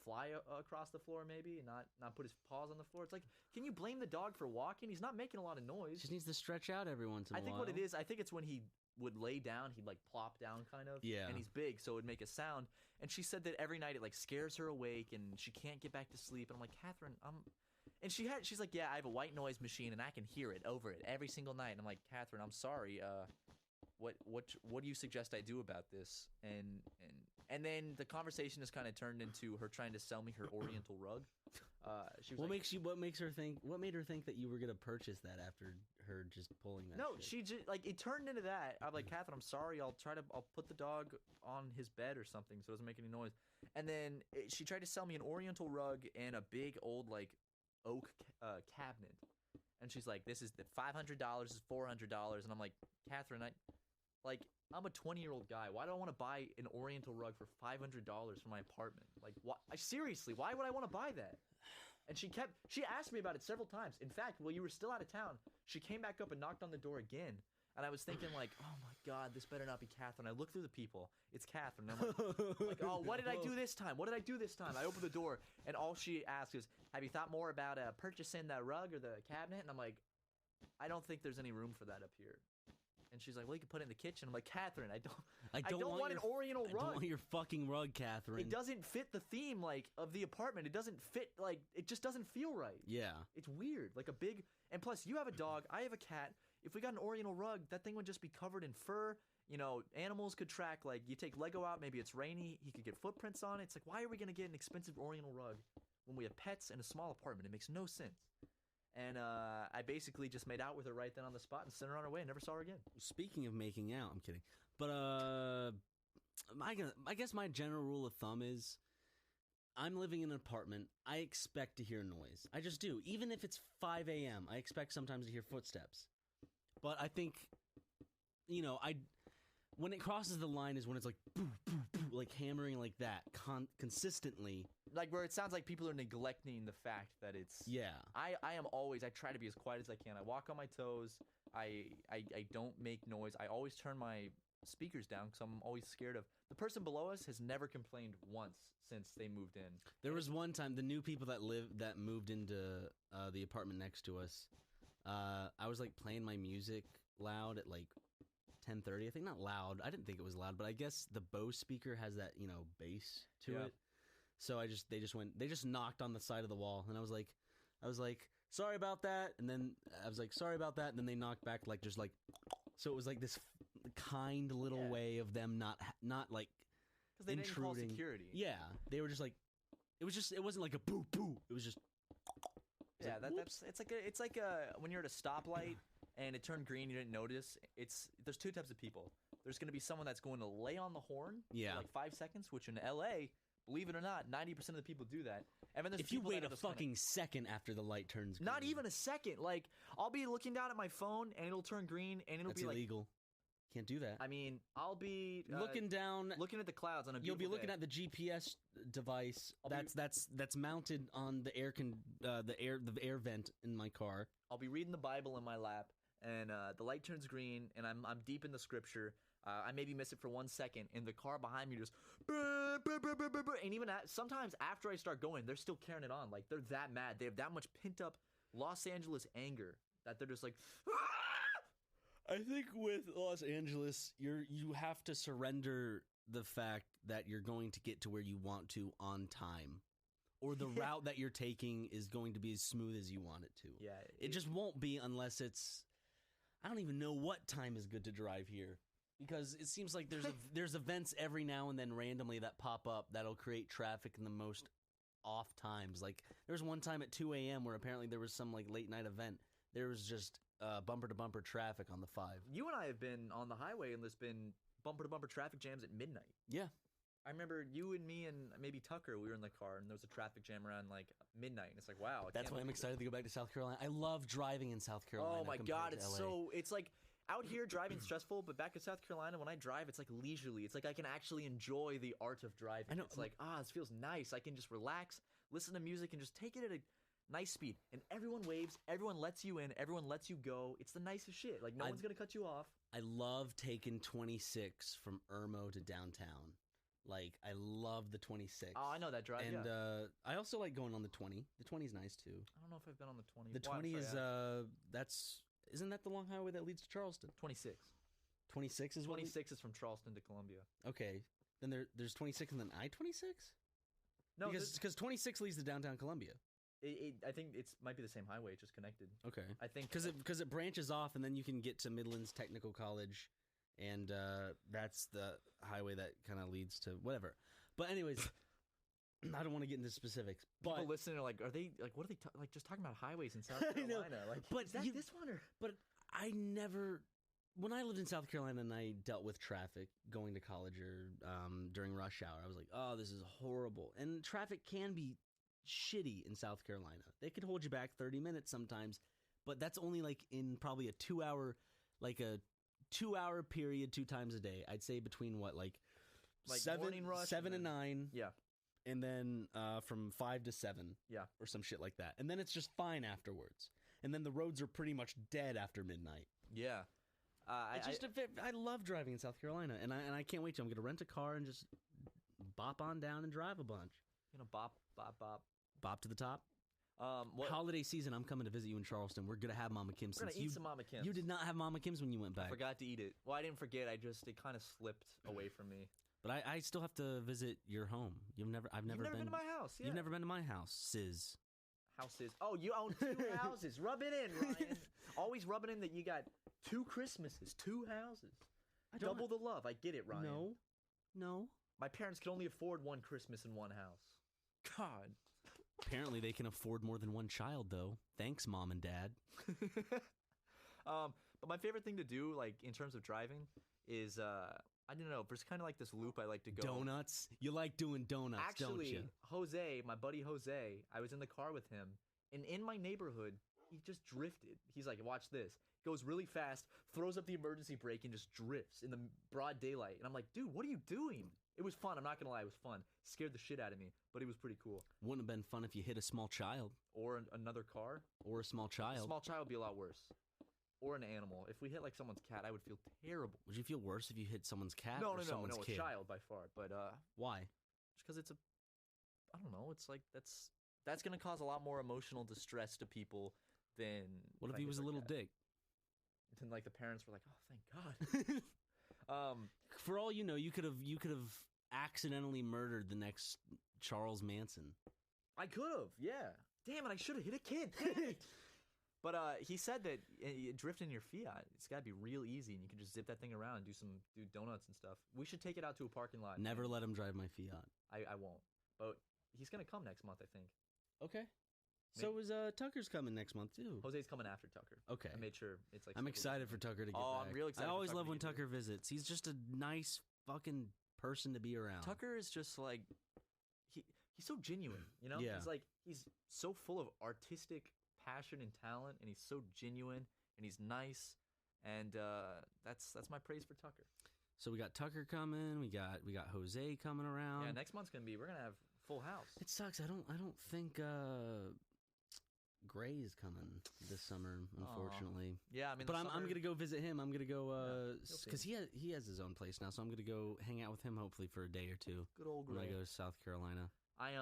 fly across the floor maybe and not put his paws on the floor. It's like, can you blame the dog for walking? He's not making a lot of noise. Just needs to stretch out every once in a I while. think what it is, I think it's when he would lay down, he'd like plop down kind of. Yeah. And he's big, so it would make a sound. And she said that every night it like scares her awake and she can't get back to sleep. And I'm like, Catherine, and she's like, yeah, I have a white noise machine and I can hear it over it every single night. And I'm like, Catherine, I'm sorry. What do you suggest I do about this? And then the conversation has kind of turned into her trying to sell me her Oriental rug. She was What like, what made her think that you were gonna purchase that after her just pulling that? no, shit? she just like it turned into that. I'm like, Catherine, I'm sorry. I'll put the dog on his bed or something so it doesn't make any noise. And then she tried to sell me an Oriental rug and a big old like oak cabinet. And she's like, this is the $500, this is $400. And I'm like, Catherine, I'm a 20-year-old guy. Why do I want to buy an Oriental rug for $500 for my apartment? Like, seriously, why would I want to buy that? And she asked me about it several times. In fact, while you were still out of town, she came back up and knocked on the door again. And I was thinking like, oh my God, this better not be Catherine. I look through the people. It's Catherine. And I'm like, oh, what did I do this time? What did I do this time? I open the door and all she asks is, have you thought more about purchasing the rug or the cabinet? And I'm like, I don't think there's any room for that up here. And she's like, well, you can put it in the kitchen. I'm like, Catherine, I don't want an Oriental I rug. don't want your fucking rug, Catherine. It doesn't fit the theme like of the apartment. It doesn't fit like it just doesn't feel right. Yeah. It's weird. Like a big and plus you have a dog, I have a cat. If we got an Oriental rug, that thing would just be covered in fur. You know, animals could track like you take Lego out, maybe it's rainy, he could get footprints on it. It's like, why are we gonna get an expensive Oriental rug when we have pets and a small apartment? It makes no sense. And I basically just made out with her right then on the spot and sent her on her way and never saw her again. Speaking of making out, I'm kidding. But I guess my general rule of thumb is I'm living in an apartment. I expect to hear noise. I just do. Even if it's 5 a.m., I expect sometimes to hear footsteps. But I think, when it crosses the line is when it's like, boo, boo, boo, like hammering like that consistently. Like where it sounds like people are neglecting the fact that it's... Yeah. I try to be as quiet as I can. I walk on my toes. I don't make noise. I always turn my speakers down because I'm always scared of... The person below us has never complained once since they moved in. There was one time, the new people that moved into the apartment next to us, I was like playing my music loud at like 10:30. I think not loud. I didn't think it was loud, but I guess the Bose speaker has that, bass to it. So they just knocked on the side of the wall, and I was like, sorry about that. And then I was like, sorry about that. And then they knocked back so it was like this kind little way of them not like Because they didn't call intruding. security. Yeah, they were just like, it wasn't like a boo boo. It was just. Yeah, it's like when you're at a stoplight and it turned green, you didn't notice. There's two types of people. There's going to be someone that's going to lay on the horn for like 5 seconds, which in LA, believe it or not, 90% of the people do that. And then there's If you people that wait are a just kinda- fucking second after the light turns green. not even a second. Like I'll be looking down at my phone and it'll turn green and it'll That's be illegal. Can't do that. I mean, I'll be looking down. looking at the clouds on a You'll be beautiful looking day. at the GPS device I'll be- that's mounted on the the air vent in my car. I'll be reading the Bible in my lap, and the light turns green, and I'm deep in the scripture. I maybe miss it for 1 second, and the car behind me just, brr, brr, brr, brr, brr, brr, and even sometimes after I start going, they're still carrying it on. Like they're that mad. They have that much pent up Los Angeles anger that they're just like. I think with Los Angeles, you have to surrender the fact that you're going to get to where you want to on time, or the route that you're taking is going to be as smooth as you want it to. Yeah, It just won't be unless it's. I don't even know what time is good to drive here, because it seems like there's events every now and then randomly that pop up that'll create traffic in the most off times. Like there was one time at 2 a.m. where apparently there was some like late night event. There was just bumper to bumper traffic on the 5. You and I have been on the highway, and there's been bumper to bumper traffic jams at midnight. Yeah. I remember you and me and maybe Tucker, we were in the car, and there was a traffic jam around like midnight, and it's like, wow. That's why I'm excited to go back to South Carolina. I love driving in South Carolina. Oh my compared God, to it's LA. it's like out here driving stressful, but back in South Carolina, when I drive, it's like leisurely. It's like I can actually enjoy the art of driving. I know. It's like, this feels nice. I can just relax, listen to music, and just take it at a nice speed. And everyone waves, everyone lets you in, everyone lets you go. It's the nicest shit. Like, no one's going to cut you off. I love taking 26 from Irmo to downtown. Like, I love the 26. Oh, I know that drive, And yeah. I also like going on the 20. The 20 is nice, too. I don't know if I've been on the 20. The Well, I'm 20 sure is, I have. isn't that the long highway that leads to Charleston? 26. 26 is what? 26 is from Charleston to Columbia. Okay. Then there's 26 and then I-26? No, Because 26 leads to downtown Columbia. I think it's might be the same highway, it's just connected. Okay. I think Because it branches off, and then you can get to Midlands Technical College, and that's the highway that kind of leads to whatever. But anyways, I don't want to get into specifics. But people listening are like, are they like, what are they like? Just talking about highways in South I know, Carolina? Like, but is that you- this one or? but I never. When I lived in South Carolina and I dealt with traffic going to college or during rush hour, I was like, oh, this is horrible. And traffic can be shitty in South Carolina. They could hold you back 30 minutes sometimes, but that's only like in probably a 2-hour period 2 times a day. I'd say between Like 7 morning rush and and then- 9. Yeah. And then from 5 to 7. Yeah. Or some shit like that. And then it's just fine afterwards. And then the roads are pretty much dead after midnight. Yeah. I love driving in South Carolina, and I can't wait till I'm going to rent a car and just bop on down and drive a bunch. Bop. Bop to the top. What? Holiday season, I'm coming to visit you in Charleston. We're going to have Mama Kim's. We're gonna eat some Mama Kim's. You did not have Mama Kim's when you went I back. forgot to eat it. Well, I didn't forget. It kind of slipped away from me. But I still have to visit your home. I've never You've never been to my house. Yeah. You've never been to my house, Sis. Houses. Oh, you own 2 houses. Rub it in, Ryan. Always rub it in that you got 2 Christmases, 2 houses. Double the love. I get it, Ryan. No. My parents could only afford 1 Christmas in 1 house. God. Apparently, they can afford more than 1 child, though. Thanks, Mom and Dad. But my favorite thing to do, like in terms of driving, is I don't know. There's kind of like this loop I like to go. Donuts. You like doing donuts, don't Actually, you? Jose, my buddy Jose, I was in the car with him, and in my neighborhood, he just drifted. He's like, watch this. Goes really fast, throws up the emergency brake, and just drifts in the broad daylight. And I'm like, dude, what are you doing? It was fun. I'm not going to lie. It was fun. Scared the shit out of me, but it was pretty cool. Wouldn't have been fun if you hit a small child. Or another car. Or a small A child. small child would be a lot worse. Or an animal. If we hit like someone's cat, I would feel terrible. Would you feel worse if you hit someone's cat No, or someone's a kid? child by far. But Why? just because I don't know. It's like that's gonna cause a lot more emotional distress to people than. What if I he hit was a their little cat. dick? and like the parents were like, "Oh, thank God." For all you know, you could have accidentally murdered the next Charles Manson. I could have, yeah. Damn it, I should have hit a kid. Damn it. But he said that drifting your Fiat, it's got to be real easy, and you can just zip that thing around and do donuts and stuff. We should take it out to a parking lot. Never let him drive my Fiat. I won't. But he's gonna come next month, I think. Okay. So is Tucker's coming next month too. Jose's coming after Tucker. Okay. I made sure it's like. I'm excited for Tucker to get back. I'm real excited. I always for Tucker love when to get Tucker visits. He's just a nice fucking person to be around. Tucker is just like he's so genuine, you know? Yeah. He's so full of artistic passion and talent, and he's so genuine, and he's nice, and that's my praise for Tucker. So we got Tucker coming. We got Jose coming around. Yeah, next month's we're gonna have full house. It sucks. I don't think Gray is coming this summer, unfortunately. Yeah, I mean, but I'm gonna go visit him. I'm gonna go because Yeah, he has his own place now, so I'm gonna go hang out with him hopefully for a day or two. good old When Gray. I go to South Carolina. I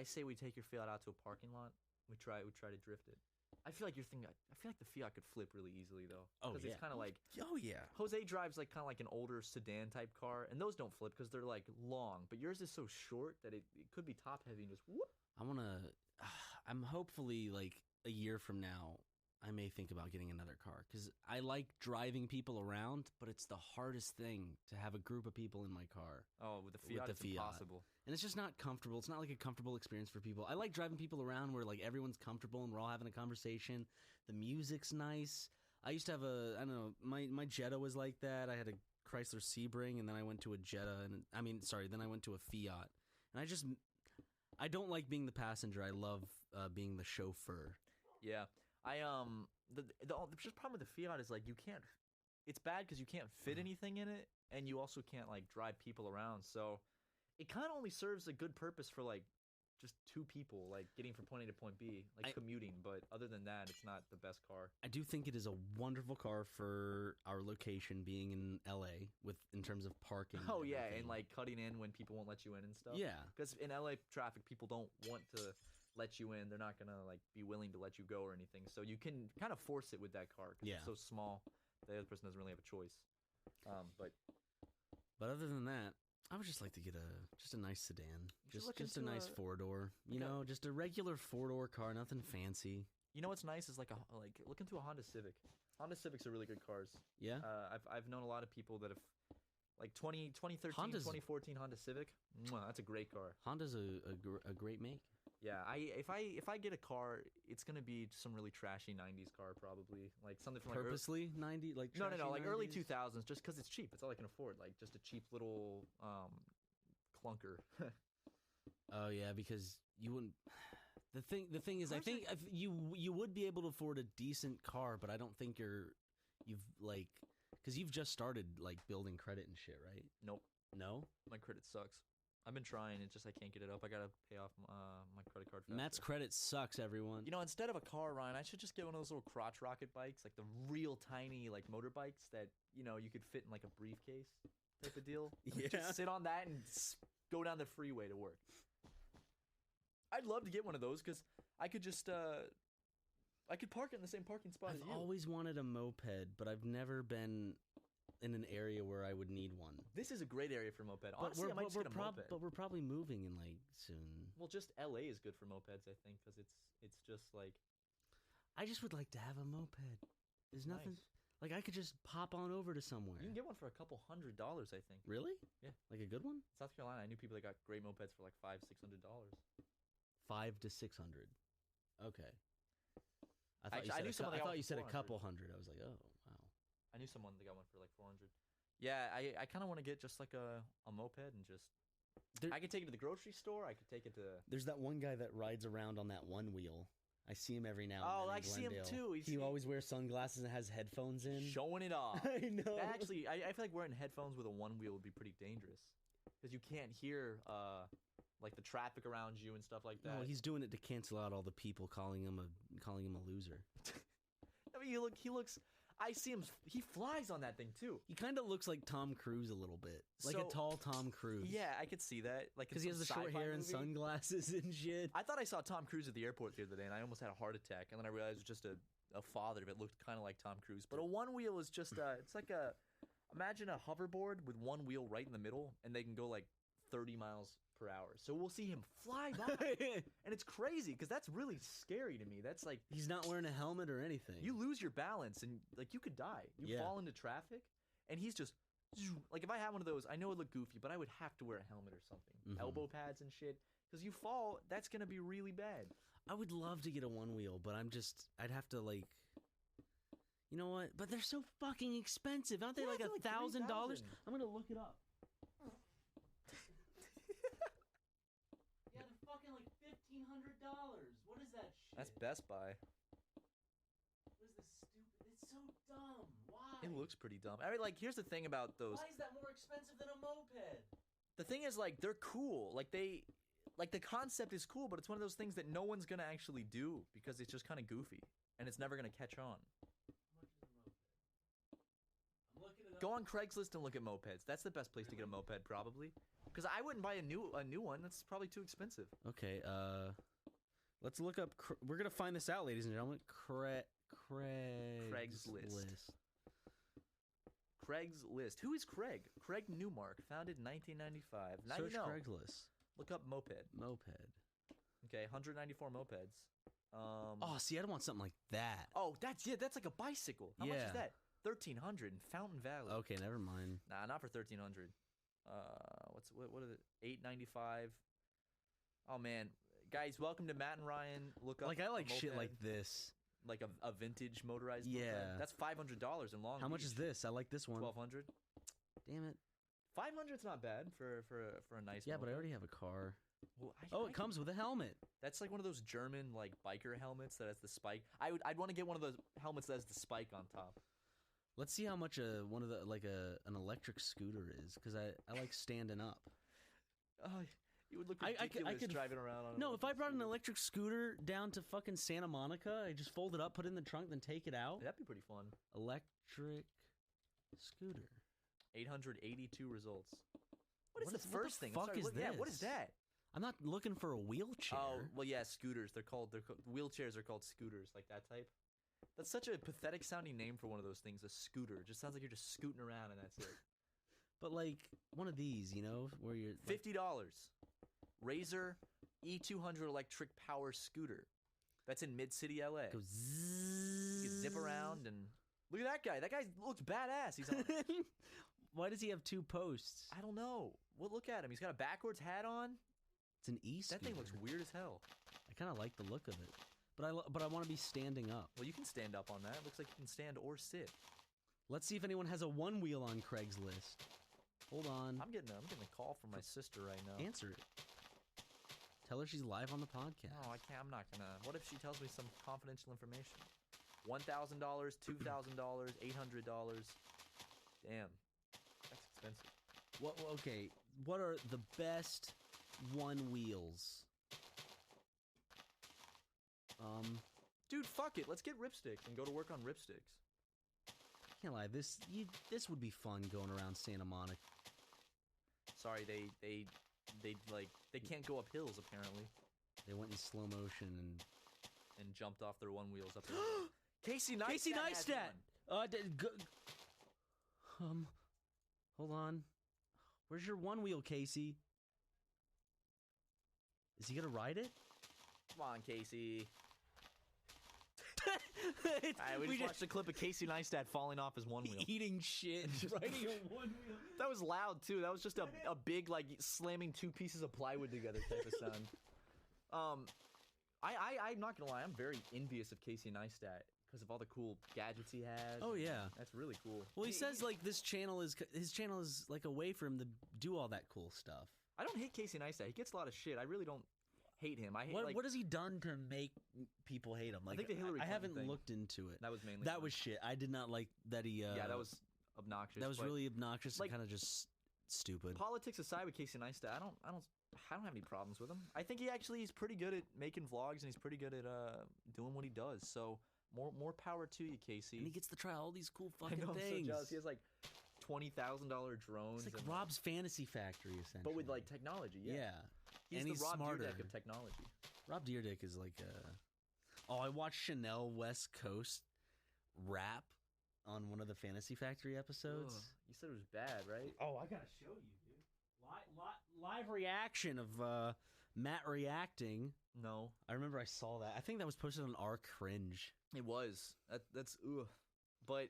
say we take your Fiat out to a parking lot. We try to drift it. I feel like I feel like the Fiat could flip really easily though. Oh, Because it's kind of like Oh yeah. Jose drives like kind of like an older sedan type car, and those don't flip because they're like long. But yours is so short that it could be top heavy and just whoop. I'm hopefully like a year from now, I may think about getting another car because I like driving people around, but it's the hardest thing to have a group of people in my car. Oh, with the Fiat, it's impossible. And it's just not comfortable. It's not like a comfortable experience for people. I like driving people around where like everyone's comfortable and we're all having a conversation. The music's nice. I used to have my Jetta was like that. I had a Chrysler Sebring, and then I went to a Jetta, then I went to a Fiat. And I don't like being the passenger. I love being the chauffeur. Yeah, the just problem with the Fiat is like you can't. It's bad because you can't fit anything in it, and you also can't like drive people around. So it kind of only serves a good purpose for like just two people, like getting from point A to point B, like commuting. But other than that, it's not the best car. I do think it is a wonderful car for our location being in LA in terms of parking. Oh and yeah, everything. and like cutting in when people won't let you in and stuff. Yeah. Because in LA traffic, people don't want to let you in. They're not gonna like be willing to let you go or anything. So you can kind of force it with that car. 'Cause Yeah. It's so small, the other person doesn't really have a choice. But other than that, I would just like to get a nice sedan, just a nice 4-door. You know, just a regular 4-door car, nothing fancy. You know what's nice is like look into a Honda Civic. Honda Civics are really good cars. Yeah. I've known a lot of people that have like 2013, 2014 Honda Civic. That's a great car. Honda's a great make. Yeah, if I get a car, it's gonna be some really trashy '90s car, probably like something from Purposely 90, like no, like early 90s? 2000s, just because it's cheap. It's all I can afford, like just a cheap little clunker. Oh yeah, because you wouldn't. The thing is, I think if you would be able to afford a decent car, but I don't think because you've just started like building credit and shit, right? Nope, No. my credit sucks. I've been trying. It's just I can't get it up. I gotta pay off my credit card. Faster. Matt's credit sucks, everyone. You know, instead of a car, Ryan, I should just get one of those little crotch rocket bikes, like the real tiny like motorbikes that you could fit in like a briefcase type of deal. Yeah. Just sit on that and go down the freeway to work. I'd love to get one of those because I could just I could park it in the same parking spot as I've you. always wanted a moped, but I've never been in an area where I would need one. This is a great area for moped. Honestly, I might just get a moped. But we're probably moving in like soon. Well, just LA is good for mopeds, I think, because it's just like I just would like to have a moped. There's nothing Nice. like I could just pop on over to somewhere. you can get one for $200, I think. Really? Yeah. Like a good one? South Carolina, I knew people that got great mopeds for like $500-$600. $500 to $600. Okay. I knew someone that got thought one you for said a 400. couple hundred. I was like, oh wow. I knew someone that got one for like 400. Yeah, I kind of want to get just like a moped and just. I could take it to the grocery store. I could take it to. There's that one guy that rides around on that one wheel. I see him every now and Oh, then. I in see him Glendale. too. He always wears sunglasses and has headphones in. Showing it off. I know. Actually, I feel like wearing headphones with a one wheel would be pretty dangerous because you can't hear like the traffic around you and stuff like that. No, he's doing it to cancel out all the people calling him a loser. I mean, he looks. I see him. He flies on that thing too. He kind of looks like Tom Cruise a little bit, like a tall Tom Cruise. Yeah, I could see that. Like because he has the short hair and sunglasses and shit. I thought I saw Tom Cruise at the airport the other day, and I almost had a heart attack. And then I realized it was just a a father if it looked kind of like Tom Cruise. But a one wheel is just it's like a imagine a hoverboard with one wheel right in the middle, and they can go like 30 miles per hour. So we'll see him fly by, and it's crazy because that's really scary to me. That's like He's not wearing a helmet or anything. you lose your balance and like you could die. You Yeah. fall into traffic, and he's just like if I had one of those, I know it look goofy, but I would have to wear a helmet or something, Mhm. elbow pads and shit, because you fall, that's gonna be really bad. I would love to get a one wheel, but I'd have to like, you know what? But they're so fucking expensive, aren't they? Yeah, like they're like $1,000. $3,000. I'm gonna look it up. Yeah, they're fucking like $1,500. What is that shit? That's Best Buy. What is this stupid? It's so dumb. Why? It looks pretty dumb. I mean, like, here's the thing about those. Why is that more expensive than a moped? The thing is, like, they're cool. Like, the concept is cool, but it's one of those things that no one's gonna actually do because it's just kind of goofy and it's never gonna catch on. I'm looking it up. Go on Craigslist and look at mopeds. That's the best place to get a moped, probably. Because I wouldn't buy a new one. That's probably too expensive. Okay, let's look up. We're gonna find this out, ladies and gentlemen. Craigslist. Craigslist. Who is Craig? Craig Newmark, founded in 1995. Now Search you know. Craigslist. Look up moped. Moped. Okay, 194 mopeds. Oh, see, I'd want something like that. Oh, that's like a bicycle. How much Yeah. is that? 1,300 in Fountain Valley. Okay, never mind. Nah, not for 1,300. What are the 895? Oh man, guys, welcome to Matt and Ryan. Look up Like I like a shit moped, like this. like a vintage motorized. Yeah. moped. That's $500 in Long How much Beach. is this? I like this one. 1,200. Damn it. 500's not bad for a nice. Yeah, but I moped. already have a car. Well, Oh, I it comes with a helmet. That's like one of those German like biker helmets that has the spike. I'd want to get one of those helmets that has the spike on top. Let's see how much one of the an electric scooter is, because I like standing up. Oh, you would look I ridiculous could- driving around on. No, if I brought an electric electric scooter down to fucking Santa Monica, I just fold it up, put it in the trunk, then take it out. scooter, that'd be pretty fun. Electric scooter. 882 results. What is What the is- what the first thing? I'm fuck sorry, is Yeah, what is this? that? I'm not looking for a wheelchair. Oh, well, yeah, scooters. Wheelchairs are called scooters, like that type. That's such a pathetic sounding name for one of those things. A scooter just sounds like you're just scooting around and that's it. But like one of these, you know, where you're like, $50. Razor E200 electric power scooter. That's in Mid-City, LA. goes zzz. You can zip around and look at that guy. That guy looks badass. He's on. Why does he have two posts? I don't know. Well, look at him. He's got a backwards hat on. It's an e-scooter. That thing looks weird as hell. I kind of like the look of it, but I want to be standing up. Well, you can stand up on that. It looks like you can stand or sit. Let's see if anyone has a one wheel on Craigslist. Hold on. I'm getting a call from my sister right now. Answer it. Tell her she's live on the podcast. No, I can't. I'm not gonna. What if she tells me some confidential information? $1,000, $2,000, $800. Damn, that's expensive. Okay, what are the best one wheels? Dude, fuck it. Let's get ripsticks and go to work on ripsticks. Can't lie. This would be fun going around Santa Monica. Sorry, they can't go up hills apparently, They went in slow motion and jumped off their one wheels up. Casey Neistat. Casey has Neistat. one. Hold on. Where's your one wheel, Casey? Is he gonna ride it? Come on, Casey. We just watched a clip of Casey Neistat falling off his one wheel. Eating shit, riding a one wheel. That was loud too. That was just a big like slamming two pieces of plywood together type of sound. I'm not gonna lie. I'm very envious of Casey Neistat because of all the cool gadgets he has. Oh yeah. That's really cool. Well, he says like his channel is like a way for him to do all that cool stuff. I don't hate Casey Neistat. He gets a lot of shit. I really don't hate him. I hate What has he done to make people hate him? Like, think the Hillary I Clinton haven't thing. looked into it. That was mainly That fun. was shit. I did not like that he. Yeah, that was obnoxious. That was but really obnoxious like, and kind of just stupid. politics aside with Casey Neistat, I don't have any problems with him. I think he's pretty good at making vlogs and he's pretty good at doing what he does. So more power to you, Casey. And he gets to try all these cool I fucking know, I'm things. so jealous. He has like $20,000 drones. It's like and, Rob's Fantasy Factory, essentially. but with like technology. yeah. He's and the he's Rob smarter. Dyrdek of technology. Rob Dyrdek is like Oh, I watched Chanel West Coast rap on one of the Fantasy Factory episodes. Ugh, you said it was bad, right? Oh, I gotta show you, dude. Live reaction of Matt reacting. No, I remember I saw that. I think that was posted on our Cringe. it was. That's ugh. But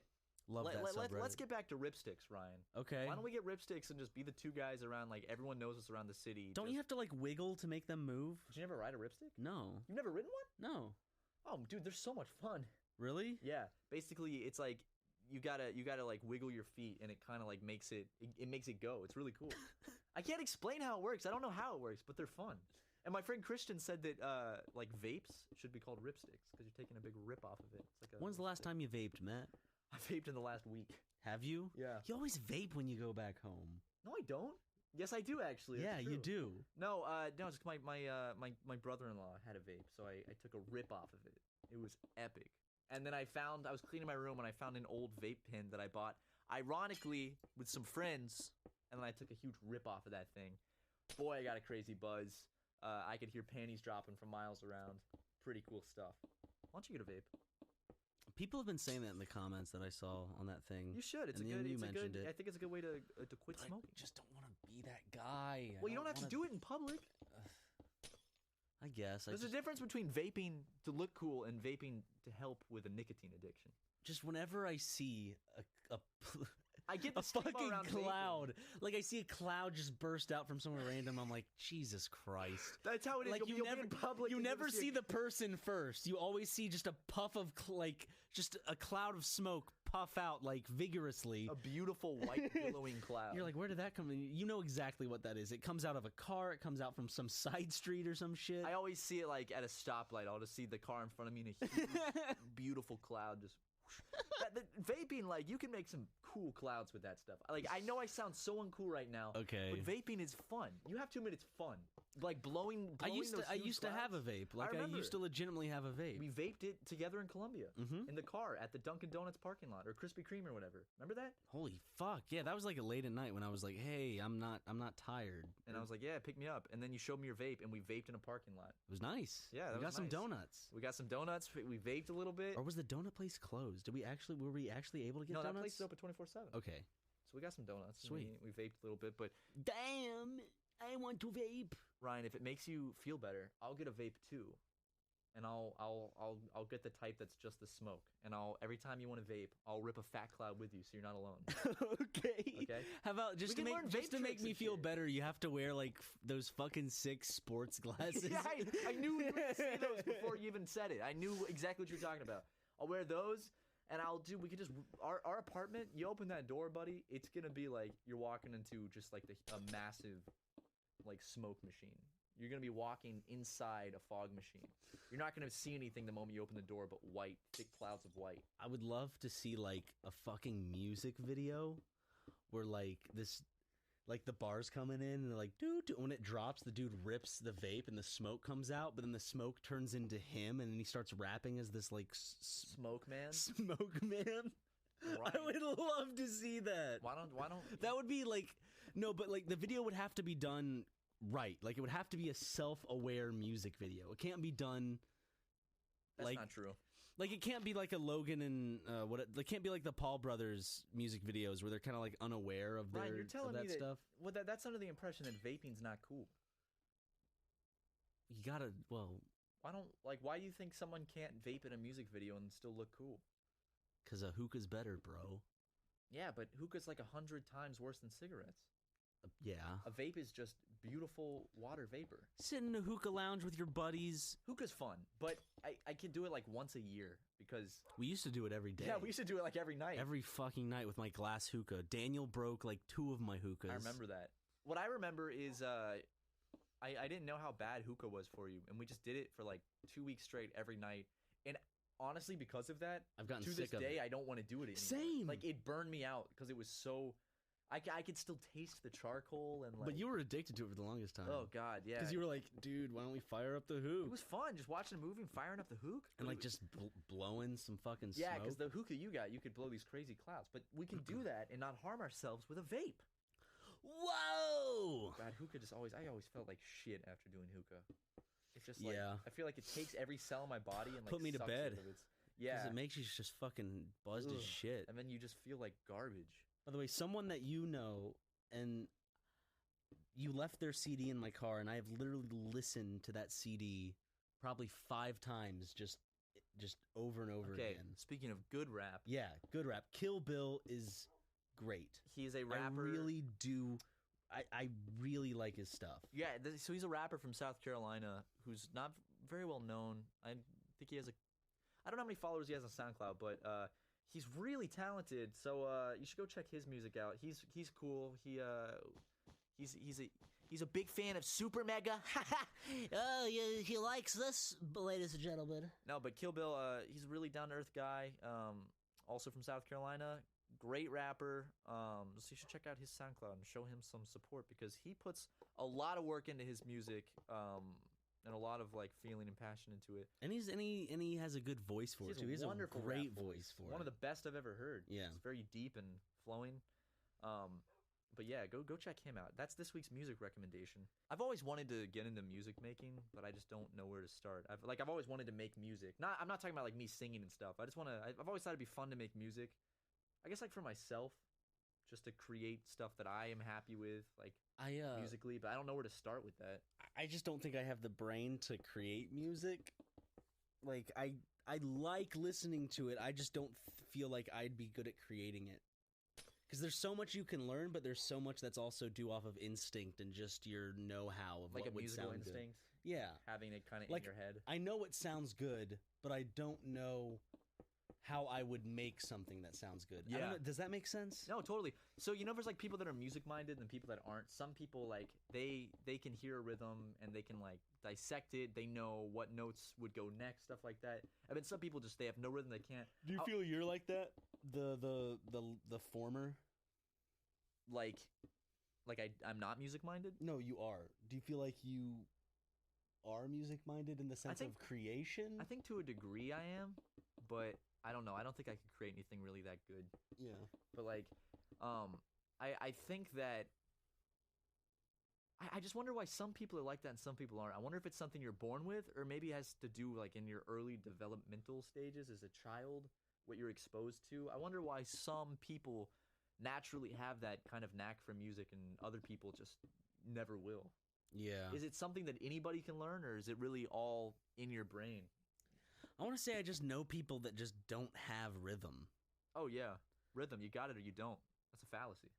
Love that subreddit. let's get back to ripsticks, Ryan. Okay. Why don't we get ripsticks and just be the two guys around? Like everyone knows us around the city. Don't you have to like wiggle to make them move? Did you never ride a ripstick? No. You've never ridden one? No. Oh, dude, they're so much fun. Really? Yeah. Basically, it's like you gotta like wiggle your feet, and it kind of like makes it makes it go. It's really cool. I can't explain how it works. I don't know how it works, but they're fun. And my friend Christian said that like vapes should be called ripsticks because you're taking a big rip off of it. It's like When's the last time you vaped, Matt? I vaped in the last week. Have you? Yeah. You always vape when you go back home. No, I don't. Yes, I do actually. Yeah, That's you true. do. No, no, it's my brother-in-law had a vape, so I took a rip off of it. It was epic. And then I was cleaning my room and I found an old vape pen that I bought, ironically, with some friends, and then I took a huge rip off of that thing. Boy, I got a crazy buzz. I could hear panties dropping from miles around. Pretty cool stuff. Why don't you get a vape? People have been saying that in the comments that I saw on that thing. You should. It's And a then good. you It's a mentioned good. it. I think it's a good way to quit But smoking. I just don't want to be that guy. Well, you don't have to do it in public. I guess. There's a difference between vaping to look cool and vaping to help with a nicotine addiction. Just whenever I see a I get the a stigma fucking around vaping. cloud, like I see a cloud just burst out from somewhere random, I'm like, Jesus Christ. That's how it is. Like You'll be in public. you and you'll never just see the person first. You always see just a puff of just a cloud of smoke puff out like vigorously. a beautiful white billowing cloud. You're like, where did that come from? You know exactly what that is. It comes out of a car. It comes out from some side street or some shit. I always see it like at a stoplight. I'll just see the car in front of me in a huge, beautiful cloud just. The vaping, like, you can make some cool clouds with that stuff. Like, I know I sound so uncool right now. Okay. But vaping is fun. You have to admit it's fun. Like blowing I used those to huge to have a clouds. vape. Like I remember used to it. legitimately have a vape. We vaped it together in Columbia Mhm. in the car at the Dunkin' Donuts parking lot or Krispy Kreme or whatever. Remember that? Holy fuck. Yeah, that was like late at night when I was like, "Hey, I'm not tired." And I was like, "Yeah, pick me up." And then you showed me your vape, and we vaped in a parking lot. It was nice. Yeah, that we got was some nice. donuts. We got some donuts. We vaped a little bit. Or was the donut place closed? Were we actually able to get No, donuts? that place is open 24/7. Okay. So we got some donuts. and Sweet. We vaped a little bit, but Damn, I want to vape. Ryan, if it makes you feel better, I'll get a vape too, and I'll get the type that's just the smoke. And every time you want to vape, I'll rip a fat cloud with you, so you're not alone. Okay. Okay. How about We can learn just vape to make tricks me and feel shit. better, you have to wear like those fucking sick sports glasses. Yeah, I knew you were gonna say those before you even said it. I knew exactly what you were talking about. I'll wear those, and we could just our apartment. You open that door, buddy. It's gonna be like you're walking into just like a massive like smoke machine. You're gonna be walking inside a fog machine. You're not gonna see anything the moment you open the door, but thick clouds of white. I would love to see like a fucking music video where like the bar's coming in and they're like, dude, when it drops, the dude rips the vape and the smoke comes out, but then the smoke turns into him and then he starts rapping as this like Smoke man. smoke man. Right. I would love to see that. Why don't That would be like, no, but like the video would have to be done right. Like it would have to be a self-aware music video. It can't be done That's like not true. Like it can't be like a Logan and it can't be like the Paul brothers music videos where they're kind of like unaware of Ryan, you're telling that me that stuff. Well, that's under the impression that vaping's not cool. You gotta Why do you think someone can't vape in a music video and still look cool? because a hookah's better, bro. Yeah, but hookah's like 100 times worse than cigarettes. Yeah. A vape is just beautiful water vapor. Sit in a hookah lounge with your buddies. Hookah's fun, but I can do it like once a year because We used to do it every day. yeah, we used to do it like every night. Every fucking night with my glass hookah. Daniel broke like 2 of my hookahs. I remember that. What I remember is I didn't know how bad hookah was for you, and we just did it for like 2 weeks straight every night. And honestly, because of that, I've gotten to sick this of day, it. I don't want to do it anymore. Same. Like it burned me out because it was so. I could still taste the charcoal and like. But you were addicted to it for the longest time. Oh God, yeah. Because you were like, dude, why don't we fire up the hook? It was fun just watching a movie and firing up the hook. And But like it was- just blowing some fucking yeah, smoke. because the hookah you could blow these crazy clouds. But we can do that and not harm ourselves with a vape. Whoa! God, hookah I always felt like shit after doing hookah. It's just like Yeah. I feel like it takes every cell in my body and like Put me to sucks bed. out of its- 'Cause Yeah, it makes you just fucking buzzed as Ugh. shit. and then you just feel like garbage. By the way, someone that you know and you left their CD in my car, and I have literally listened to that CD probably 5 times, just over and over Okay, again. speaking of good rap, Yeah, good rap. Kill Bill is great. he's a rapper. I really do. I really like his stuff. Yeah, so he's a rapper from South Carolina who's not very well known. I think he has I don't know how many followers he has on SoundCloud, but he's really talented. So you should go check his music out. He's cool. He's a big fan of Super Mega. Oh, he likes this, ladies and gentlemen. No, but Kill Bill, he's a really down to earth guy. Also from South Carolina. Great rapper. So you should check out his SoundCloud and show him some support because he puts a lot of work into his music. And a lot of like feeling and passion into it. And he has a good voice for He it has too. He has a wonderful great rap voice for One it. of the best I've ever heard. Yeah. It's very deep and flowing. But yeah, go check him out. That's this week's music recommendation. I've always wanted to get into music making, but I just don't know where to start. I've always wanted to make music. I'm not talking about like me singing and stuff. I've always thought it'd be fun to make music. I guess like for myself, just to create stuff that I am happy with, like musically, but I don't know where to start with that. I just don't think I have the brain to create music. Like I like listening to it. I just don't feel like I'd be good at creating it. Because there's so much you can learn, but there's so much that's also due off of instinct and just your know-how of Like what a would musical sound good. instinct, Yeah, having it kind of Like, in your head. I know it sounds good, but I don't know how I would make something that sounds good. I don't Yeah. know, does that make sense? No, totally. So there's like people that are music minded and people that aren't. Some people like they can hear a rhythm and they can like dissect it. They know what notes would go next, stuff like that. I mean, some people just they have no rhythm. They can't. Do you feel you're like that? The former? Like I'm not music minded. No, you are. Do you feel like you are music minded in the sense think- of creation? I think to a degree I am, but I don't know. I don't think I could create anything really that good. yeah. But like, I think that. I just wonder why some people are like that and some people aren't. I wonder if it's something you're born with, or maybe it has to do like in your early developmental stages as a child, what you're exposed to. I wonder why some people naturally have that kind of knack for music and other people just never will. Yeah. Is it something that anybody can learn, or is it really all in your brain? I want to say I just know people that just don't have rhythm. Oh yeah, rhythm. You got it or you don't. That's a fallacy.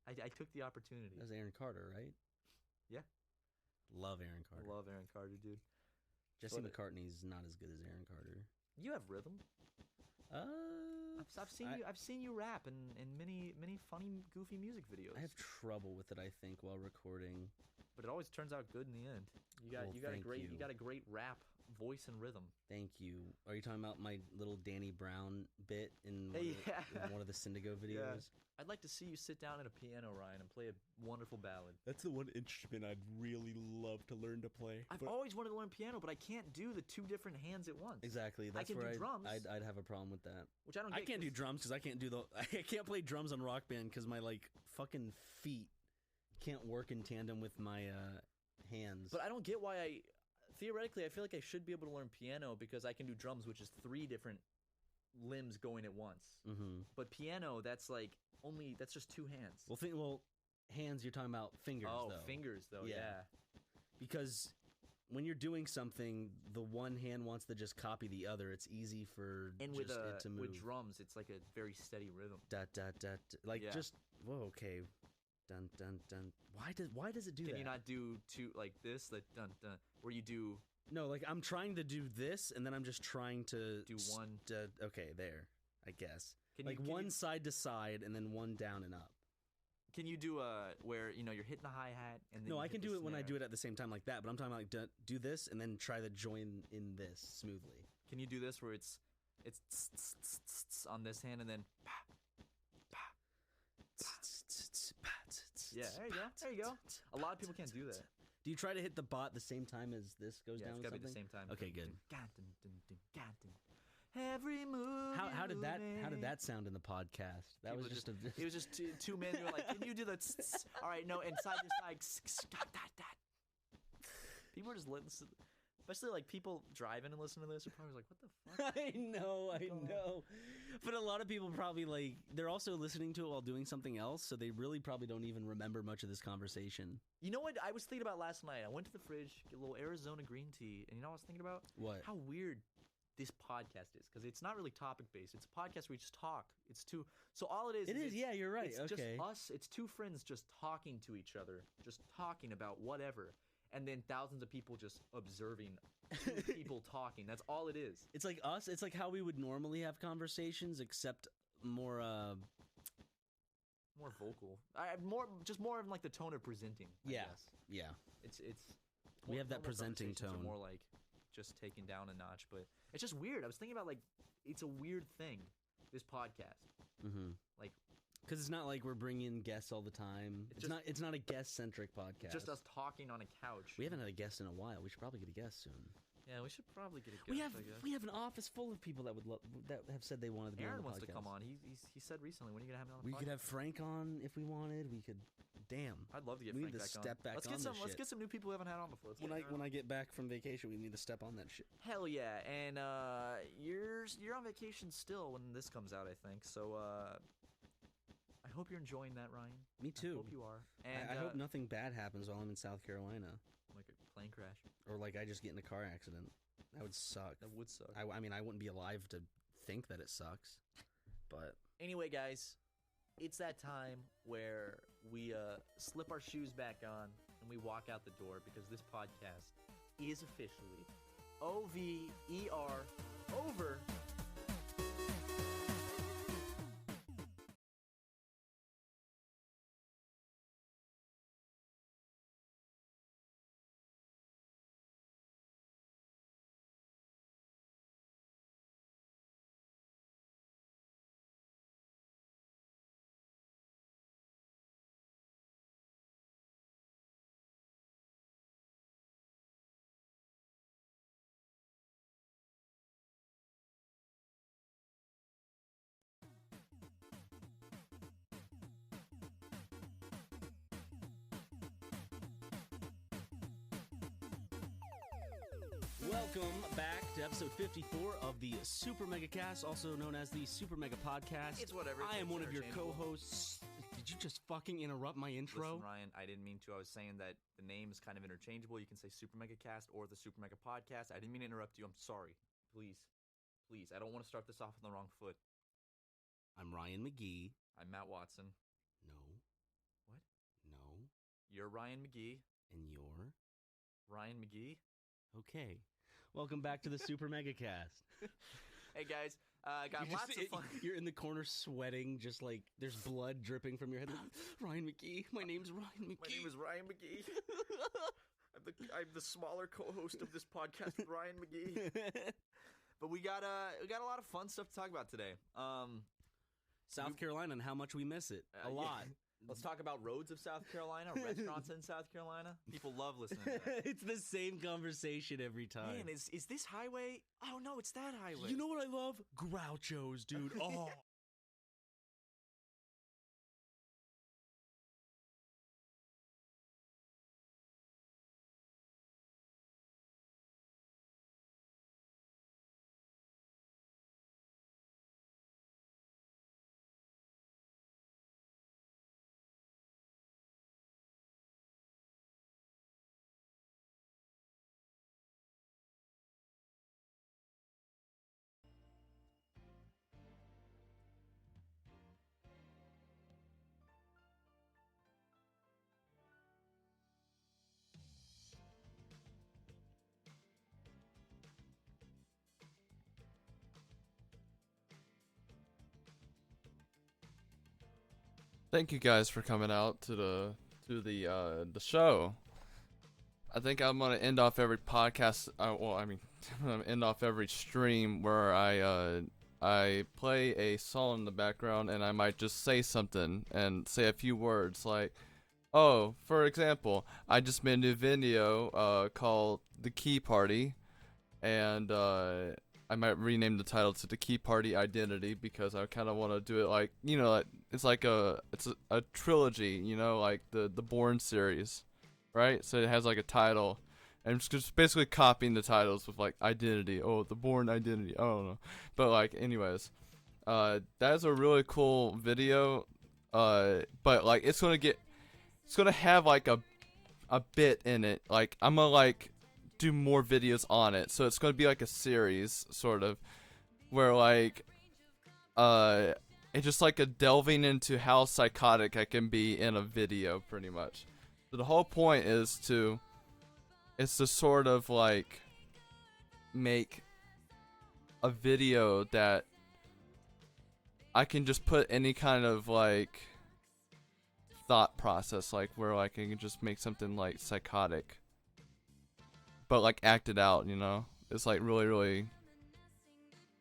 I took the opportunity. That was Aaron Carter, right? Yeah. Love Aaron Carter. I love Aaron Carter, dude. Jesse But- McCartney's not as good as Aaron Carter. You have rhythm. I've seen you. I've seen you rap in many funny, goofy music videos. I have trouble with it, I think, while recording. but it always turns out good in the end. You got Well, you got a thank great you. you got a great rap voice and rhythm. Thank you. Are you talking about my little Danny Brown bit in one, Hey, of, the, yeah. in one of the Syndigo videos? I'd like to see you sit down at a piano, Ryan, and play a wonderful ballad. That's the one instrument I'd really love to learn to play. I've always wanted to learn piano, but I can't do the two different hands at once. Exactly. That's can where do drums. I'd have a problem with that. Which I don't. I Get can't do 'cause- drums because I can't do the. I can't play drums on Rock Band because my like fucking feet can't work in tandem with my hands. But I don't get why I. Theoretically, I feel like I should be able to learn piano because I can do drums, which is 3 different limbs going at once. Mm-hmm. But piano, that's like that's just 2 hands. Well, hands. You're talking about fingers. oh, though. fingers though. Yeah. Yeah. Because when you're doing something, the one hand wants to just copy the other. It's easy for And just with it to move. with drums, it's like a very steady rhythm. Dot, dot, dot, like Yeah. just whoa, okay, dun dun dun. Why does it do Can that? you not do two like this, like dun dun, where you do No, like I'm trying to do this, and then I'm just trying to Do one- Okay, there. I guess Can like you, can one You, side to side, and then one down and up. can you do where you're hitting the hi hat and then No, you I hit can the do it when I snare? do it at the same time like that. But I'm talking about like do this and then try to join in this smoothly. Can you do this where it's tss, tss, tss, tss, tss on this hand and then pa, pa. Yeah, there you go. There you go. A lot of people can't do that. Do you try to hit the bot the same time as this goes Yeah, down? it's With gotta be the something? same time. Okay, good. Every move. How did you that make. sound in the podcast? That People was just a. It was just two men who were like, "Can you do the?" All right, no, and side to side. Dot. People are just listening, especially like people driving and listening to this are probably like, "What the fuck?" I know. But a lot of people probably like they're also listening to it while doing something else, so they really probably don't even remember much of this conversation. You know what I was thinking about last night? I went to the fridge, get a little Arizona green tea, and you know what I was thinking about? What? How weird this podcast is, because it's not really topic based. It's a podcast where we just talk. It's two. So all it is. It is. it's- Yeah, you're right. It's Okay. just us. It's two friends just talking to each other, just talking about whatever, and then thousands of people just observing two people talking. That's all it is. It's like us. It's like how we would normally have conversations, except more. More vocal. Just more of like the tone of presenting. I Yeah. guess. Yeah. It's. We have that normal presenting conversations are tone. More like just taken down a notch, but it's just weird. I was thinking about like it's a weird thing. This podcast. Mm-hmm. Like, because it's not like we're bringing guests all the time. It's just- It's not a guest centric podcast. just us talking on a couch. We haven't had a guest in a while. We should probably get a guest soon. Yeah, we should probably get a guest. We have I guess. we have an office full of people that would that have said they wanted to be Aaron on the wants podcast. to come on. He said recently, when are you gonna have him on the We podcast? could have Frank on if we wanted. We could. Damn. I'd love to get we Frank need to back step on. back let's on get this some. Let's shit. get some new people we haven't had on before. Let's When get I get back from vacation, we need to step on that shit. Hell yeah! And you're on vacation still when this comes out, I think. So I hope you're enjoying that, Ryan. Me I too. hope you are. And I hope nothing bad happens while I'm in South Carolina, like a plane crash. or like I just get in a car accident. That would suck. That would suck. I mean, I wouldn't be alive to think that it sucks, but Anyway, guys, it's that time where we slip our shoes back on and we walk out the door, because this podcast is officially OVER, over. welcome back to episode 54 of the Super Mega Cast, also known as the Super Mega Podcast. It's whatever. I am It's one of your interchangeable. co-hosts. Did you just fucking interrupt my intro? Listen, Ryan, I didn't mean to. I was saying that the name is kind of interchangeable. You can say Super Mega Cast or the Super Mega Podcast. I didn't mean to interrupt you. I'm sorry. Please. I don't want to start this off on the wrong foot. I'm Ryan McGee. I'm Matt Watson. No. What? No. You're Ryan McGee. And you're? Ryan McGee. Okay. Welcome back to the Super Mega Cast. Hey, guys. Got You're lots of fun. You're in the corner sweating, just like there's blood dripping from your head. Like, Ryan McGee. My name's Ryan McGee. My name is Ryan McGee. I'm the smaller co-host of this podcast, Ryan McGee. But we got a lot of fun stuff to talk about today. South Carolina and how much we miss it. A yeah. lot. Let's talk about roads of South Carolina, restaurants in South Carolina. People love listening to that. It's the same conversation every time. Man, is this highway? Oh no, it's that highway. You know what I love? Grouchos, dude. Oh. Thank you guys for coming out to the show. I think I'm gonna end off every podcast. I'm gonna end off every stream where I play a song in the background and I might just say something and say a few words like, oh, for example, I just made a new video called The Key Party, and I I might rename the title to The Key Party Identity, because I kind of want to do it like, you know, like, it's like a trilogy, you know, like the Bourne series, right? So it has like a title, and it's just basically copying the titles with like identity. Oh, the Bourne Identity. I don't know, but like, anyways, that's a really cool video. But like, it's gonna have like a bit in it. Like, I'm gonna like do more videos on it, so it's gonna be like a series sort of, where like it's just like a delving into how psychotic I can be in a video, pretty much. So the whole point is to sort of like make a video that I can just put any kind of like thought process, like where like I can just make something like psychotic, but like act it out, you know? It's like really, really,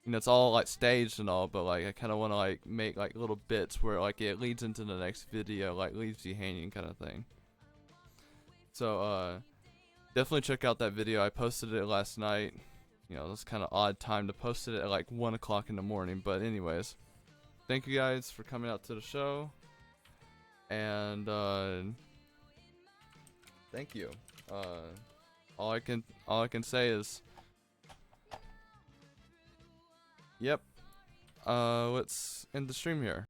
you know, it's all like staged and all, but like I kind of want to like make like little bits where like it leads into the next video, like leaves you hanging kind of thing. So definitely check out that video. I posted it last night. You know, it's kind of odd time to post it at like 1 o'clock in the morning, but anyways, thank you guys for coming out to the show, and thank you. All I can say is, yep. Let's end the stream here.